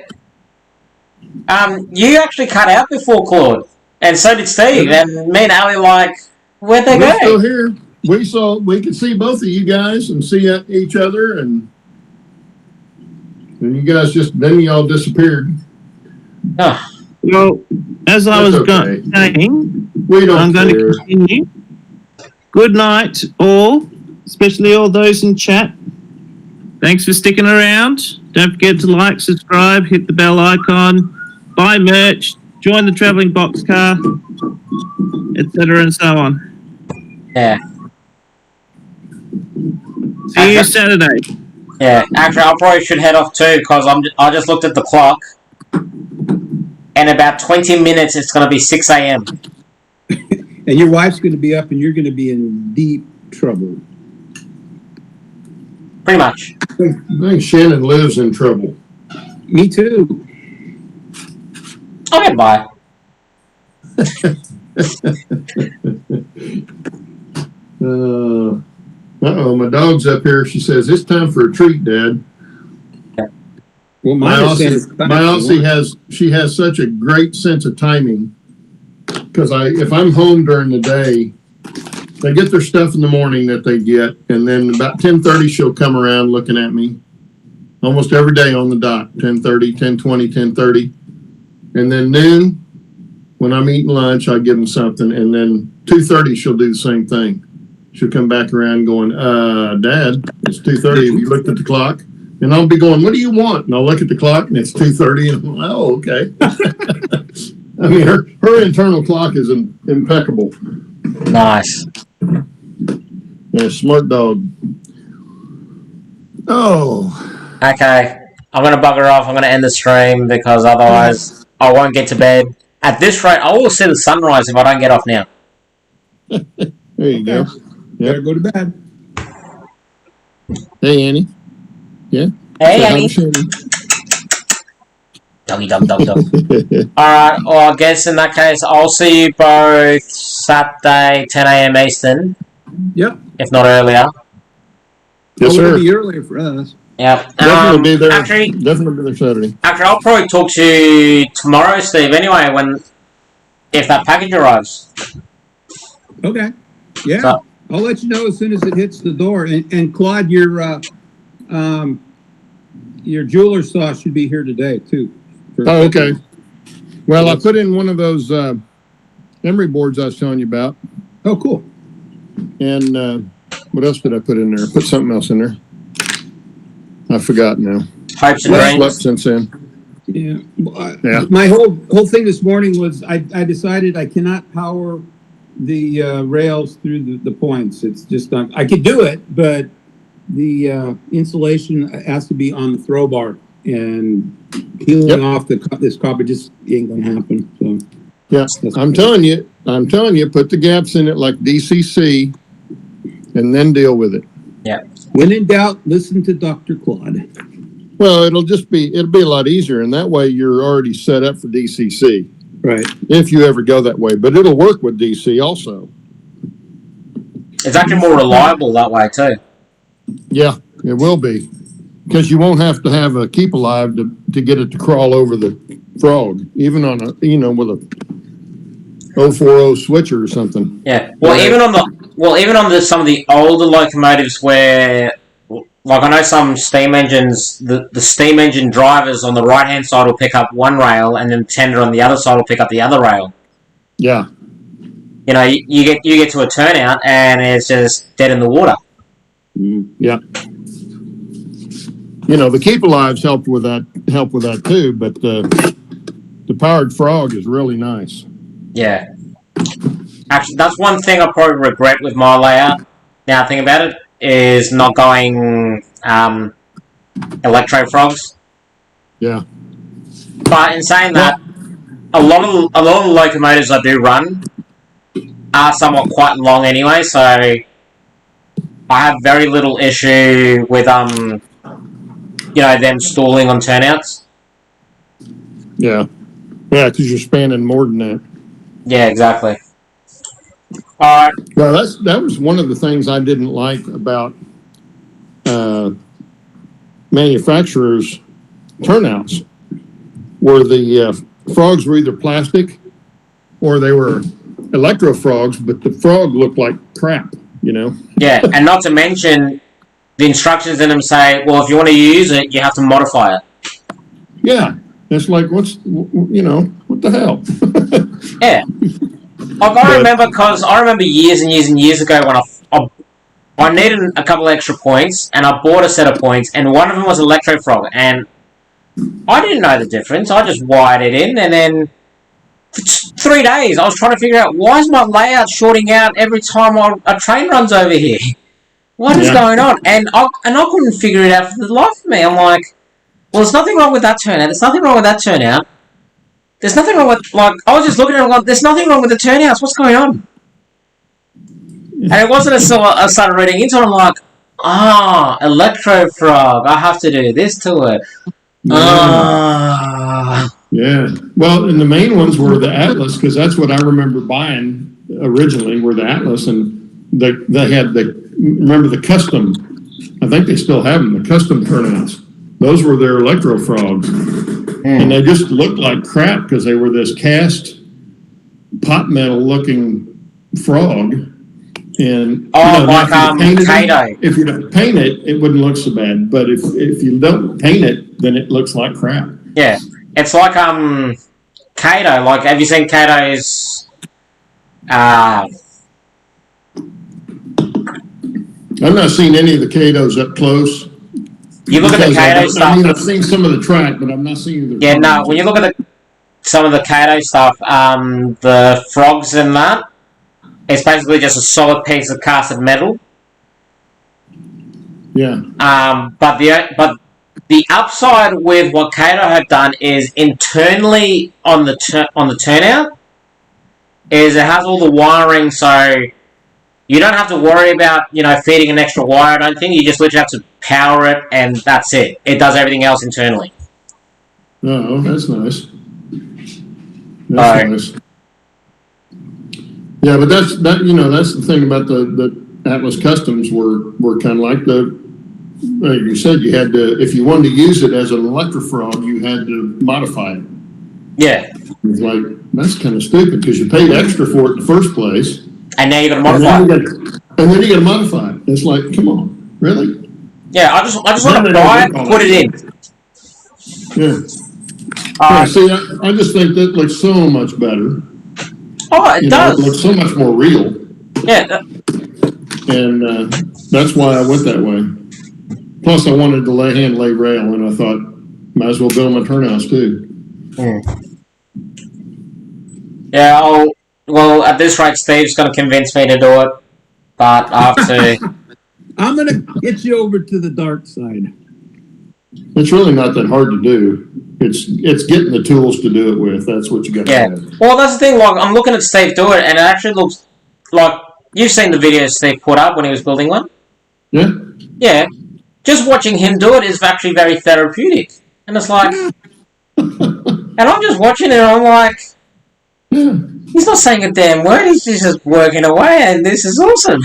You actually cut out before Claude. And so did Steve. And me and Ally where'd they We're go? still here. We could see both of you guys and see each other, and you guys then y'all disappeared. Oh. Well, as I was okay. saying, We don't I'm going care. to continue. Good night, all, especially all those in chat. Thanks for sticking around. Don't forget to like, subscribe, hit the bell icon, buy merch, join the travelling boxcar, etc. and so on. Yeah. See you Saturday. Yeah. Actually, I probably should head off too because I just looked at the clock. In about 20 minutes, it's going to be 6 a.m. And your wife's going to be up and you're going to be in deep trouble. Pretty much. I think Shannon lives in trouble. Me too. I'll get by. My dog's up here. She says, it's time for a treat, Dad. Well, My Aussie has such a great sense of timing. Because if I'm home during the day, they get their stuff in the morning that they get, and then about 10:30 she'll come around looking at me. Almost every day on the dot, 10:30, 10:20, 10:30. And then noon, when I'm eating lunch, I give them something, and then 2:30 she'll do the same thing. She'll come back around going, Dad, it's 2:30. Have you looked at the clock? And I'll be going, what do you want? And I'll look at the clock, and it's 2:30, and I'm like, oh, okay. I mean, her internal clock is impeccable. Nice. Yeah, smart dog. Oh. Okay. I'm going to bugger off. I'm going to end the stream because otherwise I won't get to bed. At this rate, I will see the sunrise if I don't get off now. There you go. Better go to bed. Hey, Annie. Yeah? Hey, Annie. Doggy dog, dog, dog. Alright, well, I guess in that case, I'll see you both Saturday, 10 a.m. Eastern. Yep. If not earlier. Yes, sir. It'll be earlier for us. Yep. Definitely be there. Actually, definitely be there Saturday. Actually, I'll probably talk to you tomorrow, Steve, anyway, if that package arrives. Okay. Yeah. So, I'll let you know as soon as it hits the door. And Claude, your jeweler's sauce should be here today, too. Oh, okay. Well, I put in one of those emery boards I was telling you about. Oh, cool. And what else did I put in there? I put something else in there. I forgot now. Hopes and I've dreams. slept since then. Yeah. Yeah. My whole thing this morning was I decided I cannot power the rails through the points. It's just not, I could do it, but the insulation has to be on the throw bar, and peeling off this copper just ain't gonna happen. So yeah, I'm telling you, put the gaps in it like DCC, and then deal with it. Yeah. When in doubt, listen to Dr. Claude. Well, it'll be a lot easier, and that way you're already set up for DCC. Right. If you ever go that way, but it'll work with DC also. It's actually more reliable that way too. Yeah, it will be, because you won't have to have a keep alive to get it to crawl over the frog, even on with a 040 switcher or something. Yeah. Well, even on some of the older locomotives where, like I know some steam engines, the steam engine drivers on the right hand side will pick up one rail, and then the tender on the other side will pick up the other rail. Yeah. You get to a turnout and it's just dead in the water. Yeah. The keep alives help with that too, but the powered frog is really nice. Yeah. Actually, that's one thing I probably regret with my layout. Now, think about it, is not going electro frogs. Yeah. But in saying that, a lot of the locomotives I do run are somewhat quite long anyway, so I have very little issue with them stalling on turnouts. Yeah. Yeah, because you're spanning more than that. Yeah, exactly. All right. Well, that was one of the things I didn't like about manufacturers' turnouts, were the frogs were either plastic or they were electro frogs, but the frog looked like crap, Yeah, and not to mention the instructions in them say, well, if you want to use it, you have to modify it. Yeah, it's like, what the hell? Yeah. Like, I remember years and years and years ago when I needed a couple extra points, and I bought a set of points, and one of them was Electro Frog, and I didn't know the difference. I just wired it in, and then for 3 days I was trying to figure out, why is my layout shorting out every time a train runs over here? What is going on? And I couldn't figure it out for the life of me. I'm like, well, there's nothing wrong with that turnout. There's nothing wrong with that turnout. There's nothing wrong with, I was just looking at it going, there's nothing wrong with the turnouts. What's going on? And it wasn't until I started reading into it, I'm like, Electro Frog, I have to do this to it. Yeah. Well, and the main ones were the Atlas, because that's what I remember buying originally, were the Atlas, and they had remember the custom, I think they still have them, the custom turnouts. Those were their electro frogs. And they just looked like crap because they were this cast pot metal looking frog. And Kato. if you don't paint it, it wouldn't look so bad. But if you don't paint it, then it looks like crap. Yeah, it's like Kato. Like, have you seen Kato's? I've not seen any of the Katos up close. You look at the Kato stuff. I mean, I've seen some of the track, but I've not seen the. Yeah, no. When you look at some of the Kato stuff, the frogs and that, it's basically just a solid piece of casted metal. Yeah. But the upside with what Kato have done is internally on the turnout is it has all the wiring, so you don't have to worry about feeding an extra wire. I don't think you just literally have to power it and that's it. It does everything else internally. Oh, that's nice. That's nice. Yeah, but that's the thing about the Atlas Customs were kind of like like you said, you had to, if you wanted to use it as an electrofrog, you had to modify it. Yeah. It's like, that's kind of stupid because you paid extra for it in the first place. And now you got to modify it. And then you got to modify it. It's like, come on, really? Yeah, I just want to buy it, put it in. Yeah. See, I just think that looks so much better. Oh, it does. It looks so much more real. Yeah. And that's why I went that way. Plus, I wanted to lay rail, and I thought, might as well build my turnouts too. Yeah, well, at this rate, Steve's going to convince me to do it, but I have to. I'm going to get you over to the dark side. It's really not that hard to do. It's getting the tools to do it with. That's what you got to have. Well, that's the thing. Like, I'm looking at Steve do it, and it actually looks like you've seen the videos Steve put up when he was building one. Yeah. Yeah. Just watching him do it is actually very therapeutic, and it's like, and I'm just watching it, and I'm like, he's not saying a damn word. He's just working away, and this is awesome.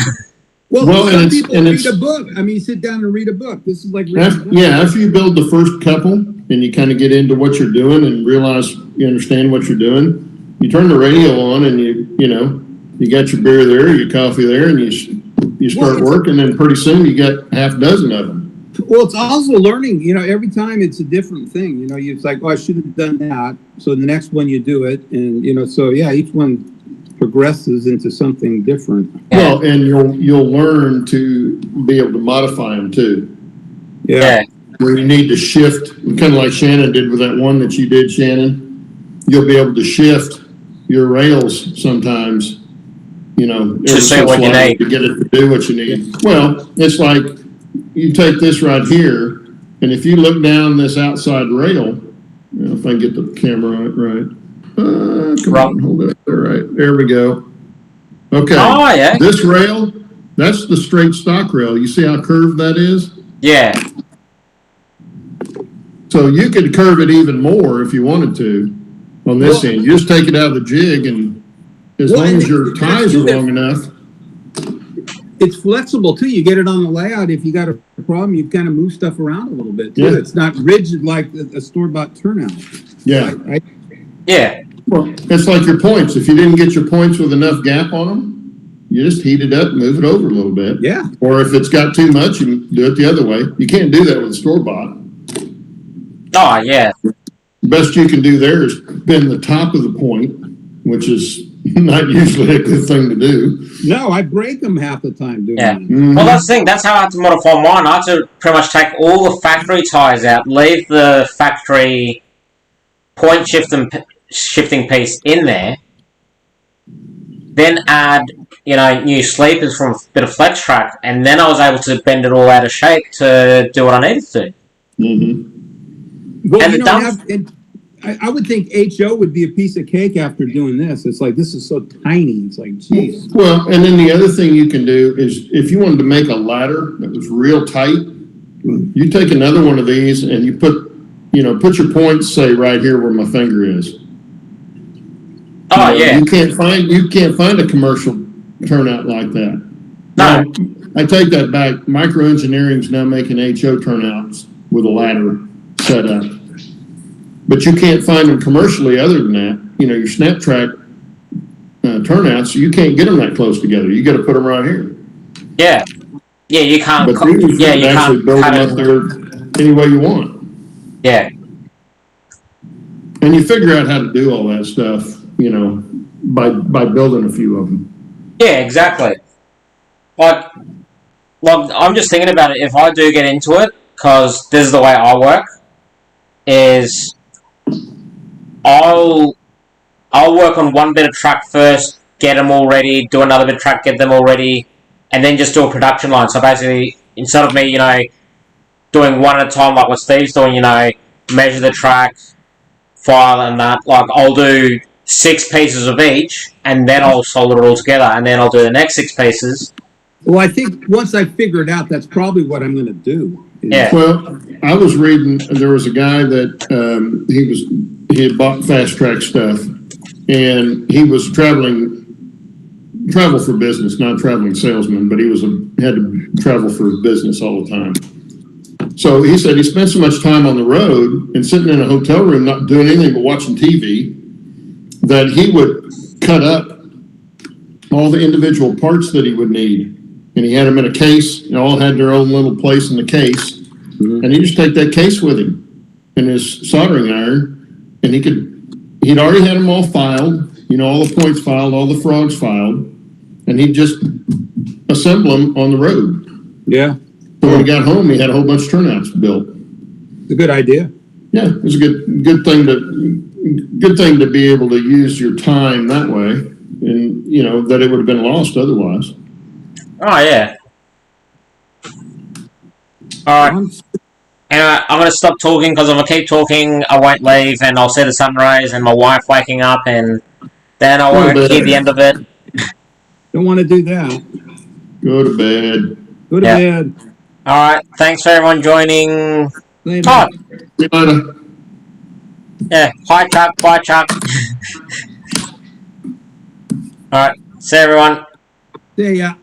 Well some people read a book. I mean, you sit down and read a book. This is like reading a book. Yeah, after you build the first couple and you kind of get into what you're doing and realize you understand what you're doing, you turn the radio on and you got your beer there, your coffee there, and you start working, and pretty soon you got half a dozen of them. Well, it's also learning. Every time it's a different thing. It's like, I should have done that. So the next one you do it, and so yeah, each one progresses into something different. Well, and you'll learn to be able to modify them too. Yeah. Where you need to shift, kind of like Shannon did with that one that you did, Shannon. You'll be able to shift your rails sometimes. To say what you need to get it to do what you need. Well, it's like you take this right here, and if you look down this outside rail, if I can get the camera on it right. Come on, hold it there, right. There we go. Okay. Oh, yeah. This rail, that's the straight stock rail. You see how curved that is? Yeah. So you could curve it even more if you wanted to on this end. You just take it out of the jig, and as long as your ties are long enough. It's flexible too. You get it on the layout. If you got a problem, you kind of move stuff around a little bit too. Yeah. It's not rigid like a store-bought turnout. Yeah. Right? Yeah. Well, it's like your points. If you didn't get your points with enough gap on them, you just heat it up, move it over a little bit. Yeah. Or if it's got too much, you do it the other way. You can't do that with a store-bought. Oh, yeah. The best you can do there is bend the top of the point, which is not usually a good thing to do. No, I break them half the time doing that. Mm-hmm. Well, that's the thing. That's how I had to modify mine. I had to pretty much take all the factory ties out, leave the factory point shifting piece in there, then add, new sleepers from a bit of flex track, and then I was able to bend it all out of shape to do what I needed to do. Mm-hmm. Well, I would think HO would be a piece of cake after doing this. It's like, this is so tiny. It's like, geez. Well, and then the other thing you can do is if you wanted to make a ladder that was real tight, you take another one of these and you put your points, say, right here where my finger is. Oh, yeah. You can't find a commercial turnout like that. No. Now, I take that back. Microengineering's now making HO turnouts with a ladder set up. But you can't find them commercially other than that. You know, your Snaptrack turnouts, you can't get them that close together. You got to put them right here. Yeah. Yeah, you can't. But you can actually build them up there any way you want. Yeah. And you figure out how to do all that stuff, you know, by building a few of them. Yeah, exactly. Like I'm just thinking about it. If I do get into it, because this is the way I work, is I'll work on one bit of track first, get them all ready, do another bit of track, get them all ready, and then just do a production line. So basically, instead of me, you know, doing one at a time like what Steve's doing, you know, measure the track, file and that, like I'll do 6 pieces of each, and then I'll solder it all together, and then I'll do the next 6 pieces. Well, I think once I figure it out, that's probably what I'm going to do. Yeah. Well, I was reading, there was a guy that he had bought fast track stuff, and he was travel for business, not traveling salesman, but he had to travel for business all the time. So he said he spent so much time on the road and sitting in a hotel room, not doing anything but watching TV, that he would cut up all the individual parts that he would need. And he had them in a case, and all had their own little place in the case. Mm-hmm. And he'd just take that case with him and his soldering iron, and he'd already had them all filed, you know, all the points filed, all the frogs filed, and he'd just assemble them on the road. Yeah. So when he got home, he had a whole bunch of turnouts built. It's a good idea. Yeah, it was a good thing to be able to use your time that way, and you know that it would have been lost otherwise. Oh yeah. All right. Anyway, I'm gonna stop talking because if I keep talking, I won't leave, and I'll see the sunrise and my wife waking up, and then I won't hear the end of it. Don't want to do that. Go to bed. Go to bed. All right. Thanks for everyone joining. Later. Todd. Later. Yeah. Hi, Chuck. Bye, Chuck. All right. See everyone. See ya.